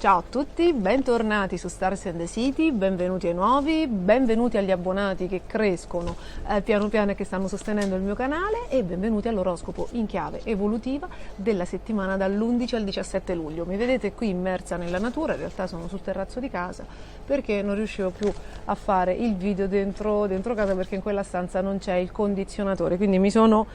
Ciao a tutti, bentornati su Stars and the City, benvenuti ai nuovi, benvenuti agli abbonati che crescono piano piano e che stanno sostenendo il mio canale e benvenuti all'oroscopo in chiave evolutiva della settimana dall'11 al 17 luglio. Mi vedete qui immersa nella natura, in realtà sono sul terrazzo di casa perché non riuscivo più a fare il video dentro casa perché in quella stanza non c'è il condizionatore, quindi mi sono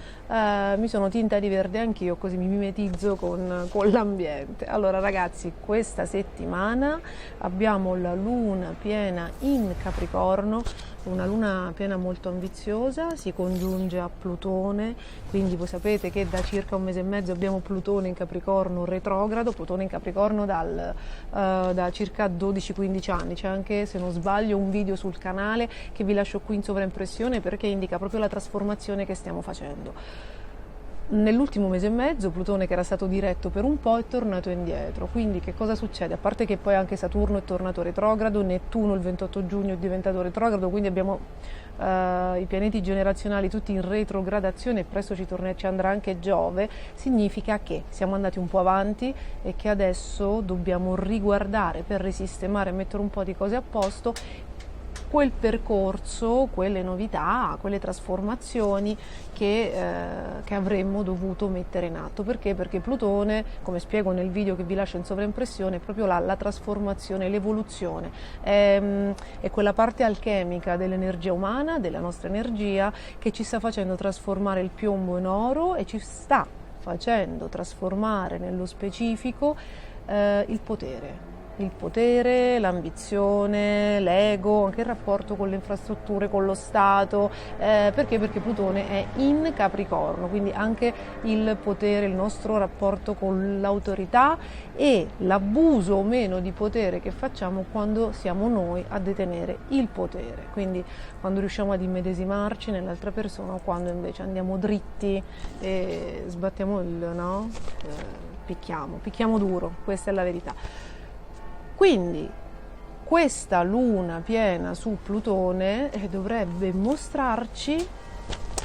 tinta di verde anch'io, così mi mimetizzo con l'ambiente. Allora ragazzi, questa settimana abbiamo la luna piena in Capricorno, una luna piena molto ambiziosa, si congiunge a Plutone, quindi voi sapete che da circa un mese e mezzo abbiamo Plutone in Capricorno retrogrado, Plutone in Capricorno da circa 12-15 anni, c'è anche, se non sbaglio, un video sul canale che vi lascio qui in sovraimpressione perché indica proprio la trasformazione che stiamo facendo. Nell'ultimo mese e mezzo Plutone, che era stato diretto per un po', è tornato indietro, quindi che cosa succede? A parte che poi anche Saturno è tornato retrogrado, Nettuno il 28 giugno è diventato retrogrado, quindi abbiamo i pianeti generazionali tutti in retrogradazione e presto ci andrà anche Giove. Significa che siamo andati un po' avanti e che adesso dobbiamo riguardare per risistemare e mettere un po' di cose a posto quel percorso, quelle novità, quelle trasformazioni che avremmo dovuto mettere in atto. Perché? Perché Plutone, come spiego nel video che vi lascio in sovraimpressione, è proprio la trasformazione, l'evoluzione, è quella parte alchemica dell'energia umana, della nostra energia, che ci sta facendo trasformare il piombo in oro e ci sta facendo trasformare nello specifico il potere, l'ambizione, l'ego, anche il rapporto con le infrastrutture, con lo Stato, perché Plutone è in Capricorno, quindi anche il potere, il nostro rapporto con l'autorità e l'abuso o meno di potere che facciamo quando siamo noi a detenere il potere, quindi quando riusciamo ad immedesimarci nell'altra persona o quando invece andiamo dritti e sbattiamo picchiamo duro, questa è la verità. Quindi questa luna piena su Plutone dovrebbe mostrarci,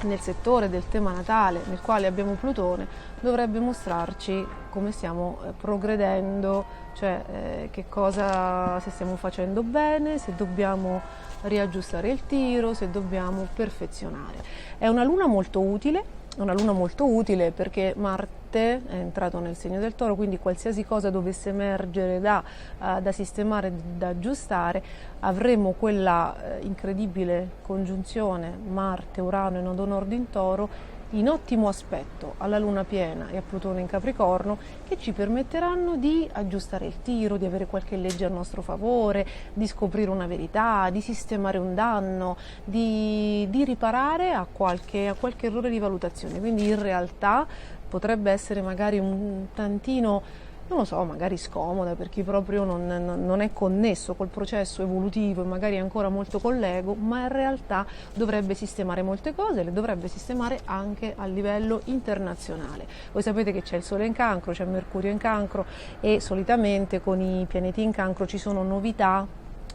nel settore del tema natale nel quale abbiamo Plutone, dovrebbe mostrarci come stiamo progredendo, cioè che cosa, se stiamo facendo bene, se dobbiamo riaggiustare il tiro, se dobbiamo perfezionare. È una luna molto utile perché Marte è entrato nel segno del Toro, quindi qualsiasi cosa dovesse emergere da sistemare, da aggiustare, avremo quella incredibile congiunzione Marte-Urano in nodo nord in Toro in ottimo aspetto alla luna piena e a Plutone in Capricorno, che ci permetteranno di aggiustare il tiro, di avere qualche legge a nostro favore, di scoprire una verità, di sistemare un danno, di riparare a qualche errore di valutazione. Quindi in realtà potrebbe essere magari un tantino, non lo so, magari scomoda per chi proprio non è connesso col processo evolutivo e magari è ancora molto con l'ego, ma in realtà dovrebbe sistemare molte cose, le dovrebbe sistemare anche a livello internazionale. Voi sapete che c'è il Sole in Cancro, c'è Mercurio in Cancro e solitamente con i pianeti in Cancro ci sono novità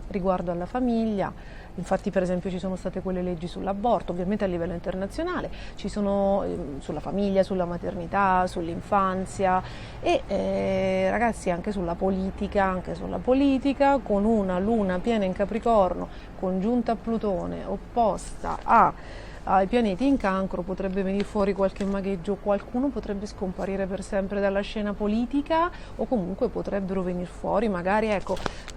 riguardo alla famiglia. Infatti per esempio ci sono state quelle leggi sull'aborto, ovviamente a livello internazionale, ci sono sulla famiglia, sulla maternità, sull'infanzia e ragazzi anche sulla politica, con una luna piena in Capricorno, congiunta a Plutone, opposta ai pianeti in Cancro, potrebbe venire fuori qualche magheggio, qualcuno potrebbe scomparire per sempre dalla scena politica o comunque potrebbero venire fuori magari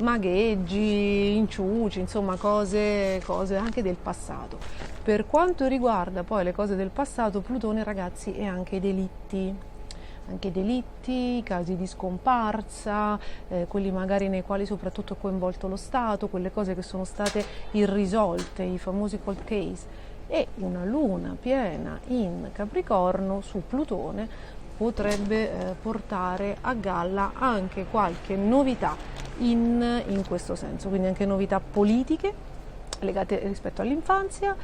magheggi, inciuci, insomma cose anche del passato. Per quanto riguarda poi le cose del passato, Plutone ragazzi è anche delitti, casi di scomparsa, quelli magari nei quali soprattutto è coinvolto lo Stato, quelle cose che sono state irrisolte, i famosi cold case. E una luna piena in Capricorno su Plutone potrebbe portare a galla anche qualche novità in questo senso, quindi anche novità politiche legate rispetto all'infanzia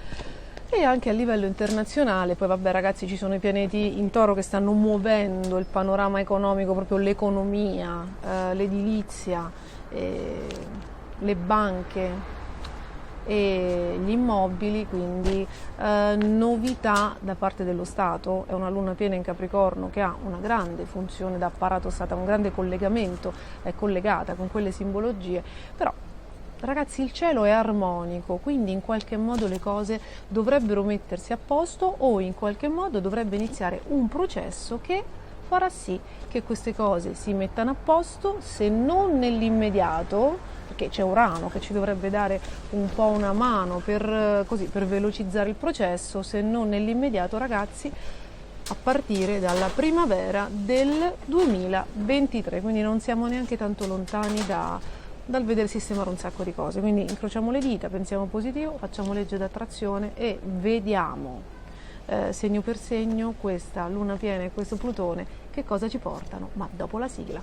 e anche a livello internazionale. Poi vabbè ragazzi, ci sono i pianeti in Toro che stanno muovendo il panorama economico, proprio l'economia, l'edilizia, le banche, e gli immobili, quindi novità da parte dello Stato. È una luna piena in Capricorno che ha una grande funzione da apparato statale, un grande collegamento, è collegata con quelle simbologie, però ragazzi il cielo è armonico, quindi in qualche modo le cose dovrebbero mettersi a posto o in qualche modo dovrebbe iniziare un processo che farà sì che queste cose si mettano a posto, se non nell'immediato, perché c'è Urano che ci dovrebbe dare un po' una mano per velocizzare il processo, se non nell'immediato ragazzi, a partire dalla primavera del 2023, quindi non siamo neanche tanto lontani dal vedere sistemare un sacco di cose. Quindi incrociamo le dita, pensiamo positivo, facciamo legge d'attrazione e vediamo segno per segno questa luna piena e questo Plutone che cosa ci portano, ma dopo la sigla.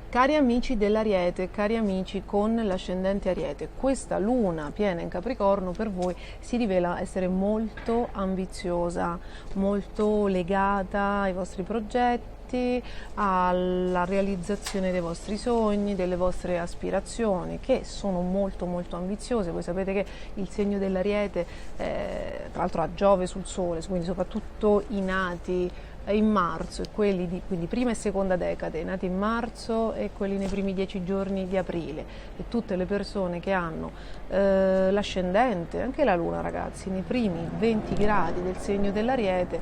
Cari amici dell'Ariete, cari amici con l'ascendente Ariete, questa luna piena in Capricorno per voi si rivela essere molto ambiziosa, molto legata ai vostri progetti, alla realizzazione dei vostri sogni, delle vostre aspirazioni, che sono molto molto ambiziose. Voi sapete che il segno dell'Ariete, tra l'altro ha Giove sul Sole, quindi soprattutto i nati in marzo e quelli quindi prima e seconda decade, nati in marzo e quelli nei primi 10 giorni di aprile, e tutte le persone che hanno l'ascendente, anche la luna ragazzi, nei primi 20 gradi del segno dell'Ariete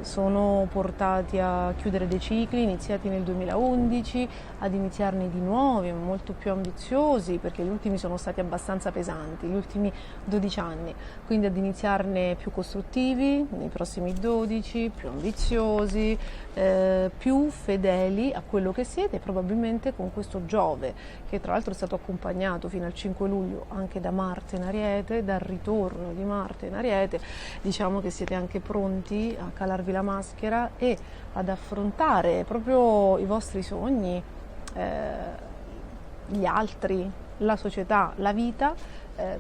sono portati a chiudere dei cicli iniziati nel 2011, ad iniziarne di nuovi, molto più ambiziosi, perché gli ultimi sono stati abbastanza pesanti, gli ultimi 12 anni, quindi ad iniziarne più costruttivi nei prossimi 12, più ambiziosi, più fedeli a quello che siete, probabilmente con questo Giove, che tra l'altro è stato accompagnato fino al 5 luglio anche da Marte in Ariete, dal ritorno di Marte in Ariete. Diciamo che siete anche pronti a calarvi la maschera e ad affrontare proprio i vostri sogni, gli altri, la società, la vita,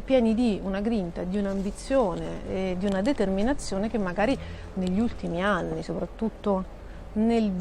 pieni di una grinta, di un'ambizione e di una determinazione che magari negli ultimi anni, soprattutto nel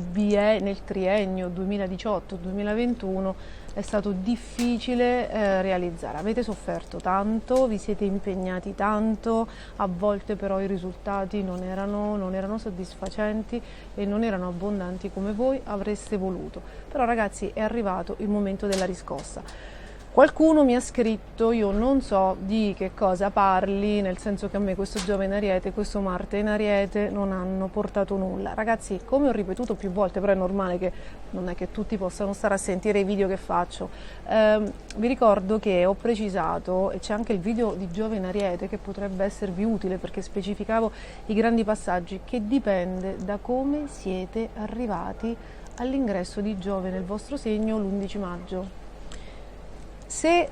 triennio 2018-2021, è stato difficile realizzare. Avete sofferto tanto, vi siete impegnati tanto, a volte però i risultati non erano soddisfacenti e non erano abbondanti come voi avreste voluto. Però ragazzi, è arrivato il momento della riscossa. Qualcuno mi ha scritto, io non so di che cosa parli, nel senso che a me questo Giove in Ariete e questo Marte in Ariete non hanno portato nulla. Ragazzi, come ho ripetuto più volte, però è normale che non è che tutti possano stare a sentire i video che faccio, vi ricordo che ho precisato, e c'è anche il video di Giove in Ariete che potrebbe esservi utile perché specificavo i grandi passaggi, che dipende da come siete arrivati all'ingresso di Giove nel vostro segno l'11 maggio. Se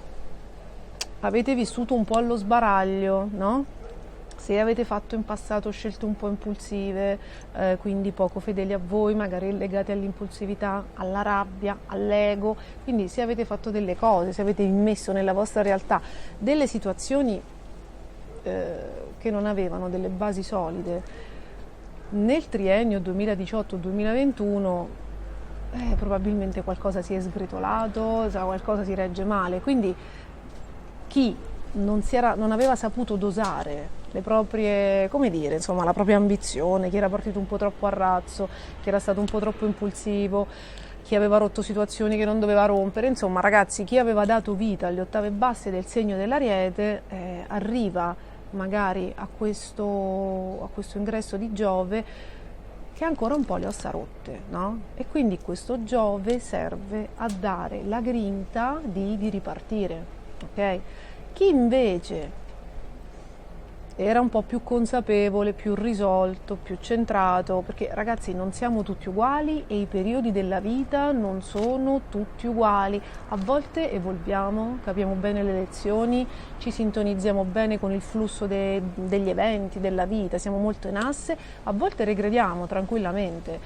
avete vissuto un po' allo sbaraglio, no? Se avete fatto in passato scelte un po' impulsive, quindi poco fedeli a voi, magari legate all'impulsività, alla rabbia, all'ego, quindi se avete fatto delle cose, se avete immesso nella vostra realtà delle situazioni che non avevano delle basi solide, nel triennio 2018-2021 probabilmente qualcosa si è sgretolato, qualcosa si regge male, quindi chi non aveva saputo dosare le proprie, come dire, insomma, la propria ambizione, chi era partito un po' troppo a razzo, chi era stato un po' troppo impulsivo, chi aveva rotto situazioni che non doveva rompere, insomma ragazzi, chi aveva dato vita alle ottave basse del segno dell'Ariete arriva magari a questo ingresso di Giove che ha ancora un po' le ossa rotte, no? E quindi questo Giove serve a dare la grinta di ripartire, ok? Chi invece era un po' più consapevole, più risolto, più centrato, perché ragazzi non siamo tutti uguali e i periodi della vita non sono tutti uguali, a volte evolviamo, capiamo bene le lezioni, ci sintonizziamo bene con il flusso degli eventi, della vita, siamo molto in asse, a volte regrediamo tranquillamente,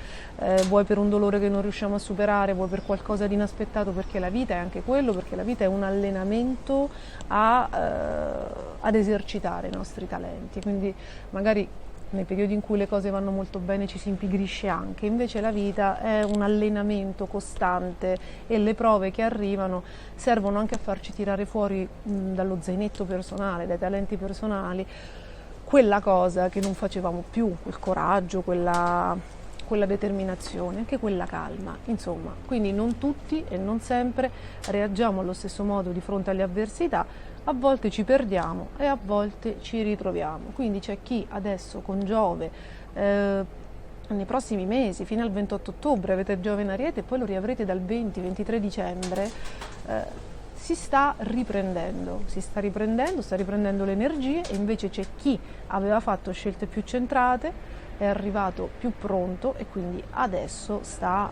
vuoi per un dolore che non riusciamo a superare, vuoi per qualcosa di inaspettato, perché la vita è anche quello, perché la vita è un allenamento ad esercitare i nostri talenti, quindi magari nei periodi in cui le cose vanno molto bene ci si impigrisce anche, invece la vita è un allenamento costante e le prove che arrivano servono anche a farci tirare fuori dallo zainetto personale, dai talenti personali, quella cosa che non facevamo più, quel coraggio, quella determinazione, anche quella calma, insomma. Quindi non tutti e non sempre reagiamo allo stesso modo di fronte alle avversità, a volte ci perdiamo e a volte ci ritroviamo. Quindi c'è chi adesso con Giove nei prossimi mesi, fino al 28 ottobre avete Giove in Ariete e poi lo riavrete dal 20-23 dicembre, sta riprendendo le energie, e invece c'è chi aveva fatto scelte più centrate, è arrivato più pronto e quindi adesso sta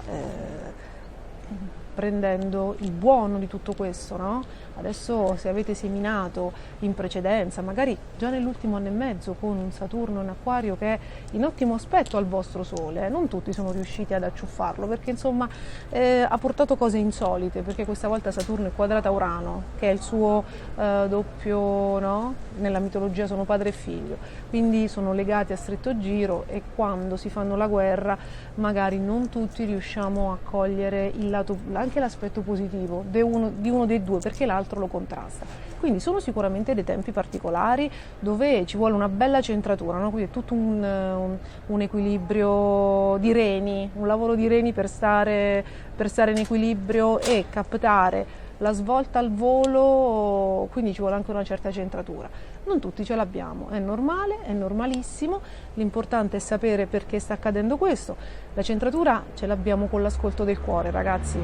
prendendo il buono di tutto questo, no? Adesso, se avete seminato in precedenza, magari già nell'ultimo anno e mezzo con un Saturno in Acquario che è in ottimo aspetto al vostro Sole, non tutti sono riusciti ad acciuffarlo, perché insomma ha portato cose insolite, perché questa volta Saturno è quadrato a Urano, che è il suo doppio, no? Nella mitologia sono padre e figlio, quindi sono legati a stretto giro, e quando si fanno la guerra magari non tutti riusciamo a cogliere il lato, anche l'aspetto positivo di uno dei due, perché l'altro lo contrasta. Quindi sono sicuramente dei tempi particolari dove ci vuole una bella centratura, no? Quindi è tutto un equilibrio di reni, un lavoro di reni per stare in equilibrio e captare la svolta al volo, quindi ci vuole anche una certa centratura. Non tutti ce l'abbiamo, è normale, è normalissimo, l'importante è sapere perché sta accadendo questo. La centratura ce l'abbiamo con l'ascolto del cuore, ragazzi,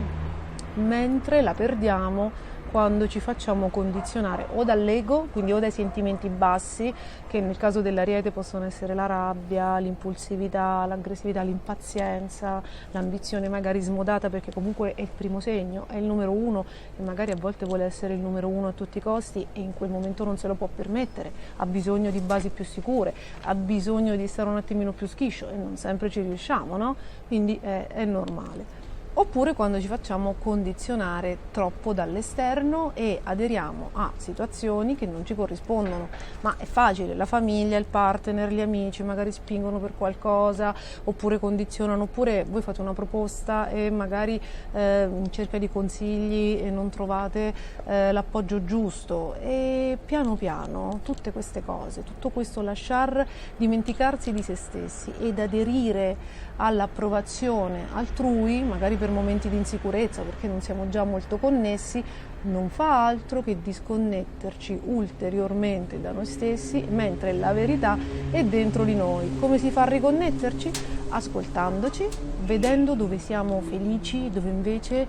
mentre la perdiamo quando ci facciamo condizionare o dall'ego, quindi o dai sentimenti bassi, che nel caso dell'Ariete possono essere la rabbia, l'impulsività, l'aggressività, l'impazienza, l'ambizione magari smodata, perché comunque è il primo segno, è il numero uno e magari a volte vuole essere il numero uno a tutti i costi e in quel momento non se lo può permettere, ha bisogno di basi più sicure, ha bisogno di stare un attimino più schiscio e non sempre ci riusciamo, no? Quindi è normale. Oppure quando ci facciamo condizionare troppo dall'esterno e aderiamo a situazioni che non ci corrispondono, ma è facile, la famiglia, il partner, gli amici magari spingono per qualcosa, oppure condizionano, oppure voi fate una proposta e magari in cerca di consigli e non trovate l'appoggio giusto, e piano piano tutte queste cose, tutto questo lasciar dimenticarsi di se stessi ed aderire all'approvazione altrui, magari per momenti di insicurezza, perché non siamo già molto connessi, non fa altro che disconnetterci ulteriormente da noi stessi, mentre la verità è dentro di noi. Come si fa a riconnetterci? Ascoltandoci, vedendo dove siamo felici, dove invece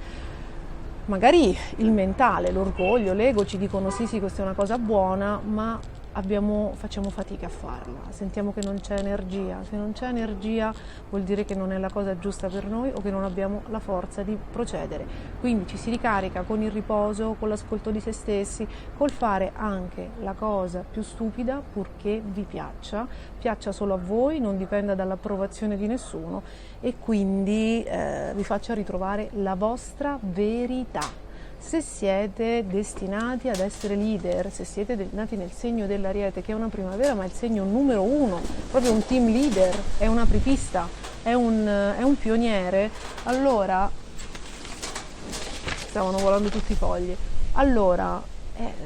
magari il mentale, l'orgoglio, l'ego ci dicono sì, questa è una cosa buona, ma facciamo fatica a farla, sentiamo che non c'è energia. Se non c'è energia vuol dire che non è la cosa giusta per noi o che non abbiamo la forza di procedere. Quindi ci si ricarica con il riposo, con l'ascolto di se stessi, col fare anche la cosa più stupida, purché vi piaccia solo a voi, non dipenda dall'approvazione di nessuno, e quindi vi faccia ritrovare la vostra verità. Se siete destinati ad essere leader, se siete nati nel segno dell'Ariete, che è una primavera ma è il segno numero uno, proprio un team leader, è un apripista, è un pioniere, allora stavano volando tutti i fogli, allora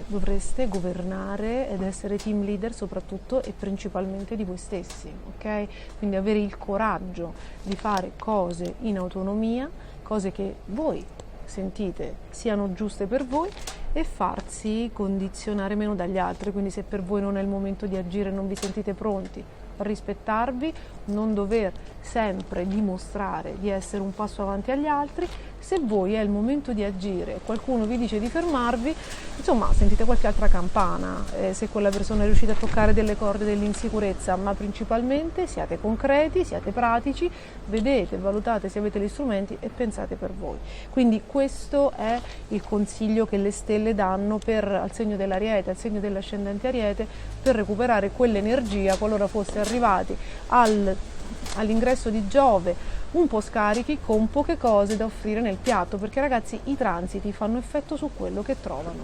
dovreste governare ed essere team leader soprattutto e principalmente di voi stessi, ok? Quindi avere il coraggio di fare cose in autonomia, cose che voi sentite siano giuste per voi, e farsi condizionare meno dagli altri. Quindi se per voi non è il momento di agire, non vi sentite pronti, rispettarvi, non dover sempre dimostrare di essere un passo avanti agli altri. Se voi è il momento di agire e qualcuno vi dice di fermarvi, insomma sentite qualche altra campana, se quella persona è riuscita a toccare delle corde dell'insicurezza, ma principalmente siate concreti, siate pratici, vedete, valutate se avete gli strumenti e pensate per voi. Quindi questo è il consiglio che le stelle danno al segno dell'Ariete, al segno dell'ascendente Ariete, per recuperare quell'energia qualora foste arrivati all'ingresso di Giove un po' scarichi, con poche cose da offrire nel piatto, perché ragazzi i transiti fanno effetto su quello che trovano.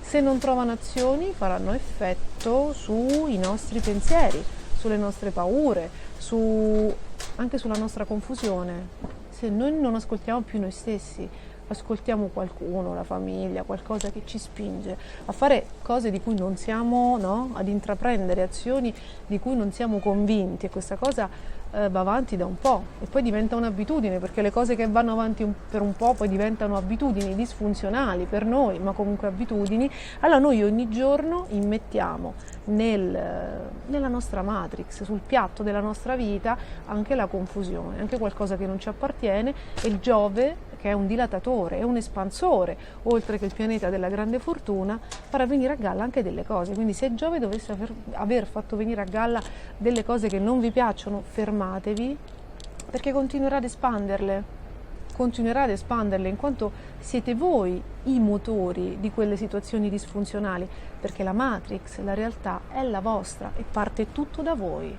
Se non trovano azioni faranno effetto sui nostri pensieri, sulle nostre paure, anche sulla nostra confusione. Se noi non ascoltiamo più noi stessi, ascoltiamo qualcuno, la famiglia, qualcosa che ci spinge a fare cose di cui non siamo, no? Ad intraprendere azioni di cui non siamo convinti, e questa cosa va avanti da un po' e poi diventa un'abitudine, perché le cose che vanno avanti per un po' poi diventano abitudini disfunzionali per noi, ma comunque abitudini. Allora noi ogni giorno immettiamo nella nostra matrix, sul piatto della nostra vita, anche la confusione, anche qualcosa che non ci appartiene, e il Giove, che è un dilatatore, è un espansore, oltre che il pianeta della grande fortuna, farà venire a galla anche delle cose. Quindi se Giove dovesse aver fatto venire a galla delle cose che non vi piacciono, fermatevi, perché continuerà ad espanderle, in quanto siete voi i motori di quelle situazioni disfunzionali, perché la matrix, la realtà è la vostra e parte tutto da voi,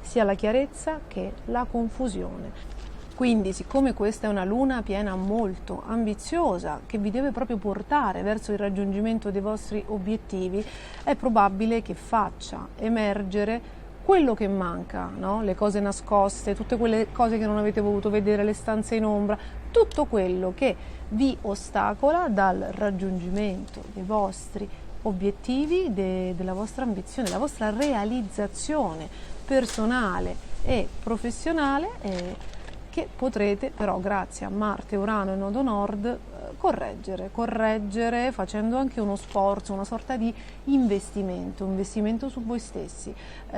sia la chiarezza che la confusione. Quindi, siccome questa è una luna piena molto ambiziosa, che vi deve proprio portare verso il raggiungimento dei vostri obiettivi, è probabile che faccia emergere quello che manca, no? Le cose nascoste, tutte quelle cose che non avete voluto vedere, le stanze in ombra, tutto quello che vi ostacola dal raggiungimento dei vostri obiettivi, della vostra ambizione, della vostra realizzazione personale e professionale, che potrete però, grazie a Marte, Urano e Nodo Nord, correggere facendo anche uno sforzo, una sorta di investimento su voi stessi.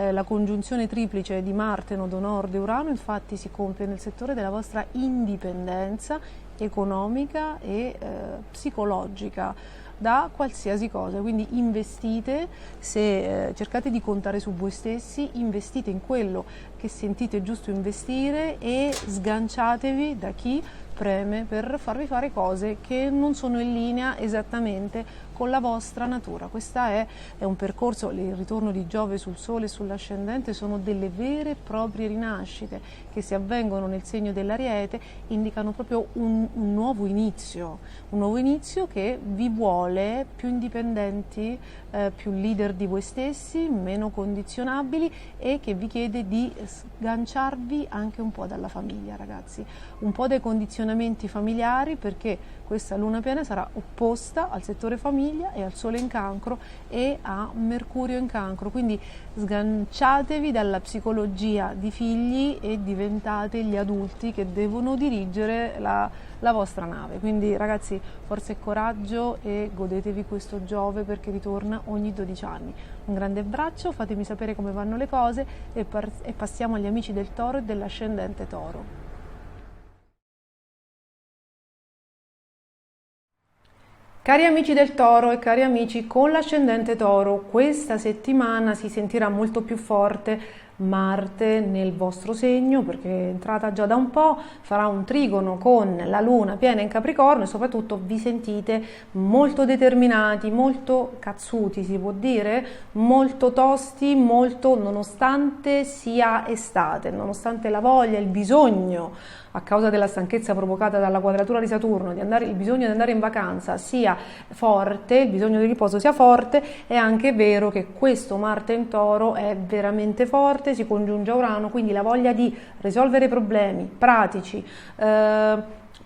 La congiunzione triplice di Marte, Nodo Nord e Urano infatti si compie nel settore della vostra indipendenza economica e psicologica da qualsiasi cosa, quindi investite, se cercate di contare su voi stessi, investite in quello che sentite giusto investire e sganciatevi da chi preme per farvi fare cose che non sono in linea esattamente con la vostra natura. Questo è un percorso, il ritorno di Giove sul Sole e sull'ascendente sono delle vere e proprie rinascite che, se avvengono nel segno dell'Ariete, indicano proprio un nuovo inizio che vi vuole più indipendenti, più leader di voi stessi, meno condizionabili, e che vi chiede di sganciarvi anche un po' dalla famiglia, ragazzi, un po' dai condizionamenti familiari, perché questa luna piena sarà opposta al settore famiglia e al Sole in Cancro e a Mercurio in Cancro, quindi sganciatevi dalla psicologia di figli e diventate gli adulti che devono dirigere la vostra nave. Quindi, ragazzi, forza e coraggio, e godetevi questo Giove, perché ritorna ogni 12 anni. Un grande abbraccio, fatemi sapere come vanno le cose e passiamo agli amici del Toro e dell'ascendente Toro. Cari amici del Toro e cari amici con l'ascendente Toro, questa settimana si sentirà molto più forte Marte nel vostro segno, perché è entrata già da un po', farà un trigono con la luna piena in Capricorno, e soprattutto vi sentite molto determinati, molto cazzuti, si può dire, molto tosti, molto, nonostante sia estate, nonostante la voglia, il bisogno, a causa della stanchezza provocata dalla quadratura di Saturno, il bisogno di andare in vacanza sia forte, il bisogno di riposo sia forte. È anche vero che questo Marte in Toro è veramente forte, si congiunge a Urano, quindi la voglia di risolvere problemi pratici,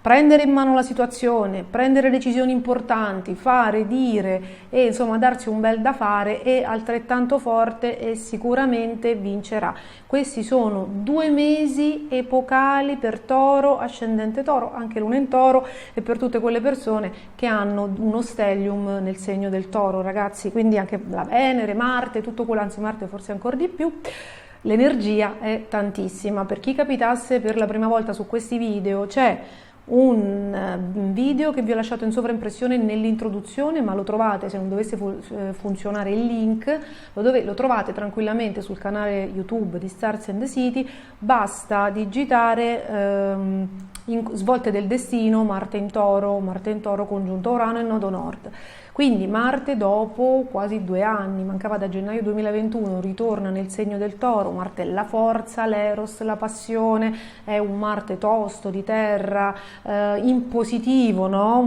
prendere in mano la situazione, prendere decisioni importanti, fare, dire, e insomma darsi un bel da fare è altrettanto forte e sicuramente vincerà. Questi sono 2 mesi epocali per Toro, ascendente Toro, anche Luna in Toro, e per tutte quelle persone che hanno uno stellium nel segno del Toro, ragazzi, quindi anche la Venere, Marte, tutto quello, anzi Marte forse ancora di più. L'energia è tantissima. Per chi capitasse per la prima volta su questi video, c'è un video che vi ho lasciato in sovraimpressione nell'introduzione, ma lo trovate, se non dovesse funzionare il link, lo trovate tranquillamente sul canale YouTube di Stars and the City. Basta digitare svolte del destino, Marte in Toro congiunto Urano e Nodo Nord. Quindi Marte, dopo quasi 2 anni, mancava da gennaio 2021, ritorna nel segno del Toro. Marte è la forza, l'eros, la passione, è un Marte tosto, di terra, in positivo, no?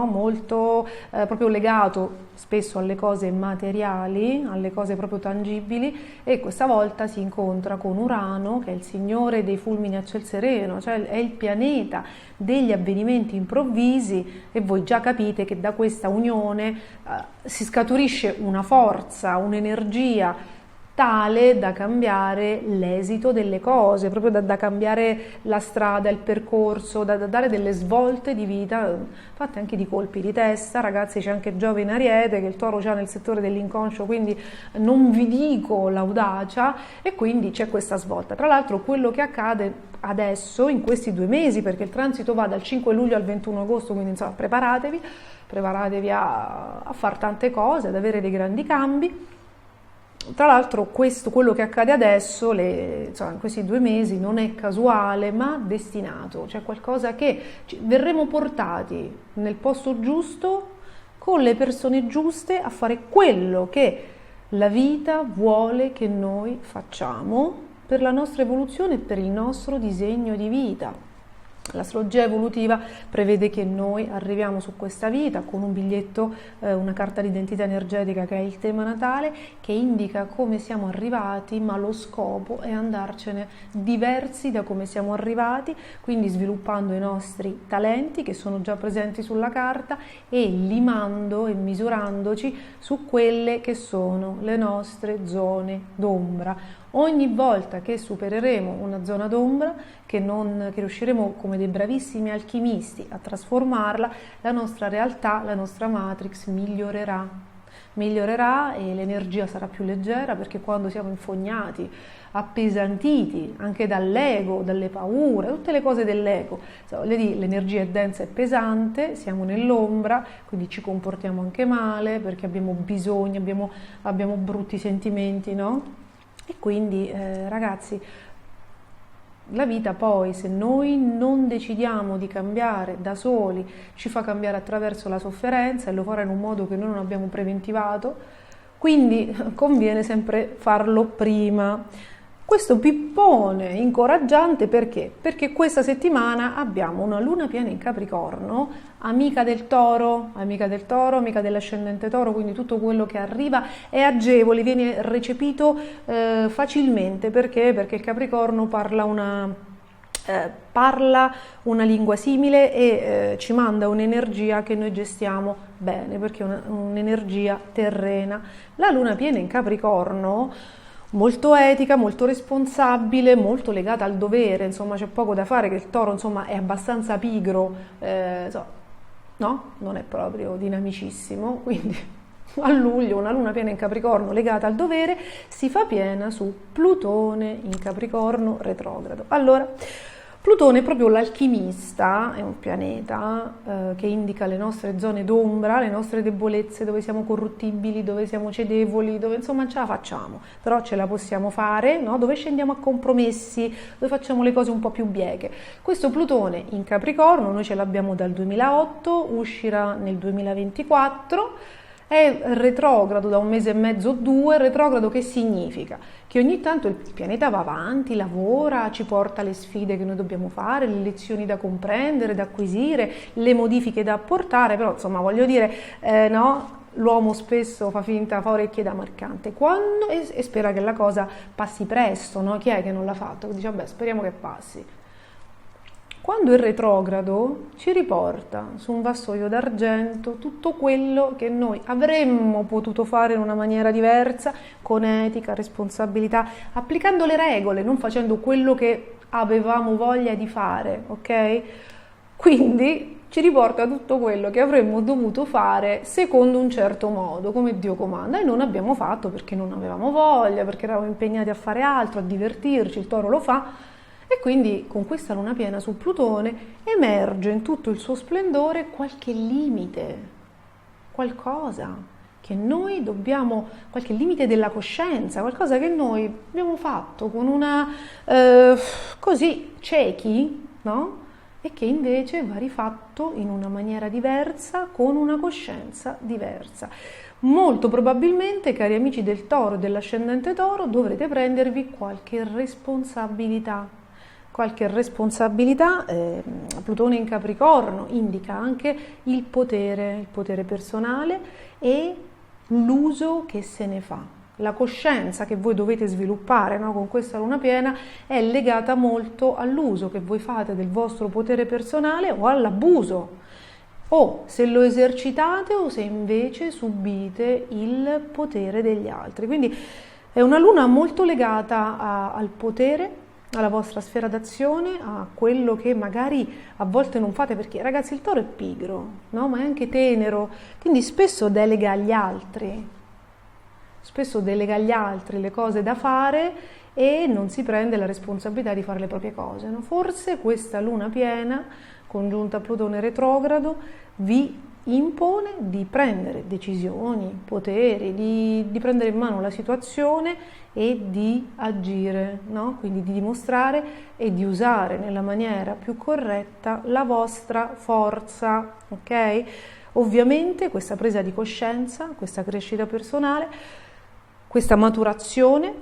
Molto proprio legato spesso alle cose materiali, alle cose proprio tangibili, e questa volta si incontra con Urano, che è il signore dei fulmini a ciel sereno, cioè è il pianeta degli avvenimenti improvvisi, e voi già capite che da questa unione si scaturisce una forza, un'energia tale da cambiare l'esito delle cose, proprio da cambiare la strada, il percorso, da dare delle svolte di vita, fatte anche di colpi di testa. Ragazzi, c'è anche Giove in Ariete, che il Toro già nel settore dell'inconscio, quindi non vi dico l'audacia, e quindi c'è questa svolta. Tra l'altro quello che accade adesso, in questi 2 mesi, perché il transito va dal 5 luglio al 21 agosto, quindi insomma preparatevi a fare tante cose, ad avere dei grandi cambi. Tra l'altro quello che accade adesso, in questi 2 mesi, non è casuale ma destinato, cioè qualcosa che verremo portati nel posto giusto, con le persone giuste, a fare quello che la vita vuole che noi facciamo per la nostra evoluzione e per il nostro disegno di vita. L'astrologia evolutiva prevede che noi arriviamo su questa vita con un biglietto, una carta d'identità energetica che è il tema natale, che indica come siamo arrivati, ma lo scopo è andarcene diversi da come siamo arrivati, quindi sviluppando i nostri talenti che sono già presenti sulla carta e limando e misurandoci su quelle che sono le nostre zone d'ombra. Ogni volta che supereremo una zona d'ombra, che riusciremo come dei bravissimi alchimisti a trasformarla, la nostra realtà, la nostra matrix migliorerà e l'energia sarà più leggera, perché quando siamo infognati, appesantiti anche dall'ego, dalle paure, tutte le cose dell'ego, l'energia è densa e pesante, siamo nell'ombra, quindi ci comportiamo anche male perché abbiamo bisogno, abbiamo brutti sentimenti, no? E quindi ragazzi, la vita poi, se noi non decidiamo di cambiare da soli, ci fa cambiare attraverso la sofferenza, e lo farà in un modo che noi non abbiamo preventivato, quindi conviene sempre farlo prima. Questo pippone incoraggiante perché? Perché questa settimana abbiamo una luna piena in Capricorno, amica del Toro, amica dell'ascendente Toro, quindi tutto quello che arriva è agevole, viene recepito facilmente. Perché? Perché il Capricorno parla una lingua simile e ci manda un'energia che noi gestiamo bene, perché è un'energia terrena. La luna piena in Capricorno, molto etica, molto responsabile, molto legata al dovere, insomma c'è poco da fare, che il Toro insomma è abbastanza pigro, no? Non è proprio dinamicissimo, quindi a luglio una luna piena in Capricorno legata al dovere si fa piena su Plutone in Capricorno retrogrado. Allora, Plutone è proprio l'alchimista, è un pianeta che indica le nostre zone d'ombra, le nostre debolezze, dove siamo corruttibili, dove siamo cedevoli, dove insomma ce la facciamo, però ce la possiamo fare, no? Dove scendiamo a compromessi, dove facciamo le cose un po' più bieche. Questo Plutone in Capricorno, noi ce l'abbiamo dal 2008, uscirà nel 2024, è retrogrado da 1 mese e mezzo, 2, retrogrado che significa? Che ogni tanto il pianeta va avanti, lavora, ci porta le sfide che noi dobbiamo fare, le lezioni da comprendere, da acquisire, le modifiche da apportare, però insomma voglio dire, no? L'uomo spesso fa orecchie da mercante e spera che la cosa passi presto, no? Chi è che non l'ha fatto? Dice vabbè, speriamo che passi. Quando è retrogrado ci riporta su un vassoio d'argento tutto quello che noi avremmo potuto fare in una maniera diversa, con etica, responsabilità, applicando le regole, non facendo quello che avevamo voglia di fare, ok? Quindi ci riporta tutto quello che avremmo dovuto fare secondo un certo modo, come Dio comanda, e non abbiamo fatto perché non avevamo voglia, perché eravamo impegnati a fare altro, a divertirci, il Toro lo fa. E quindi con questa luna piena su Plutone emerge in tutto il suo splendore qualche limite, qualcosa che noi dobbiamo, qualche limite della coscienza, qualcosa che noi abbiamo fatto con una, così, ciechi, no? E che invece va rifatto in una maniera diversa, con una coscienza diversa. Molto probabilmente, cari amici del Toro e dell'ascendente Toro, dovrete prendervi qualche responsabilità. qualche responsabilità. Plutone in Capricorno indica anche il potere personale e l'uso che se ne fa. La coscienza che voi dovete sviluppare, no, con questa luna piena è legata molto all'uso che voi fate del vostro potere personale o all'abuso, o se lo esercitate o se invece subite il potere degli altri. Quindi è una luna molto legata al potere, alla vostra sfera d'azione, a quello che magari a volte non fate, perché ragazzi il toro è pigro, no? Ma è anche tenero, quindi spesso delega agli altri le cose da fare e non si prende la responsabilità di fare le proprie cose, no? Forse questa luna piena congiunta a Plutone retrogrado vi impone di prendere decisioni, poteri, di prendere in mano la situazione e di agire, no? Quindi di dimostrare e di usare nella maniera più corretta la vostra forza, ok? Ovviamente questa presa di coscienza, questa crescita personale, questa maturazione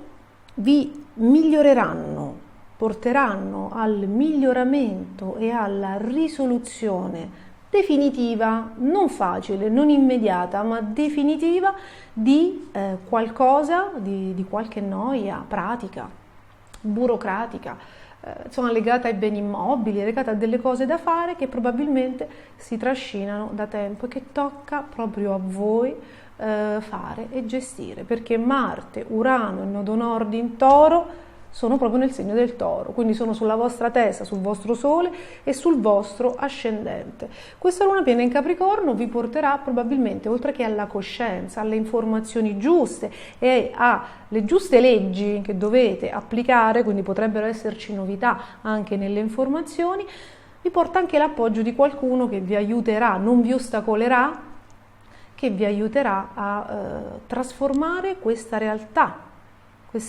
vi miglioreranno, porteranno al miglioramento e alla risoluzione definitiva, non facile, non immediata, ma definitiva di qualcosa, di qualche noia pratica, burocratica, insomma legata ai beni immobili, legata a delle cose da fare che probabilmente si trascinano da tempo e che tocca proprio a voi fare e gestire, perché Marte, Urano e Nodo Nord in Toro sono proprio nel segno del Toro, quindi sono sulla vostra testa, sul vostro Sole e sul vostro ascendente. Questa luna piena in Capricorno vi porterà probabilmente, oltre che alla coscienza, alle informazioni giuste e alle giuste leggi che dovete applicare, quindi potrebbero esserci novità anche nelle informazioni, vi porta anche l'appoggio di qualcuno che vi aiuterà, non vi ostacolerà, che vi aiuterà a trasformare questa realtà,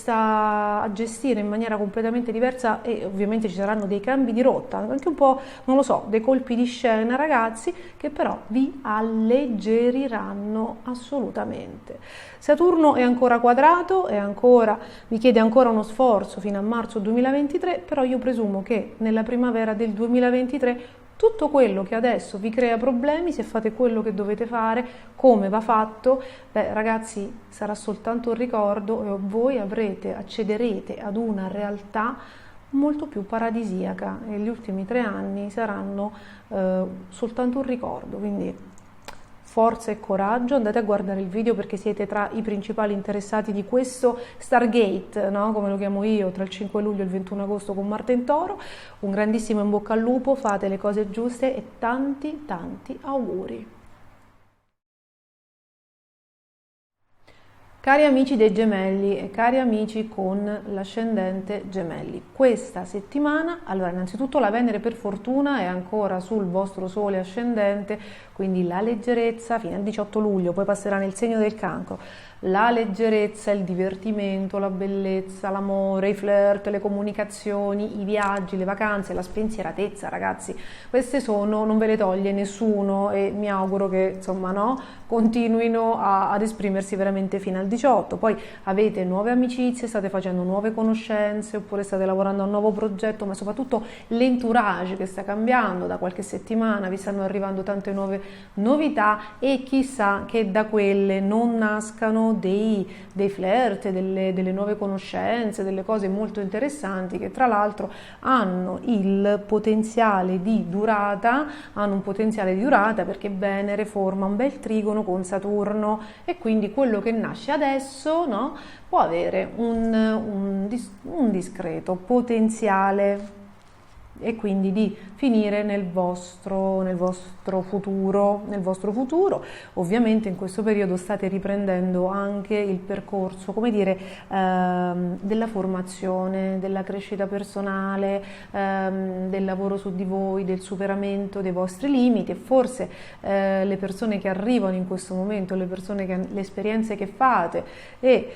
a gestire in maniera completamente diversa, e ovviamente ci saranno dei cambi di rotta, anche un po', non lo so, dei colpi di scena, ragazzi, che però vi alleggeriranno assolutamente. Saturno è ancora quadrato, vi chiede ancora uno sforzo fino a marzo 2023, però io presumo che nella primavera del 2023 tutto quello che adesso vi crea problemi, se fate quello che dovete fare, come va fatto, ragazzi, sarà soltanto un ricordo e voi accederete ad una realtà molto più paradisiaca e gli ultimi 3 anni saranno soltanto un ricordo. Quindi forza e coraggio, andate a guardare il video perché siete tra i principali interessati di questo Stargate, no? Come lo chiamo io, tra il 5 luglio e il 21 agosto con Marte in Toro. Un grandissimo in bocca al lupo, fate le cose giuste e tanti auguri. Cari amici dei Gemelli e cari amici con l'ascendente Gemelli, questa settimana, allora innanzitutto la Venere per fortuna è ancora sul vostro Sole ascendente, quindi la leggerezza fino al 18 luglio, poi passerà nel segno del Cancro. La leggerezza, il divertimento, la bellezza, l'amore, i flirt, le comunicazioni, i viaggi, le vacanze, la spensieratezza, ragazzi, queste non ve le toglie nessuno e mi auguro che insomma continuino ad esprimersi veramente fino al 18. Poi avete nuove amicizie, state facendo nuove conoscenze oppure state lavorando a un nuovo progetto, ma soprattutto l'entourage che sta cambiando da qualche settimana, vi stanno arrivando tante nuove novità e chissà che da quelle non nascano dei flirt, delle nuove conoscenze, delle cose molto interessanti che tra l'altro hanno un potenziale di durata perché Venere forma un bel trigono con Saturno e quindi quello che nasce adesso può avere un discreto potenziale e quindi di finire nel vostro futuro. Ovviamente in questo periodo state riprendendo anche il percorso, come dire, della formazione, della crescita personale, del lavoro su di voi, del superamento dei vostri limiti, e forse le persone che arrivano in questo momento, le esperienze che fate e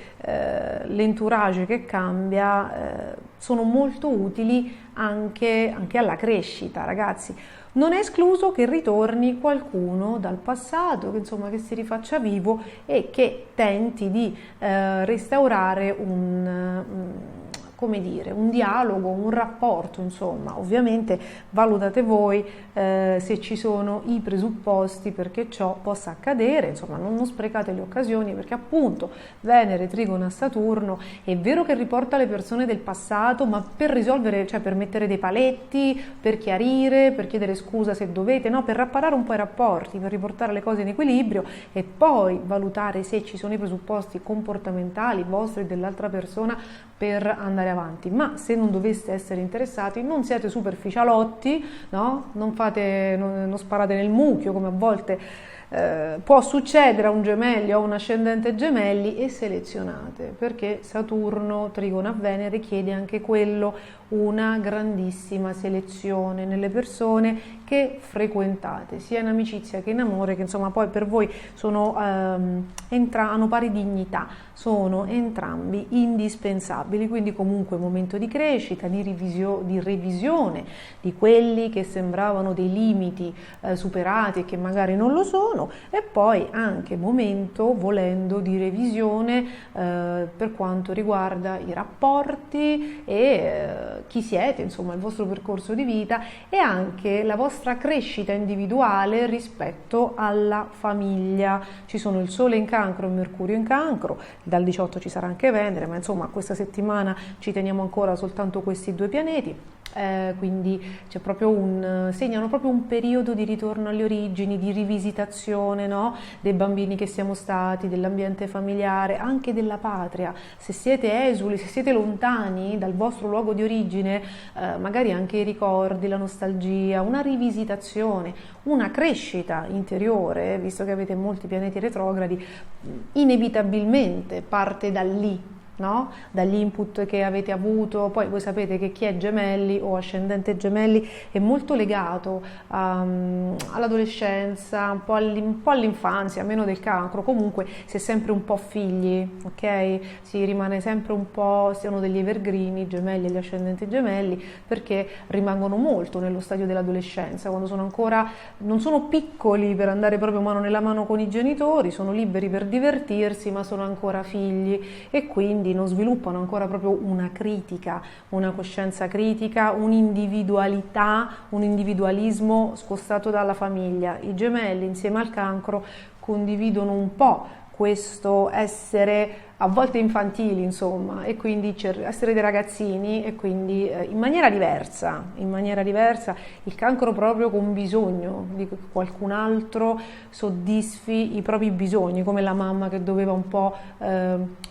l'entourage che cambia sono molto utili anche alla crescita, ragazzi. Non è escluso che ritorni qualcuno dal passato, che si rifaccia vivo e che tenti di restaurare come dire, un dialogo, un rapporto, insomma. Ovviamente valutate voi se ci sono i presupposti perché ciò possa accadere, insomma non sprecate le occasioni, perché appunto Venere trigona a Saturno è vero che riporta le persone del passato, ma per risolvere, cioè per mettere dei paletti, per chiarire, per chiedere scusa se dovete, no, per rapparare un po' i rapporti, per riportare le cose in equilibrio e poi valutare se ci sono i presupposti comportamentali vostri e dell'altra persona per andare avanti. Ma se non doveste essere interessati, non siate superficialotti, no? Non sparate nel mucchio come a volte può succedere a un gemelli o a un ascendente gemelli, e selezionate, perché Saturno trigona a Venere chiede anche quello, una grandissima selezione nelle persone che frequentate, sia in amicizia che in amore, che insomma poi per voi sono, hanno pari dignità, sono entrambi indispensabili, quindi comunque momento di crescita, di revisione di quelli che sembravano dei limiti superati e che magari non lo sono, e poi anche momento, volendo, di revisione per quanto riguarda i rapporti e chi siete, insomma il vostro percorso di vita e anche la vostra crescita individuale rispetto alla famiglia. Ci sono il Sole in Cancro e Mercurio in Cancro, dal 18 ci sarà anche Venere, ma insomma questa settimana ci teniamo ancora soltanto questi due pianeti. Quindi c'è proprio segnano proprio un periodo di ritorno alle origini, di rivisitazione, no? Dei bambini che siamo stati, dell'ambiente familiare, anche della patria. Se siete esuli, se siete lontani dal vostro luogo di origine, magari anche i ricordi, la nostalgia, una rivisitazione, una crescita interiore, visto che avete molti pianeti retrogradi, inevitabilmente parte da lì. No? Dagli input che avete avuto. Poi voi sapete che chi è gemelli o ascendente gemelli è molto legato all'adolescenza, un po' all'infanzia, meno del Cancro, comunque si è sempre un po' figli, ok? Si rimane sempre un po', siano degli evergreen i gemelli e gli ascendenti gemelli, perché rimangono molto nello stadio dell'adolescenza, quando sono ancora, non sono piccoli per andare proprio mano nella mano con i genitori, sono liberi per divertirsi, ma sono ancora figli e quindi non sviluppano ancora proprio una critica, una coscienza critica, un'individualità, un individualismo scostato dalla famiglia. I gemelli insieme al Cancro condividono un po' questo essere a volte infantili, insomma, e quindi essere dei ragazzini, e quindi in maniera diversa, il Cancro proprio con bisogno di che qualcun altro soddisfi i propri bisogni, come la mamma che doveva un po'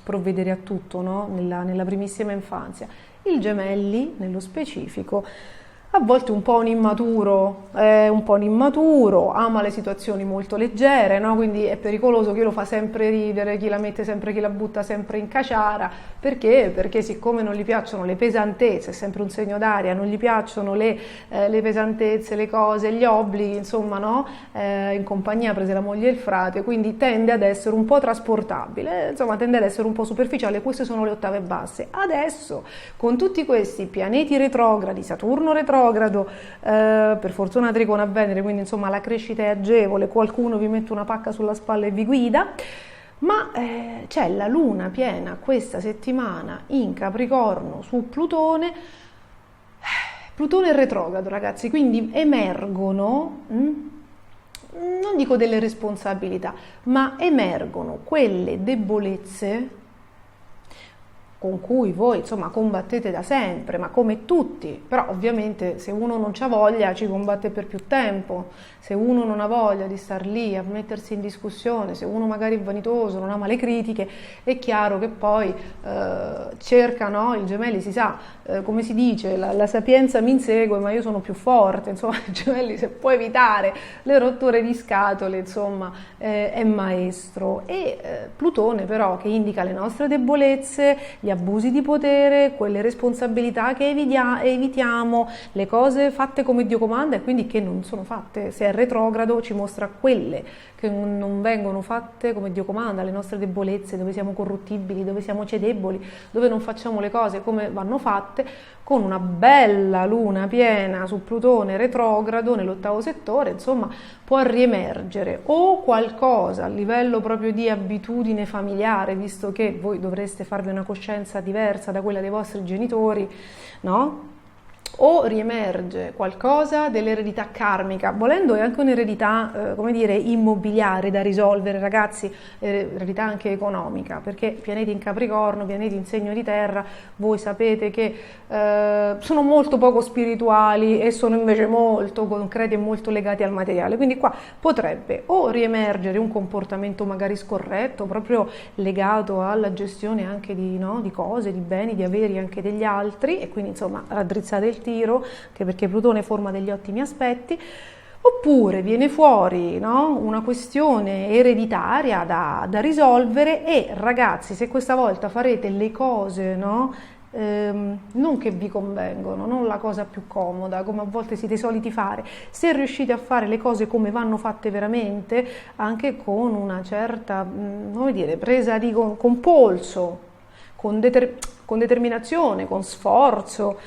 provvedere a tutto, no? Nella primissima infanzia. Il Gemelli, nello specifico, a volte un po' un immaturo, ama le situazioni molto leggere, no? Quindi è pericoloso, chi lo fa sempre ridere, chi la mette sempre, chi la butta sempre in caciara, perché? Perché siccome non gli piacciono le pesantezze, è sempre un segno d'aria, non gli piacciono le pesantezze, le cose, gli obblighi, insomma, no? In compagnia prese la moglie e il frate, quindi tende ad essere un po' trasportabile, insomma tende ad essere un po' superficiale. Queste sono le ottave basse. Adesso, con tutti questi pianeti retrogradi, Saturno retrogrado, per fortuna trigona a Venere, quindi insomma la crescita è agevole, qualcuno vi mette una pacca sulla spalla e vi guida, ma c'è la luna piena questa settimana in Capricorno su Plutone. Plutone è retrogrado, ragazzi, quindi emergono, non dico delle responsabilità, ma emergono quelle debolezze con cui voi insomma combattete da sempre, ma come tutti, però ovviamente se uno non c'ha voglia ci combatte per più tempo, se uno non ha voglia di star lì a mettersi in discussione, se uno magari è vanitoso, non ama le critiche, è chiaro che poi cerca, no? Il Gemelli si sa, come si dice, la sapienza mi insegue ma io sono più forte, insomma il Gemelli se può evitare le rotture di scatole, insomma è maestro. E Plutone però, che indica le nostre debolezze, gli abusi di potere, quelle responsabilità che evitiamo, le cose fatte come Dio comanda e quindi che non sono fatte. Se è retrogrado ci mostra quelle che non vengono fatte come Dio comanda, le nostre debolezze, dove siamo corruttibili, dove siamo cedevoli, dove non facciamo le cose come vanno fatte, con una bella luna piena su Plutone retrogrado nell'8° settore, insomma può riemergere o qualcosa a livello proprio di abitudine familiare, visto che voi dovreste farvi una coscienza coscienza diversa da quella dei vostri genitori, no? O riemerge qualcosa dell'eredità karmica, volendo è anche un'eredità, come dire, immobiliare da risolvere, ragazzi, eredità anche economica, perché pianeti in Capricorno, pianeti in segno di terra, voi sapete che sono molto poco spirituali e sono invece molto concreti e molto legati al materiale, quindi qua potrebbe o riemergere un comportamento magari scorretto, proprio legato alla gestione anche di, no, di cose, di beni, di averi anche degli altri, e quindi insomma raddrizzate il tiro, anche perché Plutone forma degli ottimi aspetti, oppure viene fuori, no, una questione ereditaria da risolvere, e ragazzi, se questa volta farete le cose, no, non che vi convengono, non la cosa più comoda come a volte siete soliti fare, se riuscite a fare le cose come vanno fatte veramente, anche con una certa, come dire, presa con polso, con determinazione, con sforzo,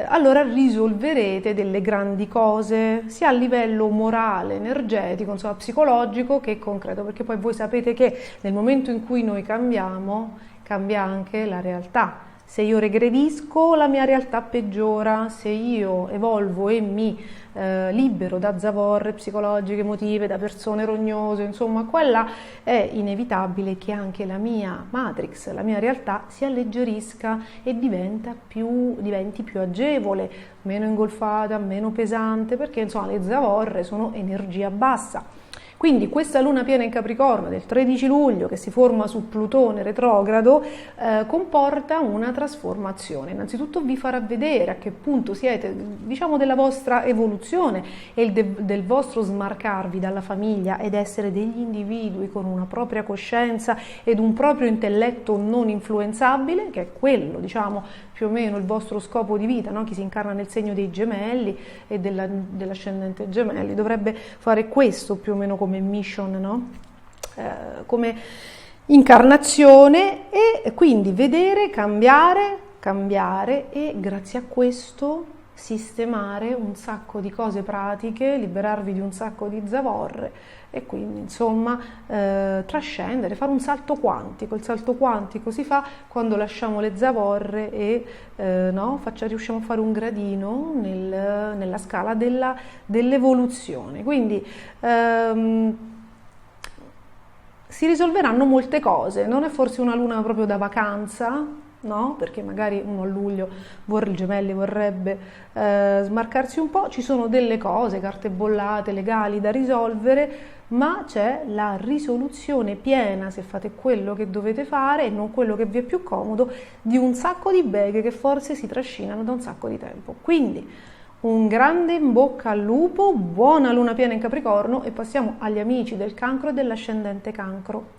allora risolverete delle grandi cose sia a livello morale, energetico, insomma psicologico, che concreto, perché poi voi sapete che nel momento in cui noi cambiamo, cambia anche la realtà. Se io regredisco, la mia realtà peggiora. Se io evolvo e mi libero da zavorre psicologiche, emotive, da persone rognose, insomma, quella è inevitabile che anche la mia matrix, la mia realtà si alleggerisca e diventi più agevole, meno ingolfata, meno pesante, perché insomma le zavorre sono energia bassa. Quindi questa luna piena in Capricorno del 13 luglio, che si forma su Plutone retrogrado, comporta una trasformazione. Innanzitutto vi farà vedere a che punto siete, diciamo, della vostra evoluzione e del vostro smarcarvi dalla famiglia ed essere degli individui con una propria coscienza ed un proprio intelletto non influenzabile, che è quello, diciamo, più o meno il vostro scopo di vita, no? Chi si incarna nel segno dei gemelli e dell'ascendente gemelli dovrebbe fare questo più o meno come mission, no? Come incarnazione, e quindi vedere, cambiare e grazie a questo sistemare un sacco di cose pratiche, liberarvi di un sacco di zavorre e quindi insomma trascendere, fare un salto quantico. Il salto quantico si fa quando lasciamo le zavorre e riusciamo a fare un gradino nella scala dell'evoluzione. Quindi si risolveranno molte cose, non è forse una luna proprio da vacanza, no? Perché magari uno a luglio, il gemelli vorrebbe smarcarsi un po', ci sono delle cose, carte bollate, legali da risolvere, ma c'è la risoluzione piena, se fate quello che dovete fare e non quello che vi è più comodo, di un sacco di beghe che forse si trascinano da un sacco di tempo. Quindi un grande in bocca al lupo, buona luna piena in Capricorno, e passiamo agli amici del Cancro e dell'ascendente Cancro.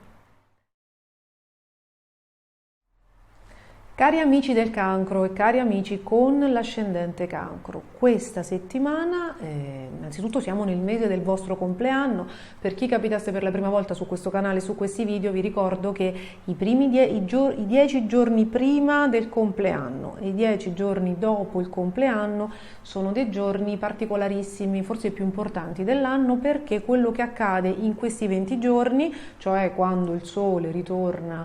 Cari amici del Cancro e cari amici con l'ascendente Cancro, questa settimana innanzitutto siamo nel mese del vostro compleanno. Per chi capitasse per la prima volta su questo canale, su questi video, vi ricordo che i 10 giorni prima del compleanno e i 10 giorni dopo il compleanno sono dei giorni particolarissimi, forse i più importanti dell'anno, perché quello che accade in questi 20 giorni, cioè quando il Sole ritorna,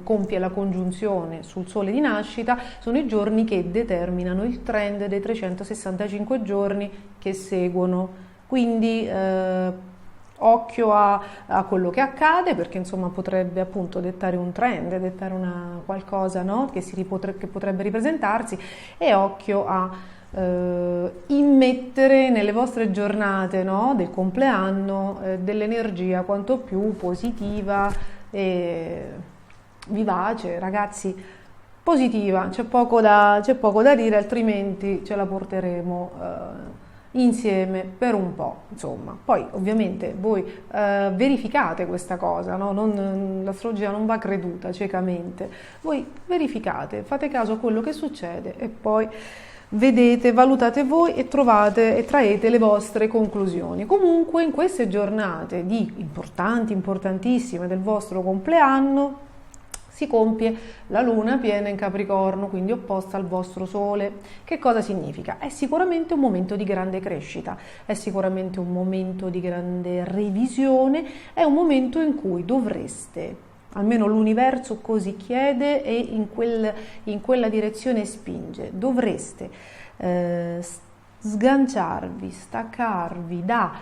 compie la congiunzione sul Sole di nascita, sono i giorni che determinano il trend dei 365 giorni che seguono. Quindi occhio a quello che accade, perché insomma potrebbe appunto dettare un trend, dettare qualcosa, no? che potrebbe ripresentarsi, e occhio a immettere nelle vostre giornate, no? del compleanno dell'energia quanto più positiva e vivace, ragazzi, positiva, c'è poco da dire, altrimenti ce la porteremo insieme per un po', insomma. Poi ovviamente voi verificate questa cosa, no? L'astrologia non va creduta ciecamente, voi verificate, fate caso a quello che succede e poi vedete, valutate voi e traete le vostre conclusioni. Comunque in queste giornate importantissime del vostro compleanno si compie la luna piena in Capricorno, quindi opposta al vostro Sole. Che cosa significa? È sicuramente un momento di grande crescita, è sicuramente un momento di grande revisione, è un momento in cui dovreste almeno l'universo così chiede e in quella direzione spinge. Dovreste sganciarvi, staccarvi da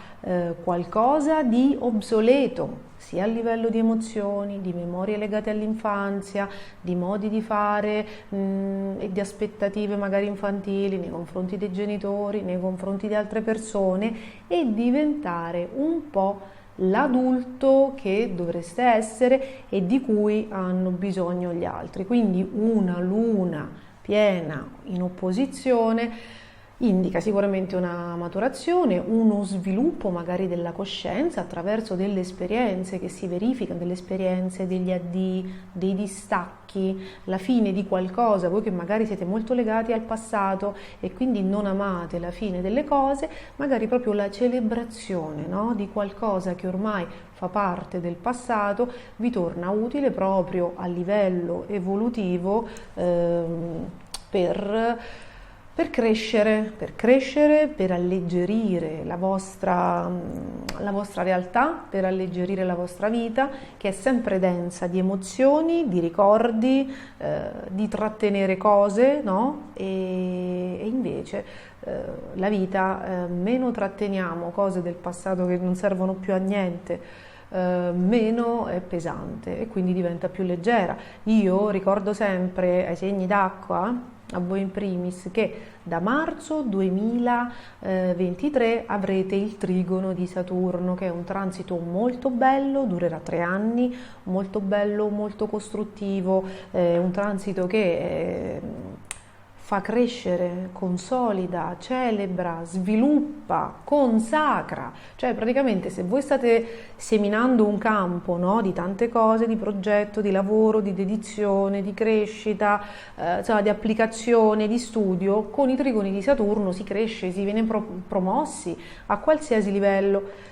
qualcosa di obsoleto, sia a livello di emozioni, di memorie legate all'infanzia, di modi di fare e di aspettative magari infantili nei confronti dei genitori, nei confronti di altre persone, e diventare un po' l'adulto che dovreste essere e di cui hanno bisogno gli altri. Quindi una luna piena in opposizione indica sicuramente una maturazione, uno sviluppo magari della coscienza attraverso delle esperienze che si verificano, delle esperienze, degli addii, dei distacchi, la fine di qualcosa. Voi che magari siete molto legati al passato e quindi non amate la fine delle cose, magari proprio la celebrazione, no? Di qualcosa che ormai fa parte del passato vi torna utile proprio a livello evolutivo per crescere, per alleggerire la vostra realtà, per alleggerire la vostra vita, che è sempre densa di emozioni, di ricordi, di trattenere cose, no? E invece la vita, meno tratteniamo cose del passato che non servono più a niente, meno è pesante e quindi diventa più leggera. Io ricordo sempre ai segni d'acqua, a voi in primis, che da marzo 2023 avrete il trigono di Saturno, che è un transito molto bello, durerà 3 anni, molto bello, molto costruttivo, un transito che fa crescere, consolida, celebra, sviluppa, consacra. Cioè praticamente se voi state seminando un campo, no, di tante cose, di progetto, di lavoro, di dedizione, di crescita, insomma, di applicazione, di studio, con i trigoni di Saturno si cresce, si viene promossi a qualsiasi livello.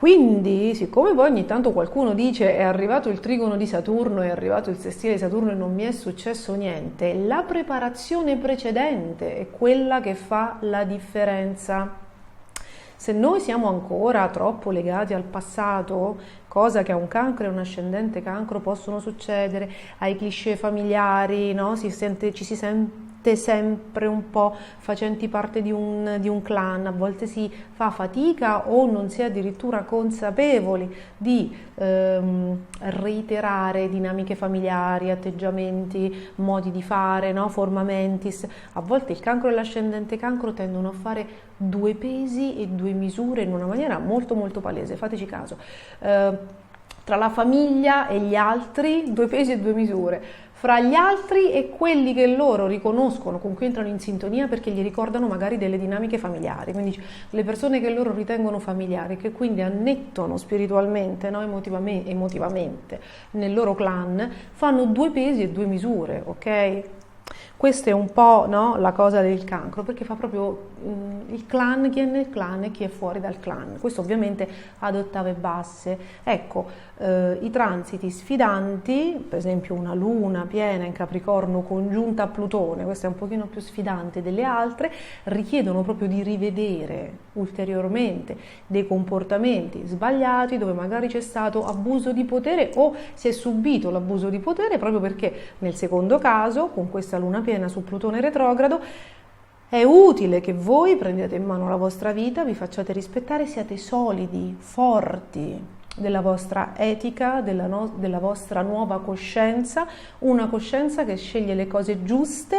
Quindi, siccome poi ogni tanto qualcuno dice è arrivato il trigono di Saturno, è arrivato il sestile di Saturno e non mi è successo niente, la preparazione precedente è quella che fa la differenza. Se noi siamo ancora troppo legati al passato, cosa che a un cancro e un ascendente cancro possono succedere, ai cliché familiari, no? Ci si sente sempre un po' facenti parte di un clan, a volte si fa fatica o non si è addirittura consapevoli di reiterare dinamiche familiari, atteggiamenti, modi di fare, no? Forma mentis. A volte il cancro e l'ascendente cancro tendono a fare 2 pesi e 2 misure in una maniera molto molto palese, fateci caso. Tra la famiglia e gli altri, 2 pesi e 2 misure. Fra gli altri e quelli che loro riconoscono, con cui entrano in sintonia perché gli ricordano magari delle dinamiche familiari, quindi le persone che loro ritengono familiari, che quindi annettono spiritualmente, no? emotivamente nel loro clan, fanno 2 pesi e 2 misure, ok? Questa è un po', no, la cosa del cancro, perché fa proprio il clan, chi è nel clan e chi è fuori dal clan. Questo ovviamente ad ottave basse. Ecco, i transiti sfidanti, per esempio una luna piena in Capricorno congiunta a Plutone, questa è un pochino più sfidante delle altre, richiedono proprio di rivedere ulteriormente dei comportamenti sbagliati dove magari c'è stato abuso di potere o si è subito l'abuso di potere, proprio perché nel secondo caso, con questa luna piena su Plutone retrogrado, è utile che voi prendiate in mano la vostra vita, vi facciate rispettare, siate solidi, forti della vostra etica, della vostra nuova coscienza, una coscienza che sceglie le cose giuste,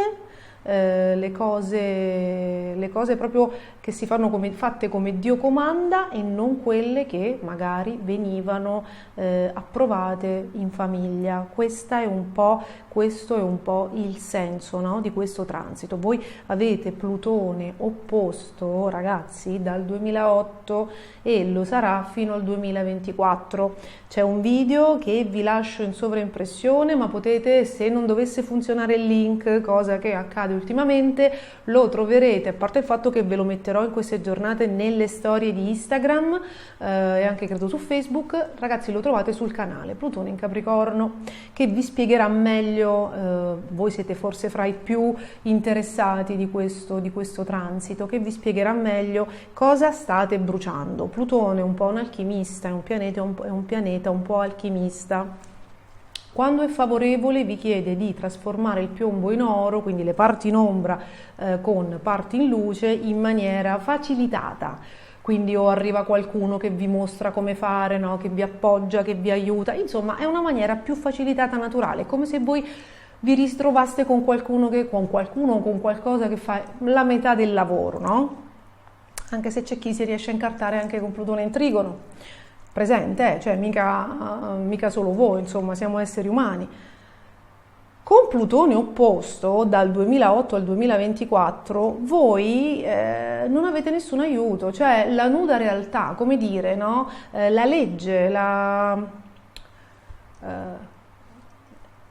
le cose proprio che si fanno fatte come Dio comanda e non quelle che magari venivano approvate in famiglia. Questo è un po' il senso, no, di questo transito. Voi avete Plutone opposto, ragazzi, dal 2008 e lo sarà fino al 2024. C'è un video che vi lascio in sovraimpressione, ma potete, se non dovesse funzionare il link, cosa che accade ultimamente, lo troverete, a parte il fatto che ve lo metterò in queste giornate nelle storie di Instagram e anche credo su Facebook. Ragazzi, lo trovate sul canale Plutone in Capricorno, che vi spiegherà meglio, voi siete forse fra i più interessati di questo transito, che vi spiegherà meglio cosa state bruciando. Plutone è un po' un alchimista, è un pianeta un po' alchimista. Quando è favorevole vi chiede di trasformare il piombo in oro, quindi le parti in ombra con parti in luce, in maniera facilitata. Quindi o arriva qualcuno che vi mostra come fare, no? Che vi appoggia, che vi aiuta, insomma è una maniera più facilitata, naturale, come se voi vi ritrovaste con qualcuno o con qualcosa che fa la metà del lavoro, no? Anche se c'è chi si riesce a incartare anche con Plutone in Trigono, presente, cioè mica solo voi, insomma, siamo esseri umani. Con Plutone opposto dal 2008 al 2024 voi non avete nessun aiuto, cioè la nuda realtà, come dire, no? La legge, la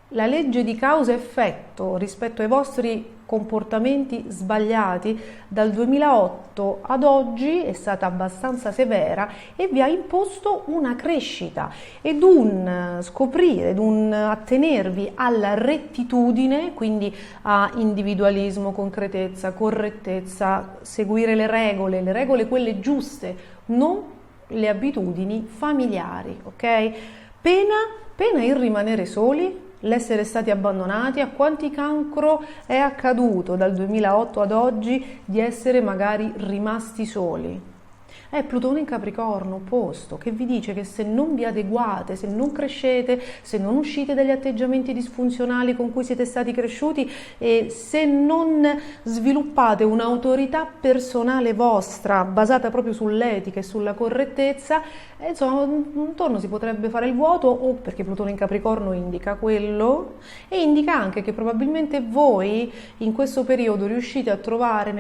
legge di causa-effetto rispetto ai vostri comportamenti sbagliati dal 2008 ad oggi è stata abbastanza severa e vi ha imposto una crescita ed un scoprire, ed un attenervi alla rettitudine, quindi a individualismo, concretezza, correttezza, seguire le regole quelle giuste, non le abitudini familiari, ok? Pena il rimanere soli, l'essere stati abbandonati. A quanti cancro è accaduto dal 2008 ad oggi di essere magari rimasti soli? È Plutone in Capricorno opposto, che vi dice che se non vi adeguate, se non crescete, se non uscite dagli atteggiamenti disfunzionali con cui siete stati cresciuti e se non sviluppate un'autorità personale vostra basata proprio sull'etica e sulla correttezza, insomma, un giorno si potrebbe fare il vuoto, o perché Plutone in Capricorno indica quello, e indica anche che probabilmente voi in questo periodo riuscite a trovare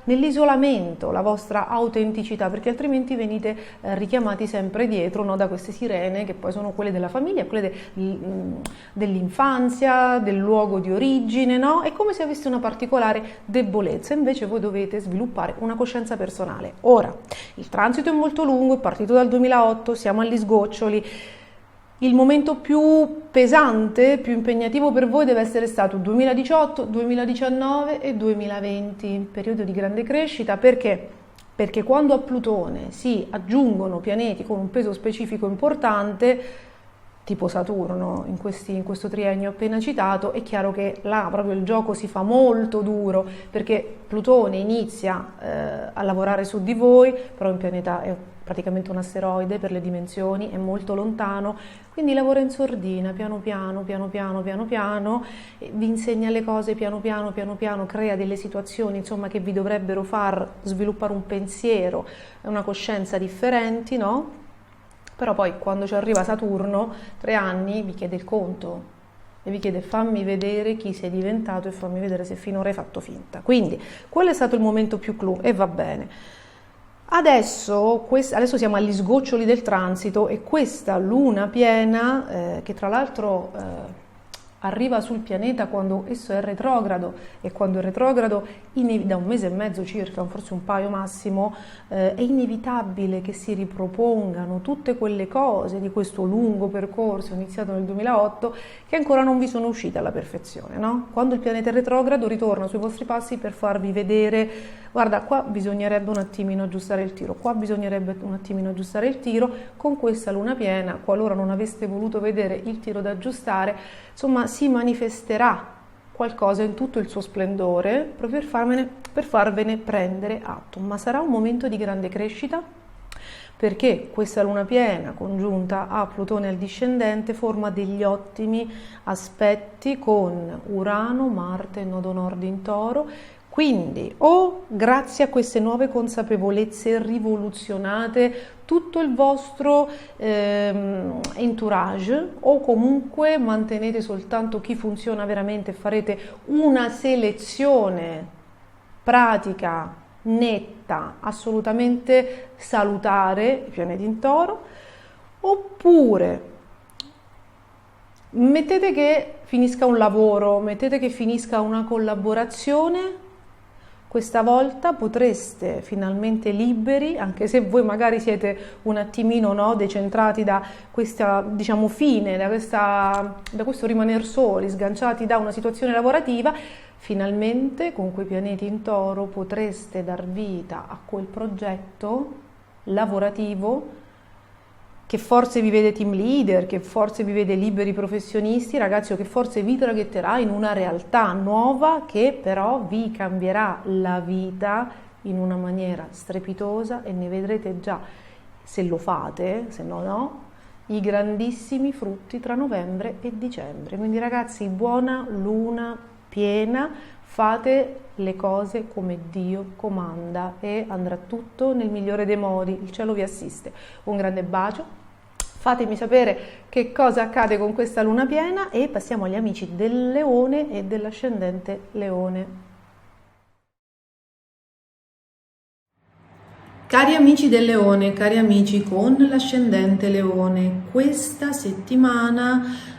nell'isolamento la vostra autenticità, perché altrimenti venite richiamati sempre dietro, no, da queste sirene che poi sono quelle della famiglia, quelle dell'infanzia, del luogo di origine, no? È come se aveste una particolare debolezza, invece voi dovete sviluppare una coscienza personale. Ora, il transito è molto lungo, è partito dal 2008, siamo agli sgoccioli. Il momento più pesante, più impegnativo per voi deve essere stato 2018, 2019 e 2020, periodo di grande crescita. Perché? Perché quando a Plutone si aggiungono pianeti con un peso specifico importante, tipo Saturno in questo triennio appena citato, è chiaro che là proprio il gioco si fa molto duro, perché Plutone inizia a lavorare su di voi, però un pianeta è praticamente un asteroide per le dimensioni, è molto lontano, quindi lavora in sordina, piano piano, vi insegna le cose piano piano, crea delle situazioni, insomma, che vi dovrebbero far sviluppare un pensiero e una coscienza differenti, no? Però poi quando ci arriva Saturno, 3 anni, vi chiede il conto e vi chiede: fammi vedere chi sei diventato e fammi vedere se finora hai fatto finta. Quindi quello è stato il momento più clou e va bene. Adesso siamo agli sgoccioli del transito e questa luna piena, che tra l'altro arriva sul pianeta quando esso è retrogrado, e quando è retrogrado da un mese e mezzo circa, forse un paio massimo, è inevitabile che si ripropongano tutte quelle cose di questo lungo percorso iniziato nel 2008 che ancora non vi sono uscite alla perfezione, no? Quando il pianeta è retrogrado ritorna sui vostri passi per farvi vedere: guarda, qua bisognerebbe un attimino aggiustare il tiro, qua bisognerebbe un attimino aggiustare il tiro. Con questa luna piena, qualora non aveste voluto vedere il tiro da aggiustare, insomma, si manifesterà qualcosa in tutto il suo splendore proprio per farvene prendere atto. Ma sarà un momento di grande crescita, perché questa luna piena congiunta a Plutone al discendente forma degli ottimi aspetti con Urano, Marte, nodo nord in Toro. Quindi o grazie a queste nuove consapevolezze rivoluzionate tutto il vostro entourage, o comunque mantenete soltanto chi funziona veramente e farete una selezione pratica, netta, assolutamente salutare, i pianeti in Toro, oppure mettete che finisca un lavoro, mettete che finisca una collaborazione. Questa volta potreste finalmente liberi, anche se voi magari siete un attimino, no, decentrati da questa, diciamo, fine, da questo rimaner soli, sganciati da una situazione lavorativa, finalmente con quei pianeti in Toro potreste dar vita a quel progetto lavorativo che forse vi vede team leader, che forse vi vede liberi professionisti, ragazzi, o che forse vi traghetterà in una realtà nuova che però vi cambierà la vita in una maniera strepitosa e ne vedrete già, se lo fate, se no no, i grandissimi frutti tra novembre e dicembre. Quindi ragazzi, buona luna piena, fate le cose come Dio comanda e andrà tutto nel migliore dei modi, il cielo vi assiste. Un grande bacio. Fatemi sapere che cosa accade con questa luna piena e passiamo agli amici del Leone e dell'ascendente Leone. Cari amici del Leone, cari amici con l'ascendente Leone, questa settimana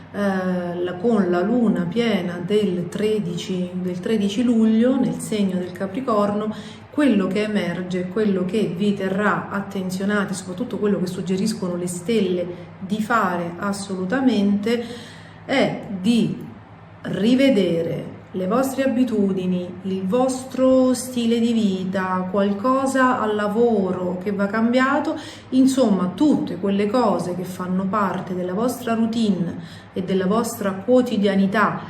con la luna piena del 13 luglio nel segno del Capricorno, quello che emerge, quello che vi terrà attenzionati, soprattutto quello che suggeriscono le stelle di fare assolutamente, è di rivedere le vostre abitudini, il vostro stile di vita, qualcosa al lavoro che va cambiato, insomma tutte quelle cose che fanno parte della vostra routine e della vostra quotidianità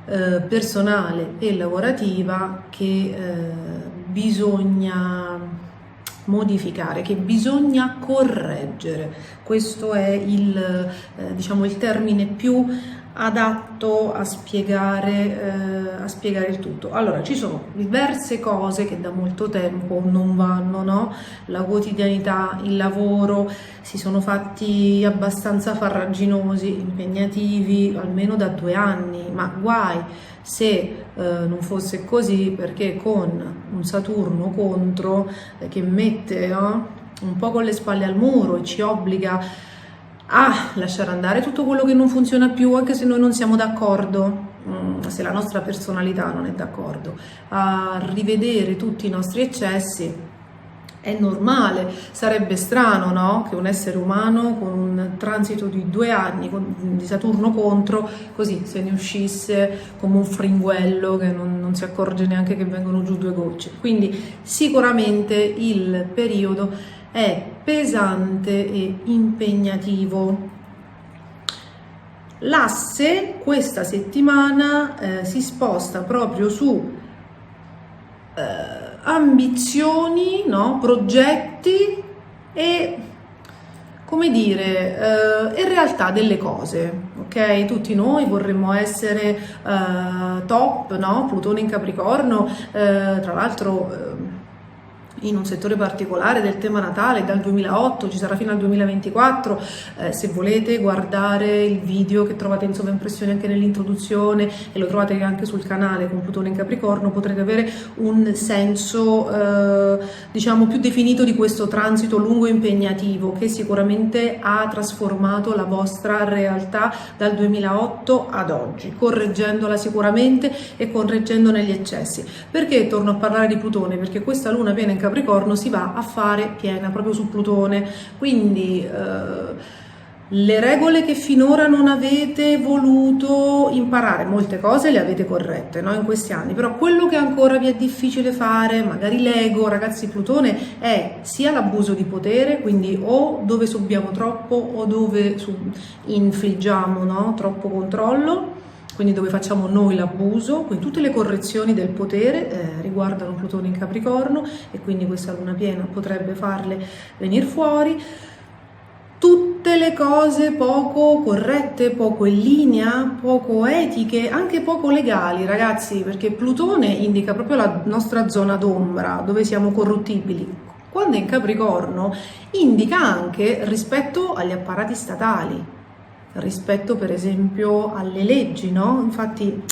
personale e lavorativa che bisogna modificare, che bisogna correggere. Questo è diciamo, il termine più adatto a spiegare il tutto. Allora, ci sono diverse cose che da molto tempo non vanno, no? La quotidianità, il lavoro si sono fatti abbastanza farraginosi, impegnativi, almeno da 2 anni, ma guai se non fosse così, perché con un Saturno contro che mette un po' con le spalle al muro e ci obbliga a lasciare andare tutto quello che non funziona più, anche se noi non siamo d'accordo, se la nostra personalità non è d'accordo, a rivedere tutti i nostri eccessi. È normale, sarebbe strano, no? Che un essere umano con un transito di 2 anni di Saturno contro, così se ne uscisse come un fringuello che non si accorge neanche che vengono giù 2 gocce. Quindi sicuramente il periodo è pesante e impegnativo. L'asse questa settimana si sposta proprio su ambizioni, no? Progetti e, come dire, in realtà delle cose, ok? Tutti noi vorremmo essere top, no? Plutone in Capricorno, tra l'altro in un settore particolare del tema natale, dal 2008 ci sarà fino al 2024. Se volete guardare il video che trovate in sovraimpressione anche nell'introduzione e lo trovate anche sul canale con Plutone in Capricorno, potrete avere un senso diciamo più definito di questo transito lungo e impegnativo che sicuramente ha trasformato la vostra realtà dal 2008 ad oggi, correggendola sicuramente e correggendone gli eccessi. Perché torno a parlare di Plutone? Perché questa luna piena in Capricorno si va a fare piena proprio su Plutone, quindi le regole che finora non avete voluto imparare, molte cose le avete corrette, no? In questi anni, però quello che ancora vi è difficile fare, magari l'ego, ragazzi, Plutone è sia l'abuso di potere, quindi o dove subiamo troppo o dove infliggiamo, no? Troppo controllo, quindi dove facciamo noi l'abuso, quindi tutte le correzioni del potere riguardano Plutone in Capricorno e quindi questa luna piena potrebbe farle venire fuori. Tutte le cose poco corrette, poco in linea, poco etiche, anche poco legali, ragazzi, perché Plutone indica proprio la nostra zona d'ombra, dove siamo corruttibili. Quando è in Capricorno indica anche rispetto agli apparati statali, rispetto per esempio alle leggi, no? Infatti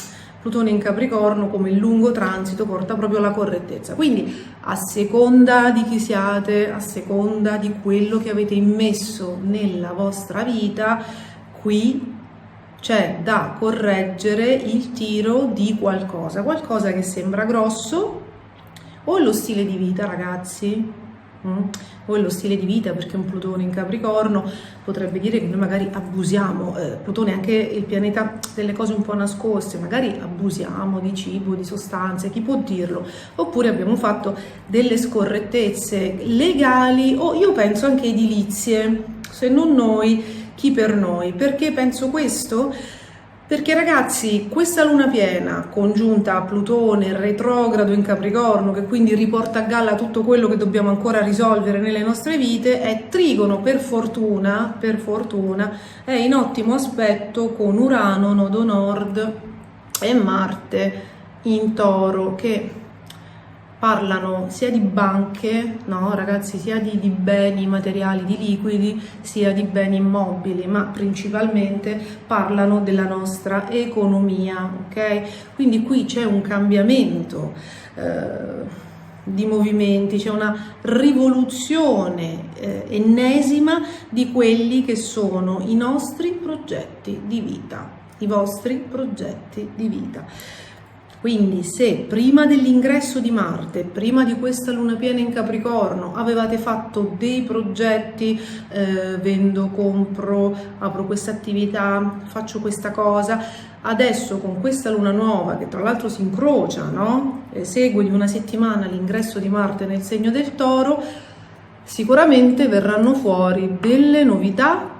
Plutone in Capricorno come il lungo transito porta proprio alla correttezza, quindi a seconda di chi siate, a seconda di quello che avete immesso nella vostra vita, qui c'è da correggere il tiro di qualcosa che sembra grosso, o lo stile di vita, ragazzi. O è lo stile di vita, perché un Plutone in Capricorno potrebbe dire che noi magari abusiamo, Plutone è anche il pianeta delle cose un po' nascoste, magari abusiamo di cibo, di sostanze, chi può dirlo? Oppure abbiamo fatto delle scorrettezze legali o io penso anche edilizie, se non noi, chi per noi? Perché penso questo? Perché ragazzi, questa luna piena congiunta a Plutone retrogrado in Capricorno, che quindi riporta a galla tutto quello che dobbiamo ancora risolvere nelle nostre vite, è trigono per fortuna, è in ottimo aspetto con Urano, nodo nord, e Marte in Toro, che parlano sia di banche, no ragazzi, sia di beni materiali, di liquidi, sia di beni immobili, ma principalmente parlano della nostra economia, ok? Quindi qui c'è un cambiamento di movimenti, c'è una rivoluzione ennesima di quelli che sono i nostri progetti di vita, i vostri progetti di vita. Quindi se prima dell'ingresso di Marte, prima di questa luna piena in Capricorno, avevate fatto dei progetti, vendo, compro, apro questa attività, faccio questa cosa, adesso con questa luna nuova, che tra l'altro si incrocia, no? Segue di una settimana l'ingresso di Marte nel segno del Toro, sicuramente verranno fuori delle novità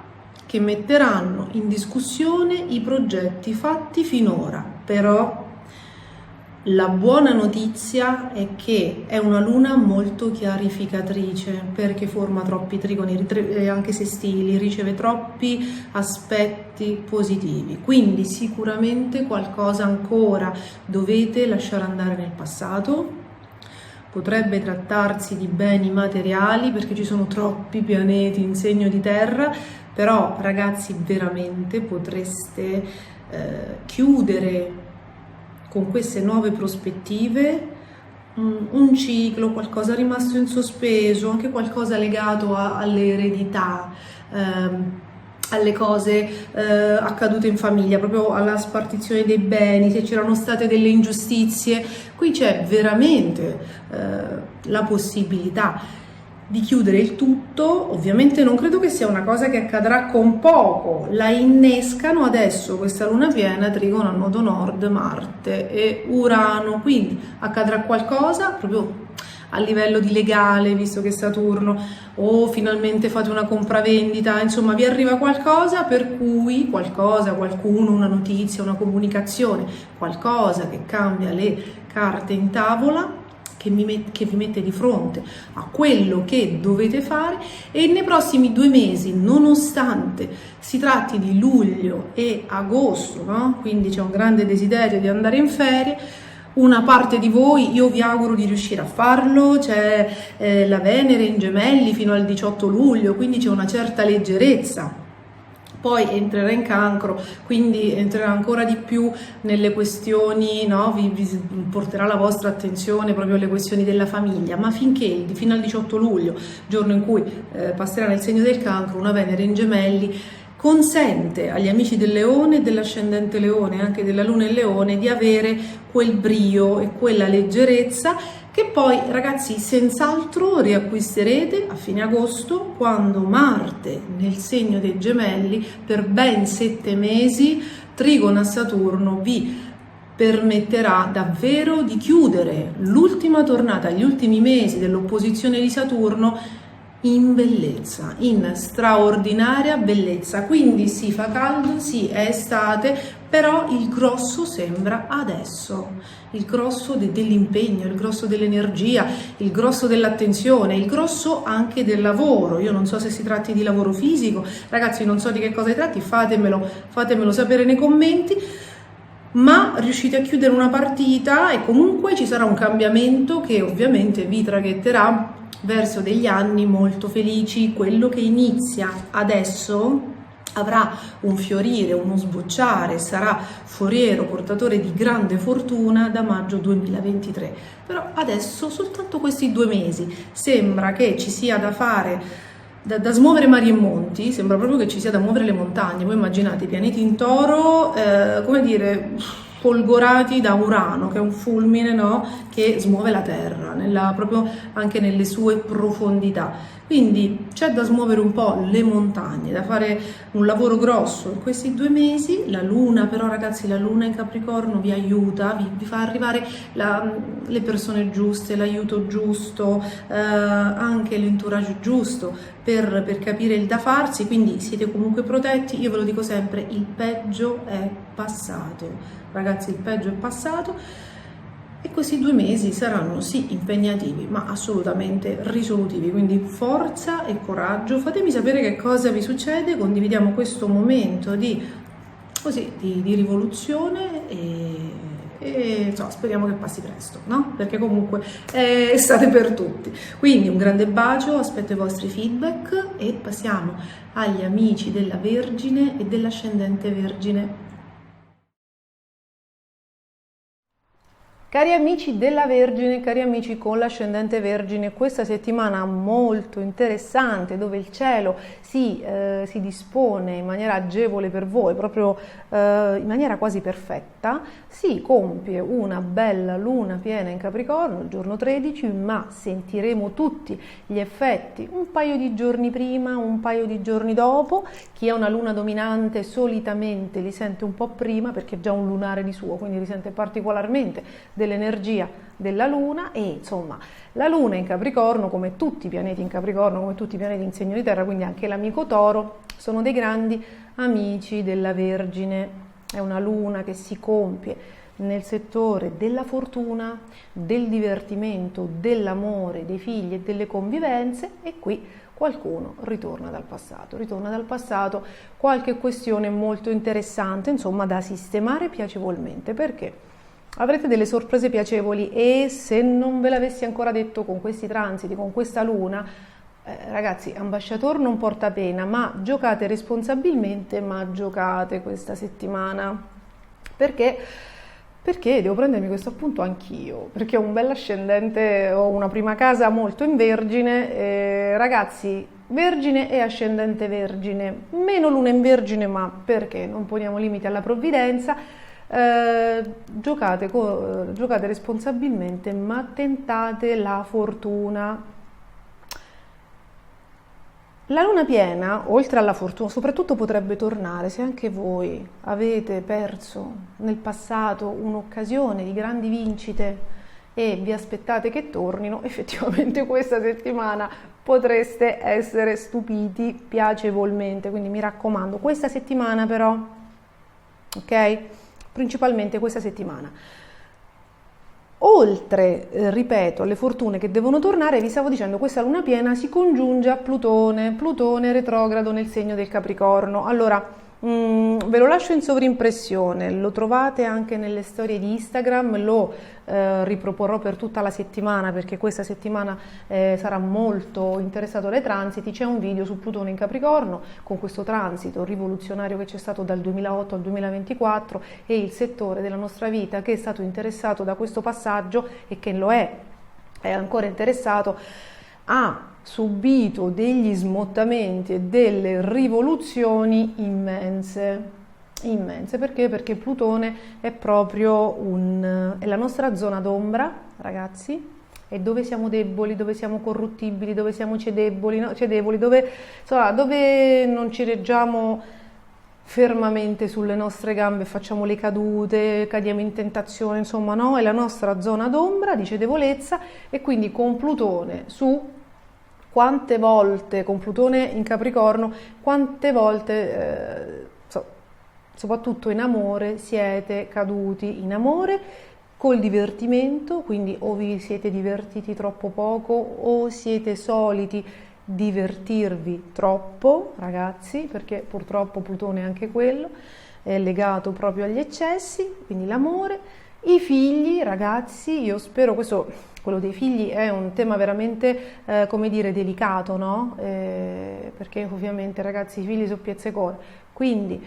che metteranno in discussione i progetti fatti finora, però la buona notizia è che è una luna molto chiarificatrice, perché forma troppi trigoni, anche sestili, riceve troppi aspetti positivi, quindi sicuramente qualcosa ancora dovete lasciare andare nel passato. Potrebbe trattarsi di beni materiali perché ci sono troppi pianeti in segno di terra, però ragazzi veramente potreste chiudere con queste nuove prospettive un ciclo, qualcosa rimasto in sospeso, anche qualcosa legato alle eredità, alle cose accadute in famiglia, proprio alla spartizione dei beni, se c'erano state delle ingiustizie. Qui c'è veramente la possibilità di chiudere il tutto. Ovviamente non credo che sia una cosa che accadrà con poco, la innescano adesso questa luna piena trigono a nodo nord Marte e Urano, quindi accadrà qualcosa proprio a livello di legale, visto che Saturno, o finalmente fate una compravendita, insomma vi arriva qualcosa per cui qualcuno, una notizia, una comunicazione, qualcosa che cambia le carte in tavola, che vi mette di fronte a quello che dovete fare. E nei prossimi 2 mesi, nonostante si tratti di luglio e agosto, no? Quindi c'è un grande desiderio di andare in ferie, una parte di voi, io vi auguro di riuscire a farlo, c'è la Venere in Gemelli fino al 18 luglio, quindi c'è una certa leggerezza. Poi entrerà in Cancro, quindi entrerà ancora di più nelle questioni, no? Vi porterà la vostra attenzione proprio alle questioni della famiglia, ma fino al 18 luglio, giorno in cui passerà nel segno del Cancro, una Venere in Gemelli, consente agli amici del Leone, dell'ascendente Leone e anche della Luna in Leone di avere quel brio e quella leggerezza che poi ragazzi senz'altro riacquisterete a fine agosto, quando Marte nel segno dei Gemelli per ben 7 mesi trigono a Saturno vi permetterà davvero di chiudere l'ultima tornata, gli ultimi mesi dell'opposizione di Saturno in bellezza, in straordinaria bellezza. Quindi sì, fa caldo, sì, è estate, però il grosso sembra adesso, il grosso dell'impegno, il grosso dell'energia, il grosso dell'attenzione, il grosso anche del lavoro. Io non so se si tratti di lavoro fisico, ragazzi, non so di che cosa si tratti, fatemelo sapere nei commenti, ma riuscite a chiudere una partita e comunque ci sarà un cambiamento che ovviamente vi traghetterà verso degli anni molto felici. Quello che inizia adesso avrà un fiorire, uno sbocciare, sarà foriero, portatore di grande fortuna da maggio 2023. Però adesso soltanto questi 2 mesi sembra che ci sia da fare, da smuovere mari e monti, sembra proprio che ci sia da muovere le montagne. Voi immaginate i pianeti in Toro, come dire, folgorati da Urano, che è un fulmine, no? Che smuove la Terra, proprio anche nelle sue profondità. Quindi c'è da smuovere un po' le montagne, da fare un lavoro grosso in questi 2 mesi. La luna, però ragazzi, la luna in Capricorno vi aiuta, vi fa arrivare le persone giuste, l'aiuto giusto, anche l'entourage giusto per capire il da farsi, quindi siete comunque protetti. Io ve lo dico sempre, il peggio è passato, ragazzi, il peggio è passato. E questi 2 mesi saranno sì impegnativi, ma assolutamente risolutivi, quindi forza e coraggio. Fatemi sapere che cosa vi succede, condividiamo questo momento di rivoluzione e insomma, speriamo che passi presto, no? Perché comunque è estate per tutti. Quindi un grande bacio, aspetto i vostri feedback e passiamo agli amici della Vergine e dell'ascendente Vergine. Cari amici della Vergine, cari amici con l'ascendente Vergine, questa settimana molto interessante dove il cielo si dispone in maniera agevole per voi, proprio in maniera quasi perfetta, si compie una bella luna piena in Capricorno il giorno 13, ma sentiremo tutti gli effetti un paio di giorni prima, un paio di giorni dopo. Chi ha una luna dominante solitamente li sente un po' prima perché è già un lunare di suo, quindi risente particolarmente dell'energia della luna. E insomma la luna in Capricorno, come tutti i pianeti in Capricorno, come tutti i pianeti in segno di terra, quindi anche l'amico Toro, sono dei grandi amici della Vergine. È una luna che si compie nel settore della fortuna, del divertimento, dell'amore, dei figli e delle convivenze, e qui qualcuno ritorna dal passato, qualche questione molto interessante, insomma, da sistemare piacevolmente, perché avrete delle sorprese piacevoli. E se non ve l'avessi ancora detto, con questi transiti, con questa luna, ragazzi, ambasciator non porta pena, ma giocate responsabilmente, ma giocate questa settimana. Perché devo prendermi questo appunto anch'io, perché ho un bel ascendente, ho una prima casa molto in Vergine, ragazzi, Vergine e ascendente Vergine, meno luna in Vergine, ma perché non poniamo limiti alla provvidenza. Giocate responsabilmente, ma tentate la fortuna. La luna piena, oltre alla fortuna, soprattutto potrebbe tornare se anche voi avete perso nel passato un'occasione di grandi vincite e vi aspettate che tornino. Effettivamente questa settimana potreste essere stupiti piacevolmente, quindi mi raccomando, questa settimana però, ok? Principalmente questa settimana. Oltre, ripeto, alle fortune che devono tornare, vi stavo dicendo, questa luna piena si congiunge a Plutone retrogrado nel segno del Capricorno. Allora, ve lo lascio in sovrimpressione, lo trovate anche nelle storie di Instagram, lo riproporrò per tutta la settimana perché questa settimana sarà molto interessato dai transiti. C'è un video su Plutone in Capricorno con questo transito rivoluzionario che c'è stato dal 2008 al 2024 e il settore della nostra vita che è stato interessato da questo passaggio e che lo è ancora interessato, ha subito degli smottamenti e delle rivoluzioni immense. Perché Plutone è proprio è la nostra zona d'ombra, ragazzi, è dove siamo deboli, dove siamo corruttibili, dove siamo cedevoli, dove non ci reggiamo fermamente sulle nostre gambe, facciamo le cadute, cadiamo in tentazione, insomma, no? È la nostra zona d'ombra di cedevolezza. E quindi con Plutone quante volte, con Plutone in Capricorno, quante volte, soprattutto in amore, siete caduti in amore col divertimento, quindi o vi siete divertiti troppo poco o siete soliti divertirvi troppo, ragazzi, perché purtroppo Plutone è anche quello, è legato proprio agli eccessi, quindi l'amore. I figli, ragazzi, io spero quello dei figli è un tema veramente, delicato, no? Perché ovviamente, ragazzi, i figli sono piezecore. Quindi,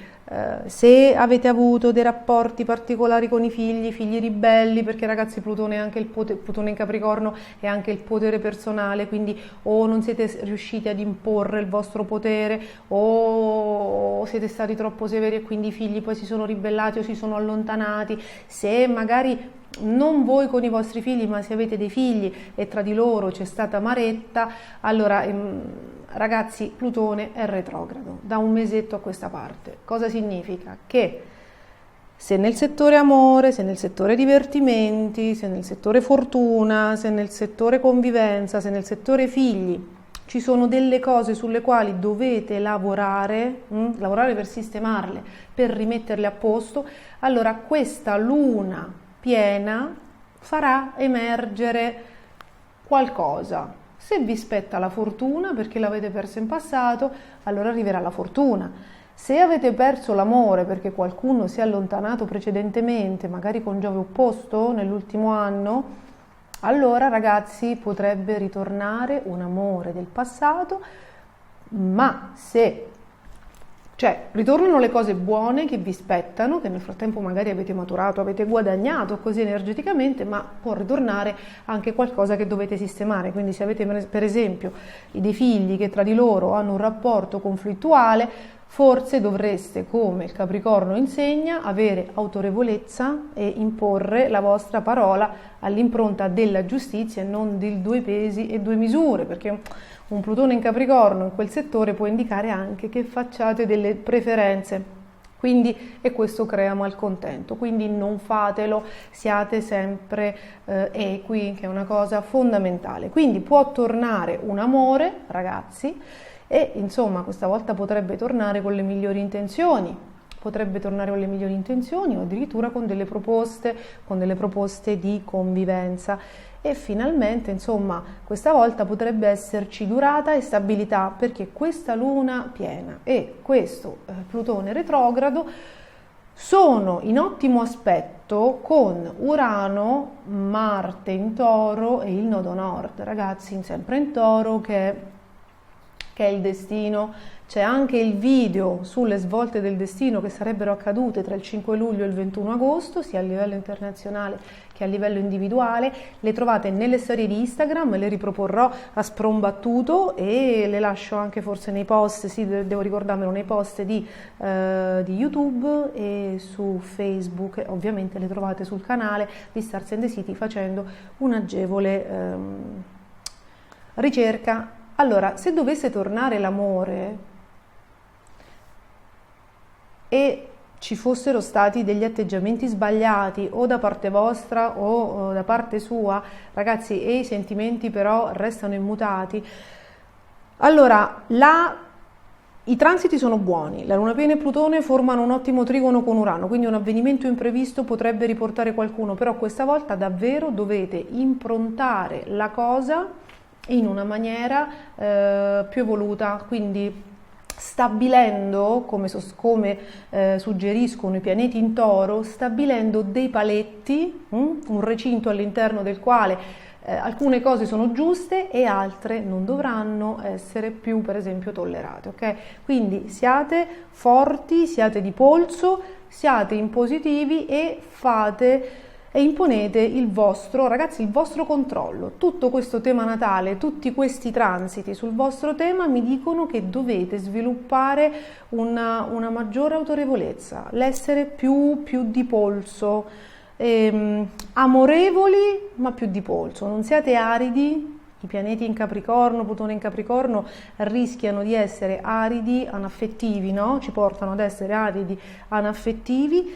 se avete avuto dei rapporti particolari con i figli ribelli, perché ragazzi Plutone è anche Plutone in Capricorno è anche il potere personale, quindi o non siete riusciti ad imporre il vostro potere o siete stati troppo severi e quindi i figli poi si sono ribellati o si sono allontanati. Se magari non voi con i vostri figli, ma se avete dei figli e tra di loro c'è stata maretta, allora ragazzi, Plutone è retrogrado da un mesetto a questa parte. Cosa significa? Che se nel settore amore, se nel settore divertimenti, se nel settore fortuna, se nel settore convivenza, se nel settore figli ci sono delle cose sulle quali dovete lavorare per sistemarle, per rimetterle a posto, allora questa luna piena farà emergere qualcosa. Se vi spetta la fortuna perché l'avete persa in passato, allora arriverà la fortuna. Se avete perso l'amore perché qualcuno si è allontanato precedentemente, magari con Giove opposto nell'ultimo anno, allora ragazzi potrebbe ritornare un amore del passato, ma ritornano le cose buone che vi spettano, che nel frattempo magari avete maturato, avete guadagnato così energeticamente, ma può ritornare anche qualcosa che dovete sistemare. Quindi se avete per esempio dei figli che tra di loro hanno un rapporto conflittuale, forse dovreste, come il Capricorno insegna, avere autorevolezza e imporre la vostra parola all'impronta della giustizia e non di 2 pesi e 2 misure, perché un Plutone in Capricorno in quel settore può indicare anche che facciate delle preferenze, e questo crea malcontento, quindi non fatelo, siate sempre equi, che è una cosa fondamentale. Quindi può tornare un amore, ragazzi, e insomma questa volta potrebbe tornare con le migliori intenzioni, o addirittura con delle proposte di convivenza, e finalmente insomma questa volta potrebbe esserci durata e stabilità, perché questa luna piena e questo Plutone retrogrado sono in ottimo aspetto con Urano, Marte in Toro e il nodo nord, ragazzi, sempre in Toro, che è il destino. C'è anche il video sulle svolte del destino che sarebbero accadute tra il 5 luglio e il 21 agosto, sia a livello internazionale che a livello individuale. Le trovate nelle storie di Instagram, le riproporrò a sprombattuto e le lascio anche forse nei post, sì, devo ricordarmelo, nei post di YouTube e su Facebook. Ovviamente le trovate sul canale di Stars and the City facendo un'agevole ricerca. Allora, se dovesse tornare l'amore e ci fossero stati degli atteggiamenti sbagliati o da parte vostra o da parte sua, ragazzi, e i sentimenti però restano immutati, allora i transiti sono buoni, la luna piena e Plutone formano un ottimo trigono con Urano, quindi un avvenimento imprevisto potrebbe riportare qualcuno, però questa volta davvero dovete improntare la cosa in una maniera più evoluta, quindi stabilendo, come suggeriscono i pianeti in Toro, stabilendo dei paletti, un recinto all'interno del quale alcune cose sono giuste e altre non dovranno essere più, per esempio, tollerate, ok? Quindi siate forti, siate di polso, siate impositivi e imponete il vostro controllo. Tutto questo tema natale, tutti questi transiti sul vostro tema mi dicono che dovete sviluppare una maggiore autorevolezza, l'essere più di polso, amorevoli ma più di polso, non siate aridi. I pianeti in Capricorno, Plutone in Capricorno rischiano di essere aridi, anaffettivi, no? Ci portano ad essere aridi, anaffettivi.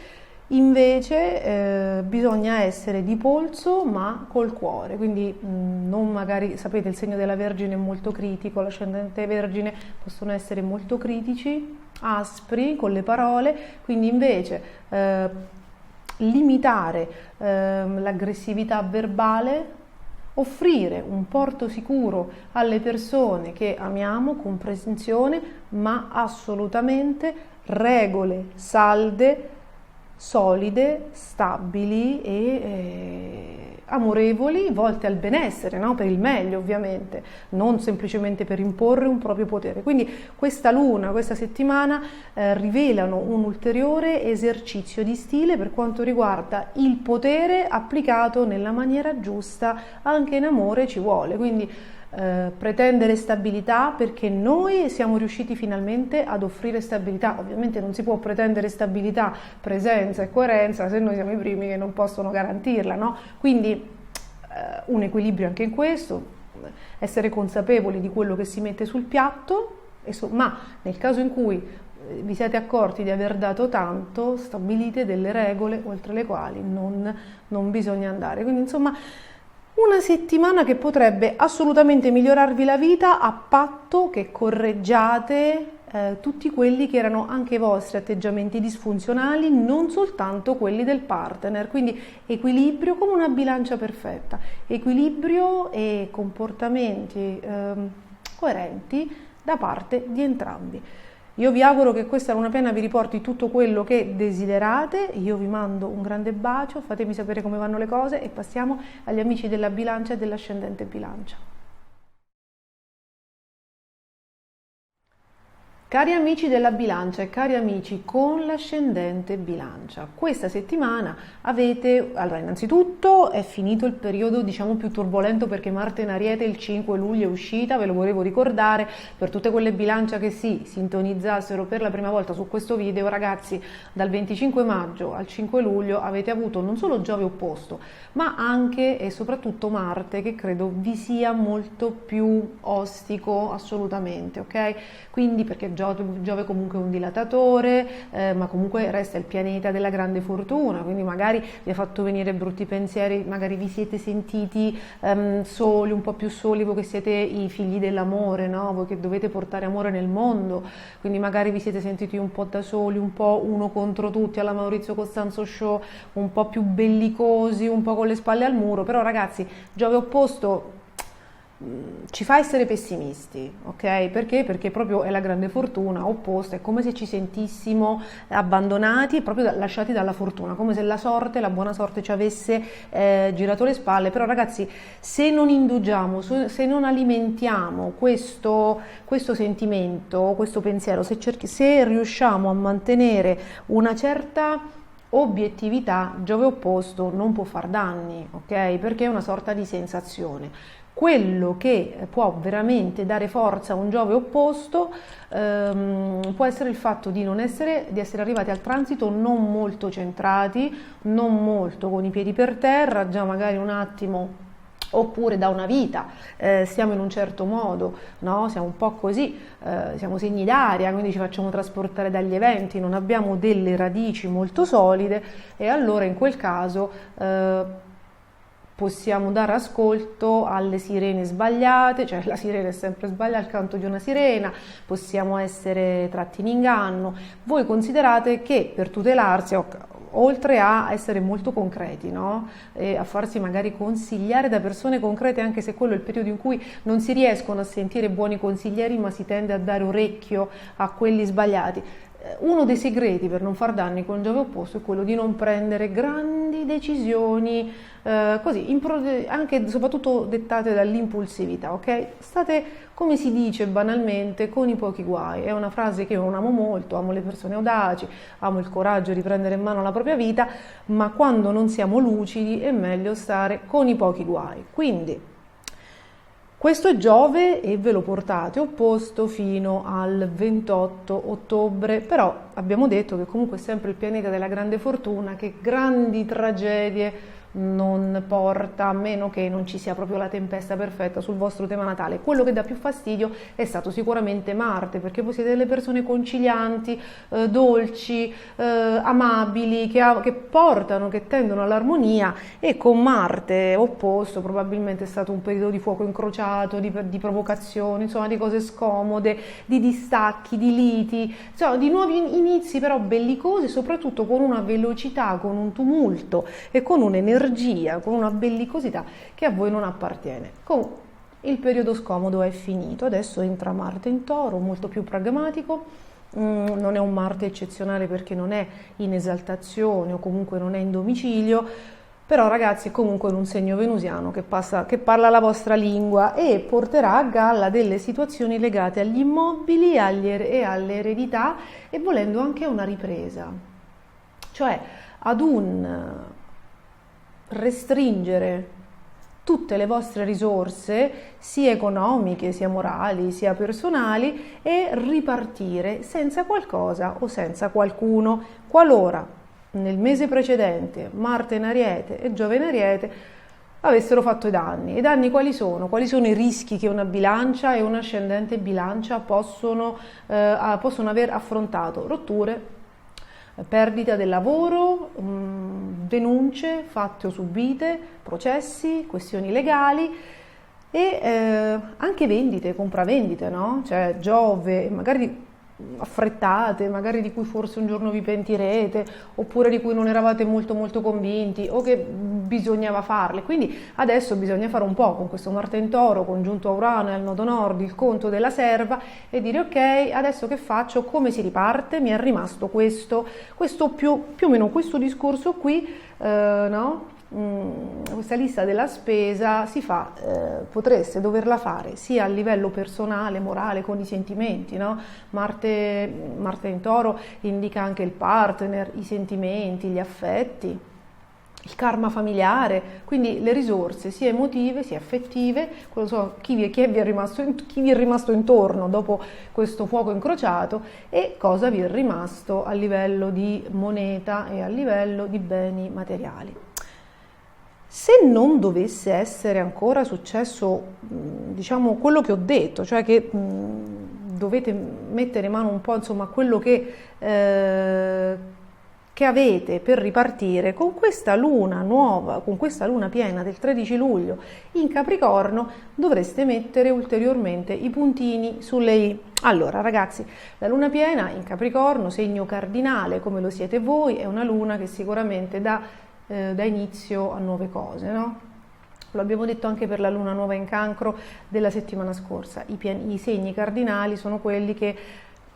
Invece bisogna essere di polso ma col cuore, quindi non magari, sapete, il segno della Vergine è molto critico, l'ascendente Vergine possono essere molto critici, aspri con le parole, quindi invece limitare l'aggressività verbale, offrire un porto sicuro alle persone che amiamo, comprensione, ma assolutamente regole salde, solide, stabili e amorevoli, volte al benessere, no? Per il meglio ovviamente, non semplicemente per imporre un proprio potere. Quindi questa luna, questa settimana rivelano un ulteriore esercizio di stile per quanto riguarda il potere applicato nella maniera giusta, anche in amore ci vuole, quindi pretendere stabilità perché noi siamo riusciti finalmente ad offrire stabilità. Ovviamente non si può pretendere stabilità, presenza e coerenza se noi siamo i primi che non possono garantirla, no? Quindi un equilibrio anche in questo, essere consapevoli di quello che si mette sul piatto, ma nel caso in cui vi siete accorti di aver dato tanto, stabilite delle regole oltre le quali non bisogna andare. Quindi insomma una settimana che potrebbe assolutamente migliorarvi la vita a patto che correggiate tutti quelli che erano anche i vostri atteggiamenti disfunzionali, non soltanto quelli del partner. Quindi equilibrio come una bilancia perfetta, equilibrio e comportamenti coerenti da parte di entrambi. Io vi auguro che questa luna piena vi riporti tutto quello che desiderate, io vi mando un grande bacio, fatemi sapere come vanno le cose e passiamo agli amici della bilancia e dell'ascendente bilancia. Cari amici della bilancia e cari amici con l'ascendente bilancia, questa settimana avete, allora innanzitutto è finito il periodo diciamo più turbolento perché Marte in Ariete il 5 luglio è uscita, ve lo volevo ricordare per tutte quelle bilancia che si sintonizzassero per la prima volta su questo video. Ragazzi, dal 25 maggio al 5 luglio avete avuto non solo Giove opposto ma anche e soprattutto Marte, che credo vi sia molto più ostico assolutamente, ok? Quindi perché Giove comunque è un dilatatore, ma comunque resta il pianeta della grande fortuna, quindi magari vi ha fatto venire brutti pensieri, magari vi siete sentiti soli, un po' più soli, voi che siete i figli dell'amore, no? Voi che dovete portare amore nel mondo, quindi magari vi siete sentiti un po' da soli, un po' uno contro tutti alla Maurizio Costanzo Show, un po' più bellicosi, un po' con le spalle al muro. Però ragazzi, Giove opposto ci fa essere pessimisti, ok? Perché? Perché proprio è la grande fortuna opposta, è come se ci sentissimo abbandonati e proprio lasciati dalla fortuna, come se la sorte, la buona sorte ci avesse girato le spalle. Però ragazzi, se non indugiamo, se non alimentiamo questo sentimento, questo pensiero, se riusciamo a mantenere una certa obiettività, Giove opposto non può far danni, ok? Perché è una sorta di sensazione. Quello che può veramente dare forza a un Giove opposto può essere il fatto di essere arrivati al transito non molto centrati, non molto con i piedi per terra, già magari un attimo, oppure da una vita stiamo in un certo modo, no? Siamo un po' così, siamo segni d'aria, quindi ci facciamo trasportare dagli eventi, non abbiamo delle radici molto solide e allora in quel caso possiamo dare ascolto alle sirene sbagliate, cioè la sirena è sempre sbagliata, il canto di una sirena, possiamo essere tratti in inganno. Voi considerate che per tutelarsi, oltre a essere molto concreti, no? E a farsi magari consigliare da persone concrete, anche se quello è il periodo in cui non si riescono a sentire buoni consiglieri, ma si tende a dare orecchio a quelli sbagliati. Uno dei segreti per non far danni con Giove opposto è quello di non prendere grandi decisioni così, anche soprattutto dettate dall'impulsività, ok? State, come si dice banalmente, con i pochi guai. È una frase che io non amo molto, amo le persone audaci, amo il coraggio di prendere in mano la propria vita, ma quando non siamo lucidi è meglio stare con i pochi guai. Quindi questo è Giove e ve lo portate opposto fino al 28 ottobre, però abbiamo detto che comunque è sempre il pianeta della grande fortuna, che grandi tragedie non porta, a meno che non ci sia proprio la tempesta perfetta sul vostro tema natale. Quello che dà più fastidio è stato sicuramente Marte, perché voi siete delle persone concilianti, dolci, amabili, che portano, che tendono all'armonia, e con Marte opposto probabilmente è stato un periodo di fuoco incrociato, di provocazioni, insomma di cose scomode, di distacchi, di liti, insomma di nuovi inizi però bellicosi, soprattutto con una velocità, con un tumulto e con un'energia, con una bellicosità che a voi non appartiene. Comunque il periodo scomodo è finito, adesso entra Marte in Toro, molto più pragmatico. Non è un Marte eccezionale perché non è in esaltazione o comunque non è in domicilio, però ragazzi è comunque in un segno venusiano che parla la vostra lingua e porterà a galla delle situazioni legate agli immobili e alle eredità, e volendo anche a una ripresa, cioè ad un restringere tutte le vostre risorse, sia economiche, sia morali, sia personali, e ripartire senza qualcosa o senza qualcuno. Qualora nel mese precedente Marte in Ariete e Giove in Ariete avessero fatto i danni. I danni quali sono? Quali sono i rischi che una bilancia e un ascendente bilancia possono aver affrontato? Rotture, perdita del lavoro, denunce fatte o subite, processi, questioni legali e anche vendite, compravendite, no? Cioè Giove, magari affrettate, magari di cui forse un giorno vi pentirete, oppure di cui non eravate molto convinti o che bisognava farle. Quindi adesso bisogna fare un po' con questo Marte in Toro congiunto a Urano e al nodo nord, il conto della serva, e dire ok, adesso che faccio, come si riparte, mi è rimasto questo più o meno questo discorso qui, no? Questa lista della spesa si fa, potreste doverla fare sia a livello personale, morale, con i sentimenti, no? Marte in Toro indica anche il partner, i sentimenti, gli affetti, il karma familiare, quindi le risorse sia emotive sia affettive, chi vi è rimasto intorno dopo questo fuoco incrociato e cosa vi è rimasto a livello di moneta e a livello di beni materiali. Se non dovesse essere ancora successo, diciamo, quello che ho detto, cioè che dovete mettere mano un po', insomma, a quello che avete per ripartire con questa luna nuova, con questa luna piena del 13 luglio in Capricorno, dovreste mettere ulteriormente i puntini sulle i. Allora ragazzi, la luna piena in Capricorno, segno cardinale come lo siete voi, è una luna che sicuramente dà inizio a nuove cose, no? Lo abbiamo detto anche per la luna nuova in Cancro della settimana scorsa. I segni cardinali sono quelli che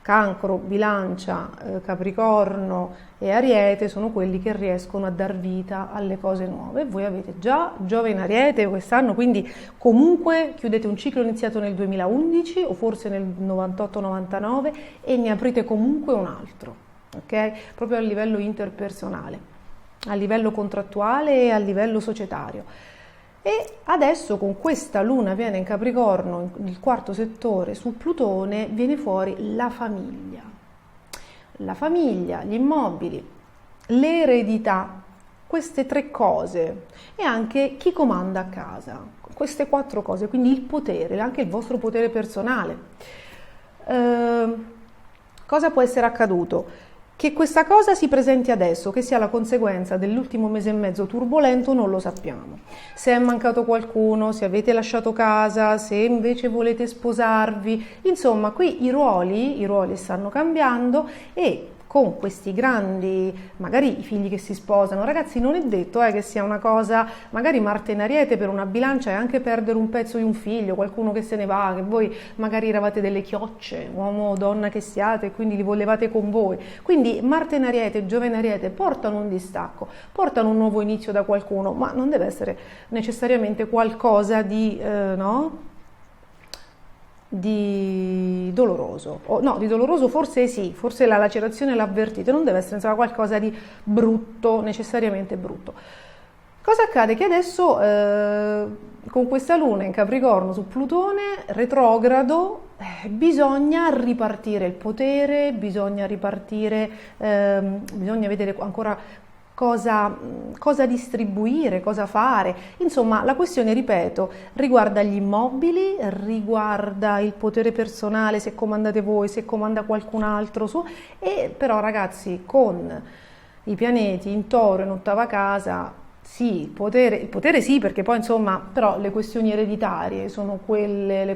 Cancro, Bilancia, Capricorno e Ariete sono quelli che riescono a dar vita alle cose nuove. Voi avete già Giove in Ariete quest'anno, quindi comunque chiudete un ciclo iniziato nel 2011 o forse nel 98-99 e ne aprite comunque un altro, ok? Proprio a livello interpersonale, a livello contrattuale e a livello societario. E adesso con questa luna piena in Capricorno, il quarto settore su Plutone, viene fuori la famiglia, gli immobili, l'eredità, queste tre cose e anche chi comanda a casa, queste quattro cose, quindi il potere, anche il vostro potere personale. Cosa può essere accaduto? Che questa cosa si presenti adesso, che sia la conseguenza dell'ultimo mese e mezzo turbolento, non lo sappiamo. Se è mancato qualcuno, se avete lasciato casa, se invece volete sposarvi, insomma, qui i ruoli stanno cambiando e con questi grandi, magari i figli che si sposano, ragazzi, non è detto che sia una cosa, magari Marte in Ariete per una bilancia è anche perdere un pezzo di un figlio, qualcuno che se ne va, che voi magari eravate delle chiocce, uomo o donna che siate, e quindi li volevate con voi. Quindi Marte in Ariete e Giove in Ariete portano un distacco, portano un nuovo inizio da qualcuno, ma non deve essere necessariamente qualcosa di, di doloroso, di doloroso forse sì, forse la lacerazione l'avvertite, non deve essere insomma, qualcosa di brutto, necessariamente brutto. Cosa accade? Che adesso con questa luna in Capricorno su Plutone retrogrado bisogna ripartire il potere, bisogna vedere ancora cosa distribuire, cosa fare. Insomma, la questione, ripeto, riguarda gli immobili, riguarda il potere personale, se comandate voi, se comanda qualcun altro, e però ragazzi, con i pianeti in Toro in ottava casa, sì, il potere sì, perché poi insomma, però le questioni ereditarie sono quelle,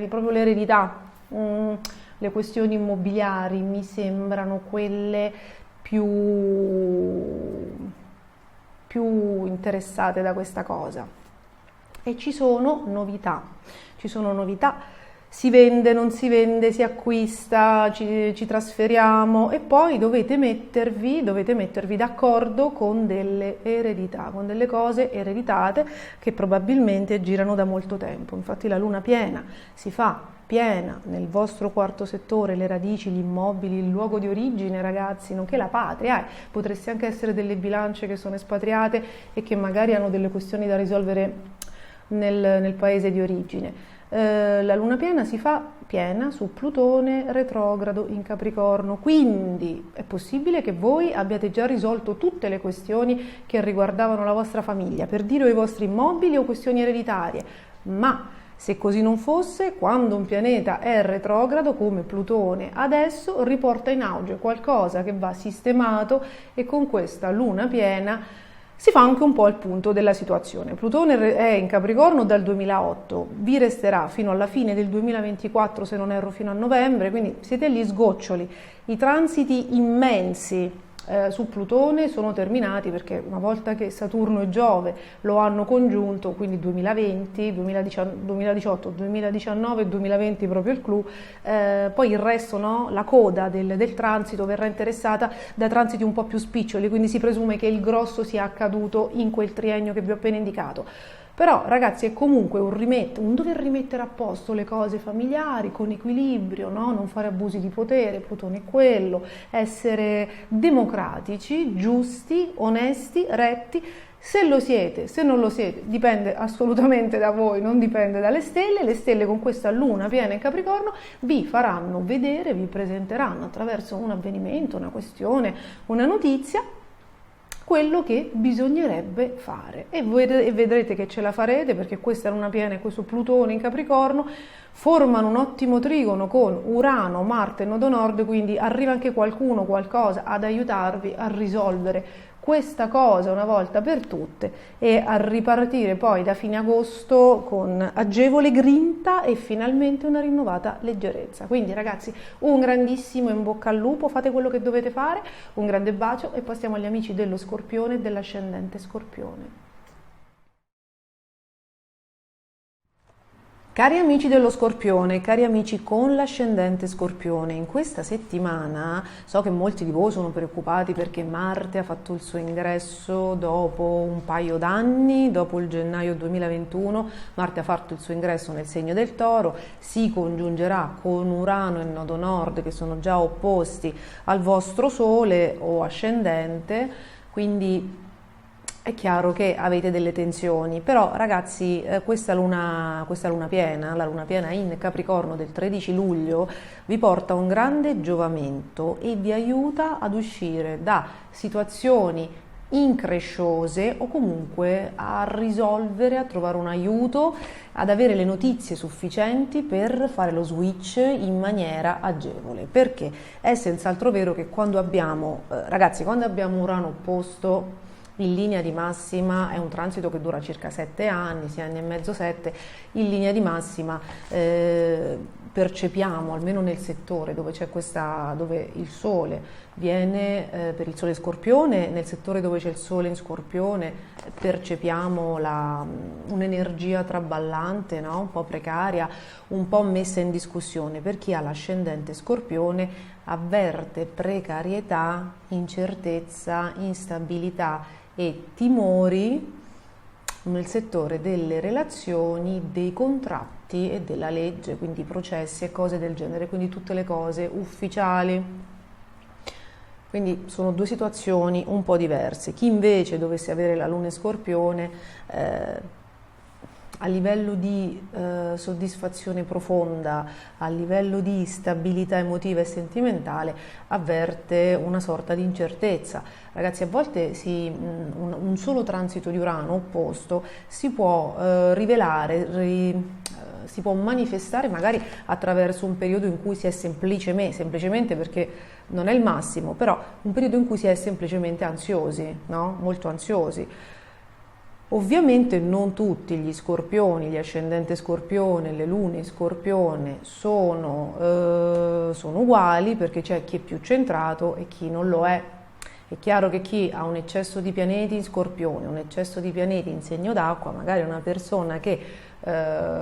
proprio l'eredità, le questioni immobiliari mi sembrano quelle più interessate da questa cosa. E ci sono novità, si vende, non si vende, si acquista, ci trasferiamo e poi dovete mettervi d'accordo con delle eredità, con delle cose ereditate che probabilmente girano da molto tempo. Infatti la luna piena si fa piena nel vostro quarto settore, le radici, gli immobili, il luogo di origine, ragazzi, nonché la patria. Potreste anche essere delle bilance che sono espatriate e che magari hanno delle questioni da risolvere nel paese di origine. La luna piena si fa piena su Plutone retrogrado in Capricorno, quindi è possibile che voi abbiate già risolto tutte le questioni che riguardavano la vostra famiglia, per dire o i vostri immobili o questioni ereditarie, ma se così non fosse, quando un pianeta è retrogrado come Plutone adesso, riporta in auge qualcosa che va sistemato, e con questa luna piena si fa anche un po' il punto della situazione. Plutone è in Capricorno dal 2008, vi resterà fino alla fine del 2024, se non erro fino a novembre, quindi siete agli sgoccioli. I transiti immensi su Plutone sono terminati, perché una volta che Saturno e Giove lo hanno congiunto, quindi 2020, 2018, 2019 e 2020 proprio il clou, poi il resto, no? La coda del transito verrà interessata da transiti un po' più spiccioli, quindi si presume che il grosso sia accaduto in quel triennio che vi ho appena indicato. Però ragazzi, è comunque un dover rimettere a posto le cose familiari con equilibrio, no? Non fare abusi di potere, Plutone è quello, essere democratici, giusti, onesti, retti. Se lo siete, se non lo siete, dipende assolutamente da voi, non dipende dalle stelle. Le stelle con questa luna piena in Capricorno vi faranno vedere, vi presenteranno attraverso un avvenimento, una questione, una notizia, quello che bisognerebbe fare, e vedrete che ce la farete, perché questa luna piena e questo Plutone in Capricorno formano un ottimo trigono con Urano, Marte e Nodo Nord, quindi arriva anche qualcosa ad aiutarvi a risolvere questa cosa una volta per tutte e a ripartire poi da fine agosto con agevole grinta e finalmente una rinnovata leggerezza. Quindi ragazzi, un grandissimo in bocca al lupo, fate quello che dovete fare, un grande bacio, e passiamo agli amici dello Scorpione e dell'ascendente Scorpione. Cari amici dello Scorpione, cari amici con l'ascendente Scorpione, in questa settimana so che molti di voi sono preoccupati perché Marte ha fatto il suo ingresso dopo un paio d'anni, dopo il gennaio 2021, Marte ha fatto il suo ingresso nel segno del Toro, si congiungerà con Urano e Nodo Nord, che sono già opposti al vostro Sole o ascendente, quindi è chiaro che avete delle tensioni. Però ragazzi, questa luna piena, la luna piena in Capricorno del 13 luglio, vi porta un grande giovamento e vi aiuta ad uscire da situazioni incresciose, o comunque a risolvere, a trovare un aiuto, ad avere le notizie sufficienti per fare lo switch in maniera agevole, perché è senz'altro vero che quando abbiamo Urano opposto in linea di massima, è un transito che dura circa 7 anni, 6 anni e mezzo, 7, in linea di massima percepiamo, almeno nel settore dove dove il Sole viene, per il Sole Scorpione, nel settore dove c'è il Sole in Scorpione, percepiamo un'energia traballante, no? Un po' precaria, un po' messa in discussione. Per chi ha l'ascendente Scorpione avverte precarietà, incertezza, instabilità e timori nel settore delle relazioni, dei contratti e della legge, quindi processi e cose del genere, quindi tutte le cose ufficiali. Quindi sono due situazioni un po' diverse. Chi invece dovesse avere la luna in Scorpione, a livello di soddisfazione profonda, a livello di stabilità emotiva e sentimentale, avverte una sorta di incertezza. Ragazzi, a volte un solo transito di Urano opposto si può rivelare, si può manifestare magari attraverso un periodo in cui si è semplicemente, perché non è il massimo, però un periodo in cui si è semplicemente ansiosi, no? Molto ansiosi. Ovviamente non tutti gli scorpioni, gli ascendenti Scorpione, le lune Scorpione sono uguali, perché c'è chi è più centrato e chi non lo è. È chiaro che chi ha un eccesso di pianeti in Scorpione, un eccesso di pianeti in segno d'acqua, magari è una persona che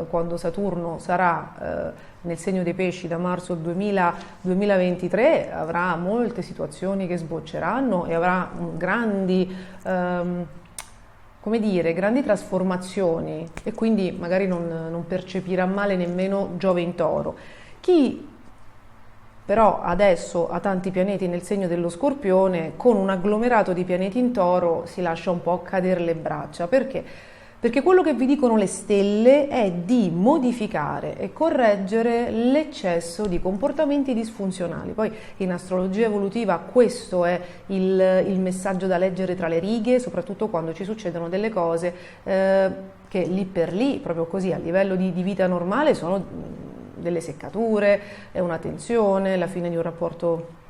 quando Saturno sarà nel segno dei pesci da marzo 2023 avrà molte situazioni che sbocceranno e avrà grandi trasformazioni, e quindi magari non percepirà male nemmeno Giove in Toro. Chi però adesso ha tanti pianeti nel segno dello Scorpione, con un agglomerato di pianeti in Toro si lascia un po' cadere le braccia. Perché? Perché quello che vi dicono le stelle è di modificare e correggere l'eccesso di comportamenti disfunzionali. Poi in astrologia evolutiva questo è il messaggio da leggere tra le righe, soprattutto quando ci succedono delle cose che lì per lì, proprio così, a livello di vita normale, sono delle seccature, è una tensione, la fine di un rapporto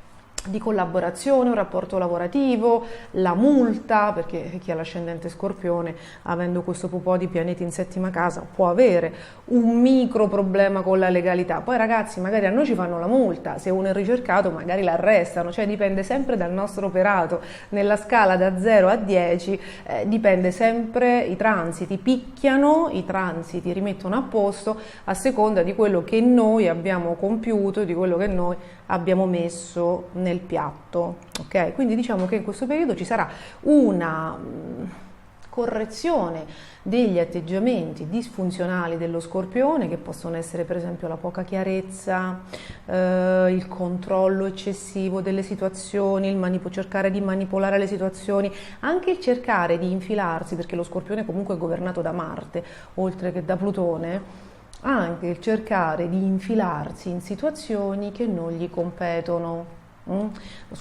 di collaborazione, un rapporto lavorativo, la multa, perché chi ha l'ascendente Scorpione, avendo questo po' di pianeti in settima casa, può avere un micro problema con la legalità. Poi ragazzi, magari a noi ci fanno la multa, se uno è ricercato magari l'arrestano, cioè dipende sempre dal nostro operato. Nella scala da 0 a 10 dipende sempre, i transiti picchiano, i transiti rimettono a posto a seconda di quello che noi abbiamo compiuto, di quello che noi abbiamo messo nel piatto, ok? Quindi diciamo che in questo periodo ci sarà una correzione degli atteggiamenti disfunzionali dello Scorpione, che possono essere per esempio la poca chiarezza, il controllo eccessivo delle situazioni, cercare di manipolare le situazioni, anche il cercare di infilarsi, perché lo Scorpione comunque è governato da Marte, oltre che da Plutone, anche il cercare di infilarsi in situazioni che non gli competono. Lo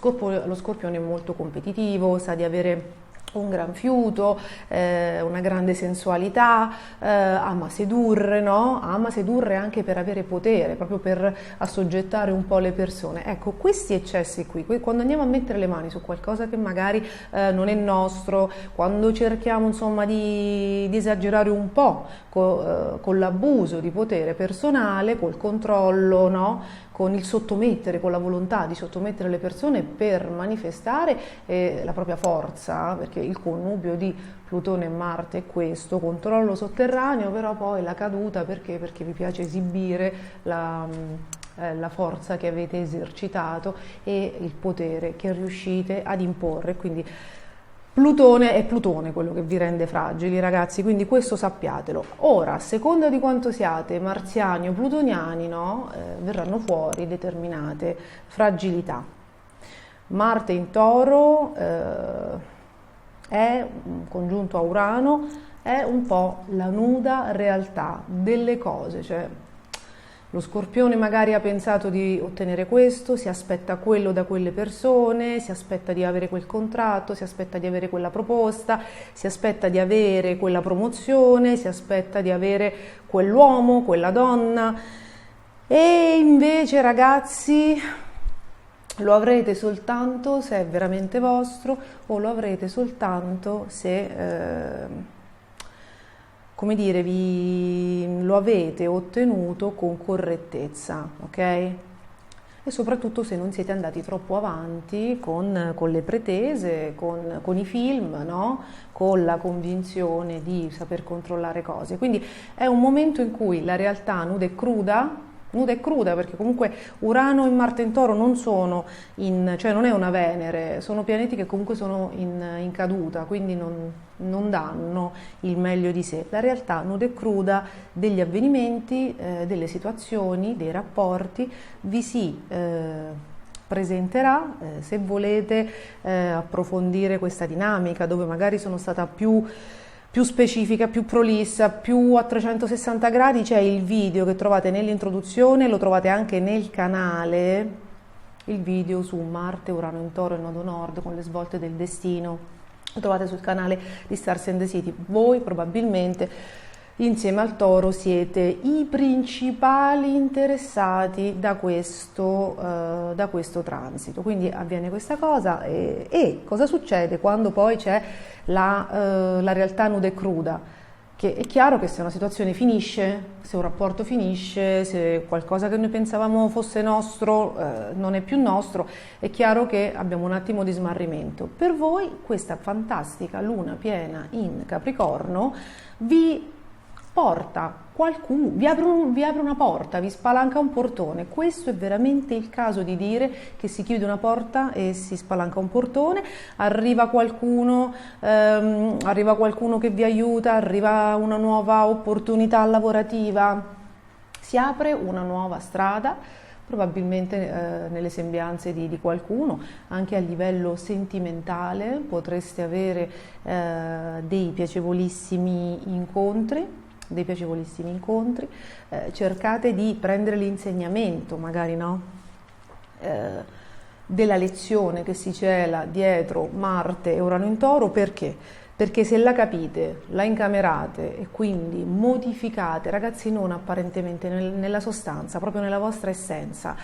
Scorpione è molto competitivo, sa di avere un gran fiuto, una grande sensualità, ama sedurre, no? Ama sedurre anche per avere potere, proprio per assoggettare un po' le persone. Ecco, questi eccessi qui, quando andiamo a mettere le mani su qualcosa che magari non è nostro, quando cerchiamo insomma di esagerare un po' con l'abuso di potere personale, col controllo, no? Con il sottomettere, con la volontà di sottomettere le persone per manifestare la propria forza, perché il connubio di Plutone e Marte è questo, controllo sotterraneo, però poi la caduta perché vi piace esibire la forza che avete esercitato e il potere che riuscite ad imporre. Quindi Plutone è Plutone quello che vi rende fragili, ragazzi, quindi questo sappiatelo. Ora, a seconda di quanto siate marziani o plutoniani, no, verranno fuori determinate fragilità. Marte in Toro è congiunto a Urano, è un po' la nuda realtà delle cose, cioè lo Scorpione magari ha pensato di ottenere questo, si aspetta quello da quelle persone, si aspetta di avere quel contratto, si aspetta di avere quella proposta, si aspetta di avere quella promozione, si aspetta di avere quell'uomo, quella donna, e invece ragazzi lo avrete soltanto se è veramente vostro, o lo avrete soltanto se come dire, lo avete ottenuto con correttezza, ok? E soprattutto se non siete andati troppo avanti con le pretese, con i film, no? Con la convinzione di saper controllare cose. Quindi è un momento in cui la realtà nuda e cruda, perché comunque Urano e Marte in Toro non sono cioè non è una Venere, sono pianeti che comunque sono in caduta, quindi non danno il meglio di sé. La realtà nuda e cruda degli avvenimenti, delle situazioni, dei rapporti vi si presenterà. Se volete approfondire questa dinamica, dove magari sono stata più specifica, più prolissa, più a 360 gradi, c'è il video che trovate nell'introduzione, lo trovate anche nel canale, il video su Marte, Urano in Toro e Nodo Nord con le svolte del destino, lo trovate sul canale di Stars and the City. Voi probabilmente insieme al Toro siete i principali interessati da questo transito, quindi avviene questa cosa e cosa succede quando poi c'è la realtà nuda e cruda? Che è chiaro che se una situazione finisce, se un rapporto finisce, se qualcosa che noi pensavamo fosse nostro non è più nostro, è chiaro che abbiamo un attimo di smarrimento. Per voi questa fantastica luna piena in Capricorno vi porta qualcuno, vi apre una porta, vi spalanca un portone. Questo è veramente il caso di dire che si chiude una porta e si spalanca un portone, arriva qualcuno che vi aiuta, arriva una nuova opportunità lavorativa, si apre una nuova strada probabilmente nelle sembianze di qualcuno, anche a livello sentimentale potreste avere dei piacevolissimi incontri. Cercate di prendere l'insegnamento, magari no? Della lezione che si cela dietro Marte e Urano in Toro, perché? Perché se la capite, la incamerate e quindi modificate, ragazzi, non apparentemente nella sostanza, proprio nella vostra essenza.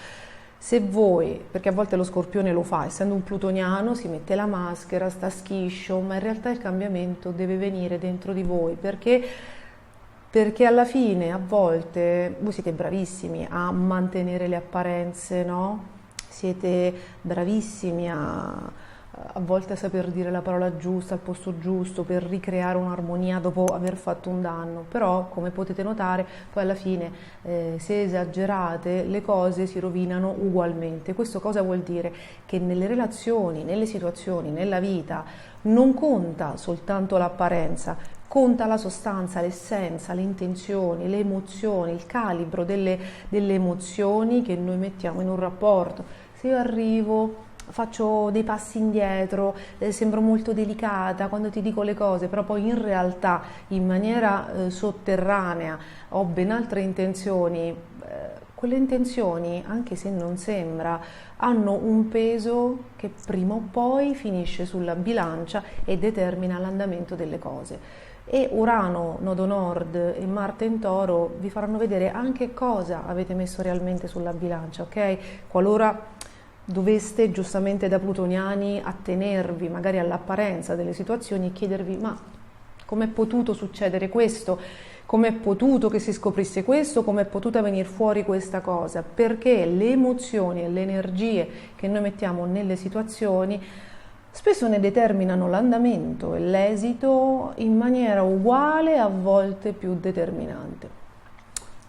Se voi, perché a volte lo Scorpione lo fa, essendo un plutoniano, si mette la maschera, sta schiscio, ma in realtà il cambiamento deve venire dentro di voi, perché alla fine a volte voi siete bravissimi a mantenere le apparenze, no? Siete bravissimi a volte a saper dire la parola giusta al posto giusto per ricreare un'armonia dopo aver fatto un danno, però come potete notare poi alla fine se esagerate le cose si rovinano ugualmente. Questo cosa vuol dire? Che nelle relazioni, nelle situazioni, nella vita non conta soltanto l'apparenza, conta la sostanza, l'essenza, le intenzioni, le emozioni, il calibro delle emozioni che noi mettiamo in un rapporto. Se io arrivo, faccio dei passi indietro, sembro molto delicata quando ti dico le cose, però poi in realtà in maniera sotterranea ho ben altre intenzioni, quelle intenzioni, anche se non sembra, hanno un peso che prima o poi finisce sulla bilancia e determina l'andamento delle cose. E Urano, nodo nord, e Marte in Toro vi faranno vedere anche cosa avete messo realmente sulla bilancia, ok? Qualora doveste giustamente da plutoniani attenervi magari all'apparenza delle situazioni e chiedervi: ma com'è potuto succedere questo? Com'è potuto che si scoprisse questo? Com'è potuta venire fuori questa cosa? Perché le emozioni e le energie che noi mettiamo nelle situazioni spesso ne determinano l'andamento e l'esito in maniera uguale, a volte più determinante.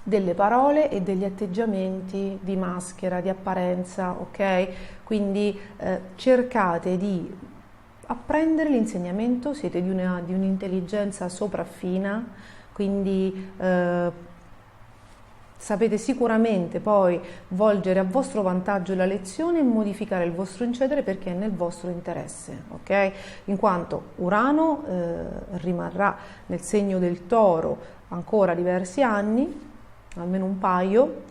Delle parole e degli atteggiamenti di maschera, di apparenza, ok? Quindi cercate di apprendere l'insegnamento, siete di un'intelligenza sopraffina, quindi sapete sicuramente poi volgere a vostro vantaggio la lezione e modificare il vostro incedere perché è nel vostro interesse, ok? In quanto Urano rimarrà nel segno del Toro ancora diversi anni, almeno un paio.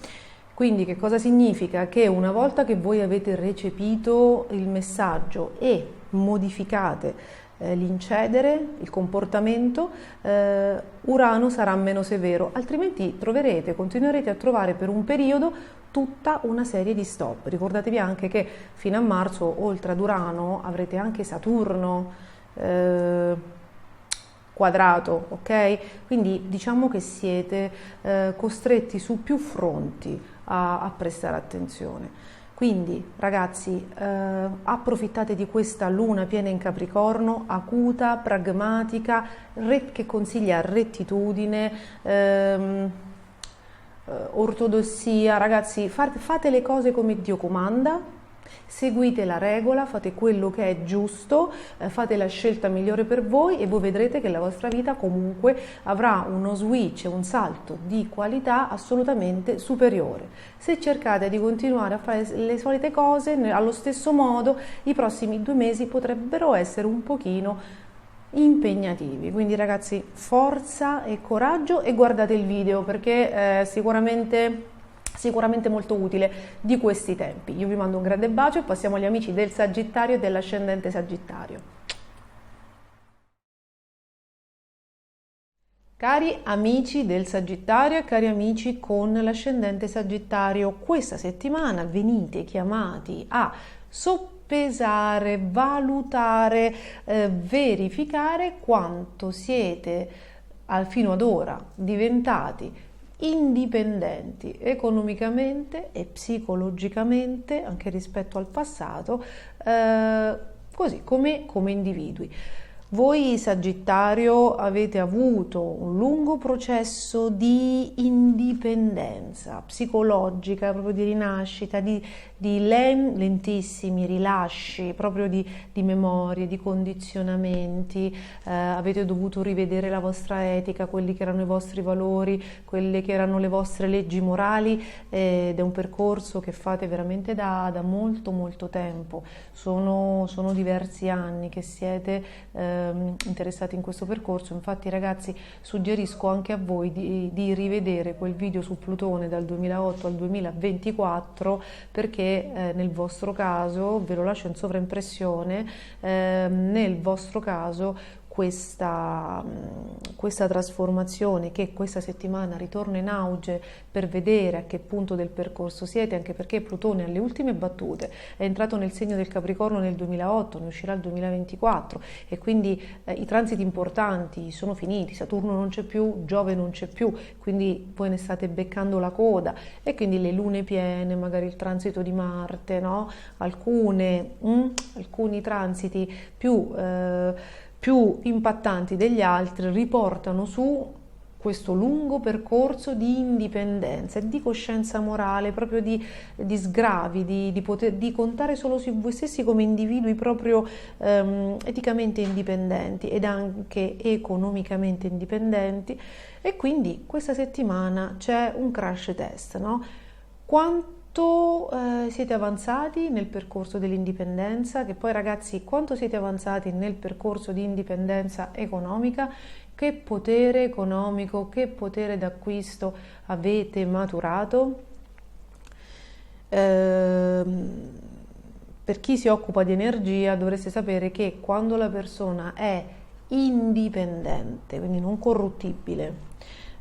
Quindi che cosa significa? Che una volta che voi avete recepito il messaggio e modificate l'incedere, il comportamento, Urano sarà meno severo, altrimenti continuerete a trovare per un periodo tutta una serie di stop. Ricordatevi anche che fino a marzo, oltre ad Urano, avrete anche Saturno quadrato, ok? Quindi diciamo che siete costretti su più fronti a prestare attenzione. Quindi ragazzi, approfittate di questa luna piena in Capricorno, acuta, pragmatica, che consiglia rettitudine, ortodossia. Ragazzi, fate le cose come Dio comanda. Seguite la regola, fate quello che è giusto, fate la scelta migliore per voi e voi vedrete che la vostra vita comunque avrà uno switch, un salto di qualità assolutamente superiore. Se cercate di continuare a fare le solite cose allo stesso modo, i prossimi 2 mesi potrebbero essere un pochino impegnativi. Quindi ragazzi, forza e coraggio e guardate il video perché è sicuramente molto utile di questi tempi. Io vi mando un grande bacio e passiamo agli amici del Sagittario e dell'ascendente Sagittario. Cari amici del Sagittario e cari amici con l'ascendente Sagittario, questa settimana venite chiamati a soppesare, valutare, verificare quanto siete fino ad ora diventati indipendenti economicamente e psicologicamente, anche rispetto al passato, così come individui. Voi Sagittario avete avuto un lungo processo di indipendenza psicologica, proprio di rinascita, di lentissimi rilasci, proprio di memorie, di condizionamenti, avete dovuto rivedere la vostra etica, quelli che erano i vostri valori, quelle che erano le vostre leggi morali, ed è un percorso che fate veramente da molto molto tempo. Sono diversi anni che siete interessati in questo percorso. Infatti ragazzi, suggerisco anche a voi di rivedere quel video su Plutone dal 2008 al 2024, perché nel vostro caso, ve lo lascio in sovraimpressione, nel vostro caso questa trasformazione che questa settimana ritorna in auge per vedere a che punto del percorso siete, anche perché Plutone alle ultime battute è entrato nel segno del Capricorno nel 2008, ne uscirà il 2024 e quindi i transiti importanti sono finiti, Saturno non c'è più, Giove non c'è più, quindi voi ne state beccando la coda e quindi le lune piene, magari il transito di Marte, no? Alcuni transiti più impattanti degli altri riportano su questo lungo percorso di indipendenza e di coscienza morale, proprio di sgravi, di contare solo su voi stessi come individui proprio eticamente indipendenti ed anche economicamente indipendenti. E quindi questa settimana c'è un crash test, no? Quanto siete avanzati nel percorso dell'indipendenza, che poi ragazzi, quanto siete avanzati nel percorso di indipendenza economica, che potere economico, che potere d'acquisto avete maturato? Per chi si occupa di energia dovreste sapere che quando la persona è indipendente, quindi non corruttibile,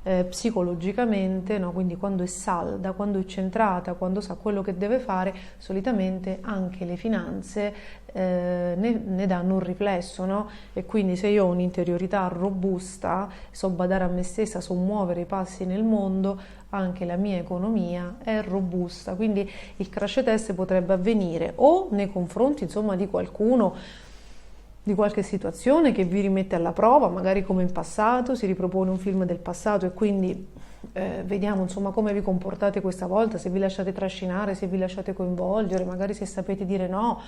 psicologicamente, no? Quindi quando è salda, quando è centrata, quando sa quello che deve fare, solitamente anche le finanze ne danno un riflesso, no? E quindi se io ho un'interiorità robusta, so badare a me stessa, so muovere i passi nel mondo, anche la mia economia è robusta. Quindi il crash test potrebbe avvenire o nei confronti, insomma, di qualcuno, di qualche situazione che vi rimette alla prova, magari come in passato, si ripropone un film del passato e quindi vediamo insomma come vi comportate questa volta, se vi lasciate trascinare, se vi lasciate coinvolgere, magari se sapete dire no,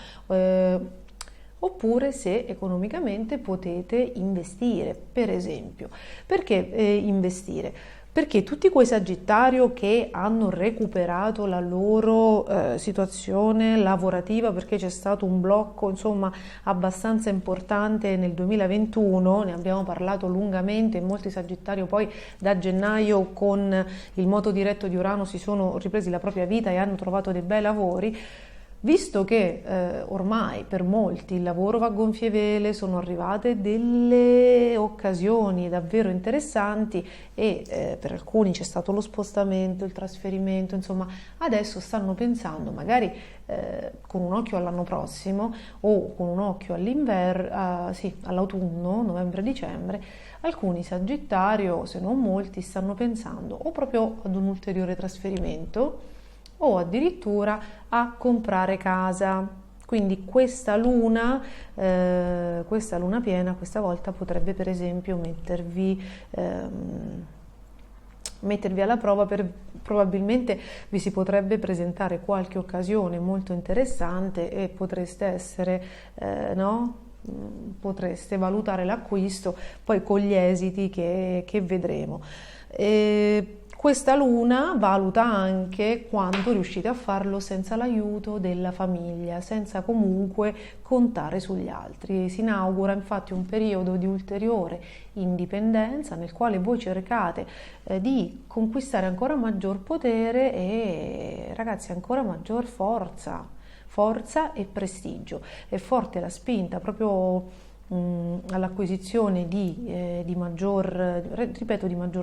oppure se economicamente potete investire, per esempio. Perché investire? Perché tutti quei Sagittario che hanno recuperato la loro situazione lavorativa, perché c'è stato un blocco insomma abbastanza importante nel 2021, ne abbiamo parlato lungamente, molti Sagittario poi da gennaio con il moto diretto di Urano si sono ripresi la propria vita e hanno trovato dei bei lavori. Visto che ormai per molti il lavoro va a gonfie vele, sono arrivate delle occasioni davvero interessanti e per alcuni c'è stato lo spostamento, il trasferimento, insomma adesso stanno pensando magari con un occhio all'anno prossimo o con un occhio all'autunno, novembre-dicembre, alcuni Sagittario, se non molti, stanno pensando o proprio ad un ulteriore trasferimento o addirittura a comprare casa. Quindi questa luna piena questa volta potrebbe per esempio mettervi alla prova, probabilmente vi si potrebbe presentare qualche occasione molto interessante e potreste essere potreste valutare l'acquisto poi con gli esiti che vedremo. Questa luna valuta anche quanto riuscite a farlo senza l'aiuto della famiglia, senza comunque contare sugli altri. Si inaugura infatti un periodo di ulteriore indipendenza nel quale voi cercate di conquistare ancora maggior potere e ragazzi ancora maggior forza e prestigio. È forte la spinta proprio all'acquisizione di maggior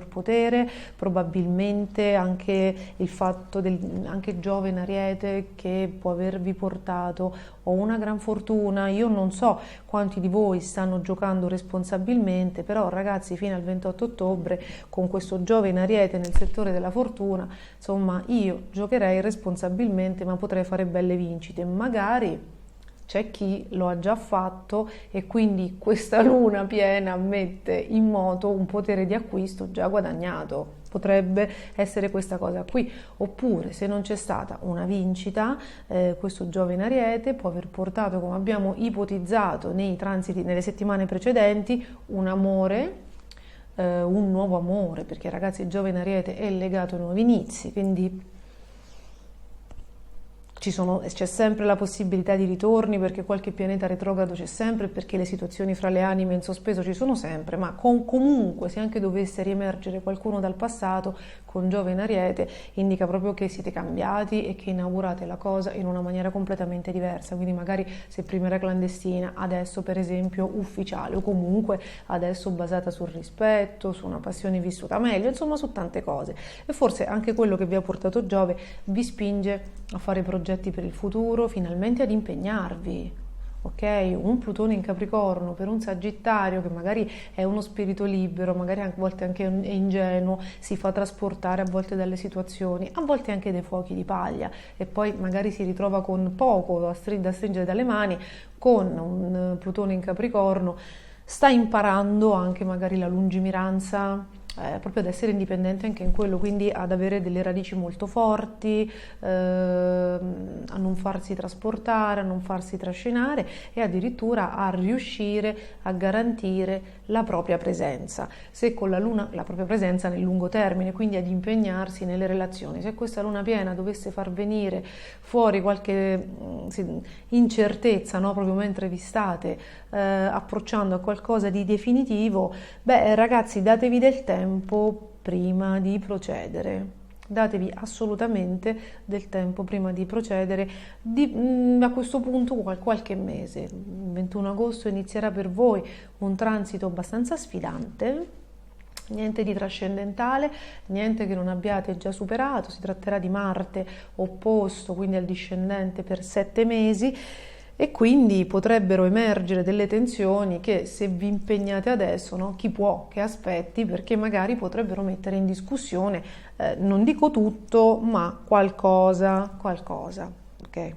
potere, probabilmente anche il fatto anche Giove in Ariete che può avervi portato o una gran fortuna. Io non so quanti di voi stanno giocando responsabilmente, però ragazzi fino al 28 ottobre con questo Giove in Ariete nel settore della fortuna, insomma io giocherei responsabilmente ma potrei fare belle vincite, magari c'è chi lo ha già fatto e quindi questa luna piena mette in moto un potere di acquisto già guadagnato. Potrebbe essere questa cosa qui, oppure se non c'è stata una vincita, questo Giove in Ariete può aver portato, come abbiamo ipotizzato nei transiti nelle settimane precedenti, un amore, un nuovo amore, perché ragazzi Giove in Ariete è legato ai nuovi inizi, quindi c'è sempre la possibilità di ritorni, perché qualche pianeta retrogrado c'è sempre, perché le situazioni fra le anime in sospeso ci sono sempre, ma comunque se anche dovesse riemergere qualcuno dal passato con Giove in Ariete indica proprio che siete cambiati e che inaugurate la cosa in una maniera completamente diversa, quindi magari se prima era clandestina, adesso per esempio ufficiale, o comunque adesso basata sul rispetto, su una passione vissuta meglio, insomma su tante cose. E forse anche quello che vi ha portato Giove vi spinge a fare progetti per il futuro, finalmente ad impegnarvi. Ok, un Plutone in Capricorno per un Sagittario che magari è uno spirito libero, magari a volte anche è ingenuo, si fa trasportare a volte dalle situazioni, a volte anche dai fuochi di paglia, e poi magari si ritrova con poco da stringere dalle mani. Con un Plutone in Capricorno sta imparando anche magari la lungimiranza, proprio ad essere indipendente anche in quello, quindi ad avere delle radici molto forti, a non farsi trasportare, a non farsi trascinare e addirittura a riuscire a garantire la propria presenza, se con la luna la propria presenza nel lungo termine, quindi ad impegnarsi nelle relazioni. Se questa luna piena dovesse far venire fuori qualche incertezza, no? Proprio mentre vi state approcciando a qualcosa di definitivo, beh ragazzi, datevi del tempo prima di procedere. Datevi assolutamente del tempo prima di procedere, a questo punto qualche mese. Il 21 agosto inizierà per voi un transito abbastanza sfidante, niente di trascendentale, niente che non abbiate già superato, si tratterà di Marte opposto, quindi al discendente per 7 mesi, e quindi potrebbero emergere delle tensioni che, se vi impegnate adesso, no, chi può che aspetti, perché magari potrebbero mettere in discussione, non dico tutto, ma qualcosa, ok?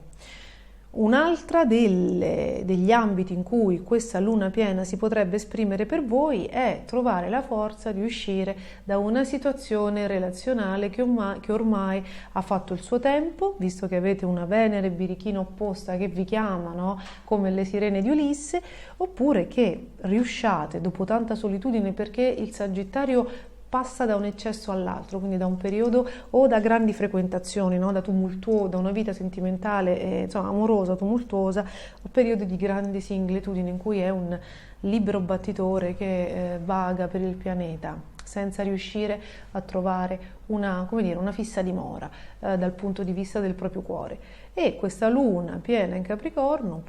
Un'altra degli ambiti in cui questa luna piena si potrebbe esprimere per voi è trovare la forza di uscire da una situazione relazionale che ormai ha fatto il suo tempo, visto che avete una Venere birichina opposta che vi chiama, no? Come le sirene di Ulisse, oppure che riusciate dopo tanta solitudine, perché il Sagittario passa da un eccesso all'altro, quindi da un periodo o da grandi frequentazioni, no? Da una vita sentimentale, insomma, amorosa, tumultuosa, o periodi di grandi singletudine in cui è un libero battitore che vaga per il pianeta senza riuscire a trovare una fissa dimora dal punto di vista del proprio cuore. E questa luna piena in Capricorno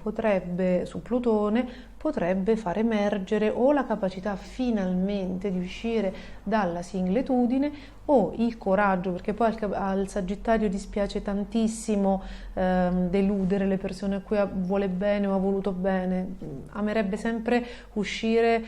su Plutone potrebbe far emergere o la capacità finalmente di uscire dalla singletudine o il coraggio, perché poi al Sagittario dispiace tantissimo deludere le persone a cui vuole bene o ha voluto bene, amerebbe sempre uscire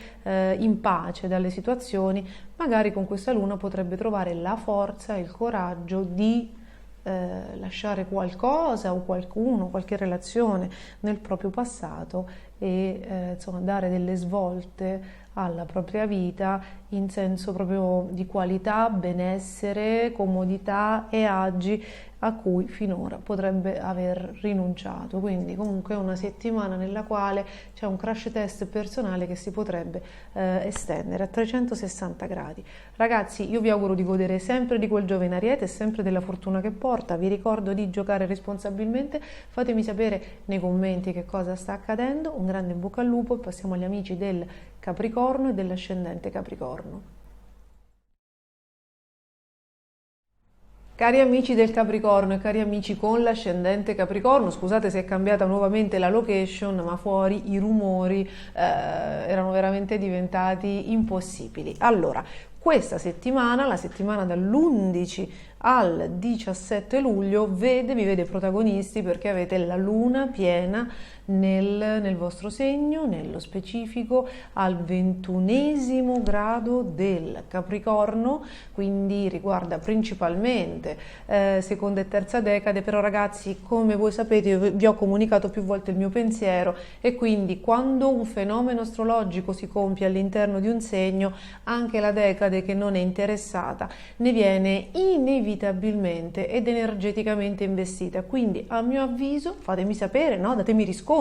in pace dalle situazioni. Magari con questa luna potrebbe trovare la forza e il coraggio di lasciare qualcosa o qualcuno, qualche relazione nel proprio passato e insomma dare delle svolte alla propria vita in senso proprio di qualità, benessere, comodità e agi a cui finora potrebbe aver rinunciato. Quindi comunque è una settimana nella quale c'è un crash test personale che si potrebbe estendere a 360 gradi. Ragazzi, io vi auguro di godere sempre di quel Giove in Ariete e sempre della fortuna che porta. Vi ricordo di giocare responsabilmente, fatemi sapere nei commenti che cosa sta accadendo. Un grande in bocca al lupo e passiamo agli amici del Capricorno e dell'ascendente Capricorno. Cari amici del Capricorno e cari amici con l'ascendente Capricorno, scusate se è cambiata nuovamente la location, ma fuori i rumori erano veramente diventati impossibili. Allora, Questa settimana, la settimana dall'11 al 17 luglio, vi vede protagonisti perché avete la luna piena nel vostro segno, nello specifico al 21° grado del Capricorno, quindi riguarda principalmente seconda e terza decade, però ragazzi, come voi sapete, io vi ho comunicato più volte il mio pensiero, e quindi quando un fenomeno astrologico si compie all'interno di un segno, anche la decade che non è interessata ne viene inevitabilmente ed energeticamente investita. Quindi a mio avviso fatemi sapere, no? Datemi riscontro,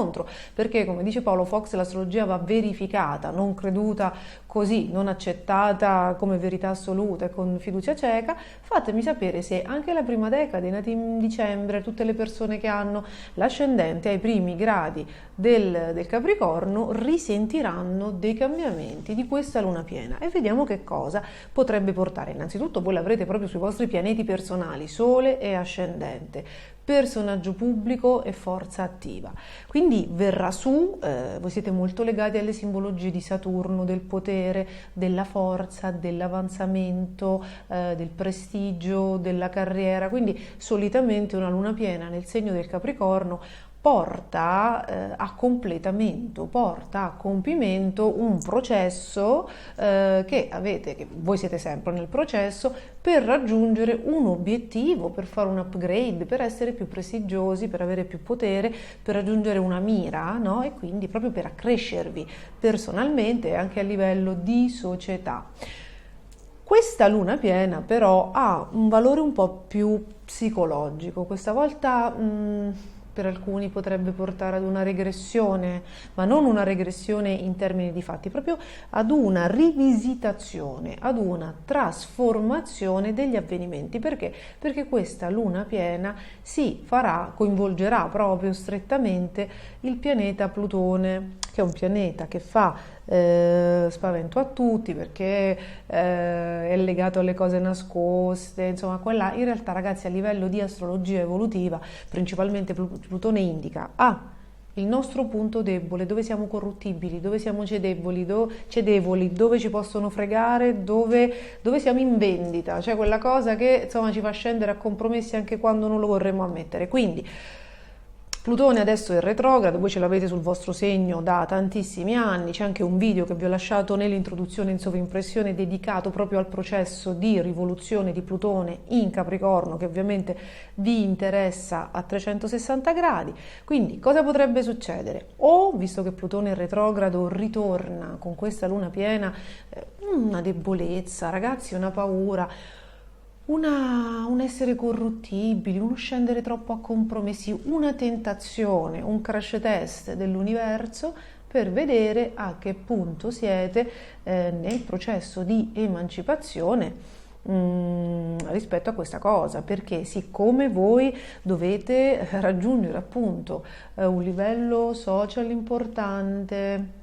perché come dice Paolo Fox, l'astrologia va verificata, non creduta così, non accettata come verità assoluta e con fiducia cieca. Fatemi sapere se anche la prima decade, nati in dicembre, tutte le persone che hanno l'ascendente ai primi gradi del Capricorno risentiranno dei cambiamenti di questa luna piena, e vediamo che cosa potrebbe portare. Innanzitutto voi l'avrete proprio sui vostri pianeti personali, Sole e ascendente, personaggio pubblico e forza attiva, quindi verrà su, voi siete molto legati alle simbologie di Saturno, del potere, della forza, dell'avanzamento, del prestigio, della carriera, quindi solitamente una luna piena nel segno del Capricorno porta a completamento, porta a compimento un processo che voi siete sempre nel processo per raggiungere un obiettivo, per fare un upgrade, per essere più prestigiosi, per avere più potere, per raggiungere una mira, no? E quindi proprio per accrescervi personalmente e anche a livello di società. Questa luna piena però ha un valore un po' più psicologico, questa volta per alcuni potrebbe portare ad una regressione, ma non una regressione in termini di fatti, proprio ad una rivisitazione, ad una trasformazione degli avvenimenti. Perché? Perché questa luna piena coinvolgerà proprio strettamente il pianeta Plutone, che è un pianeta che fa spavento a tutti perché è legato alle cose nascoste, insomma quella in realtà, ragazzi, a livello di astrologia evolutiva principalmente Plutone indica il nostro punto debole, dove siamo corruttibili, dove siamo cedevoli, dove ci possono fregare, dove siamo in vendita, cioè quella cosa che insomma ci fa scendere a compromessi anche quando non lo vorremmo ammettere. Quindi Plutone adesso è retrogrado, voi ce l'avete sul vostro segno da tantissimi anni, c'è anche un video che vi ho lasciato nell'introduzione in sovrimpressione dedicato proprio al processo di rivoluzione di Plutone in Capricorno, che ovviamente vi interessa a 360 gradi. Quindi cosa potrebbe succedere? O, visto che Plutone è retrogrado, ritorna con questa luna piena una debolezza, ragazzi, una paura, un essere corruttibili, uno scendere troppo a compromessi, una tentazione, un crash test dell'universo per vedere a che punto siete nel processo di emancipazione rispetto a questa cosa, perché siccome voi dovete raggiungere appunto un livello social importante,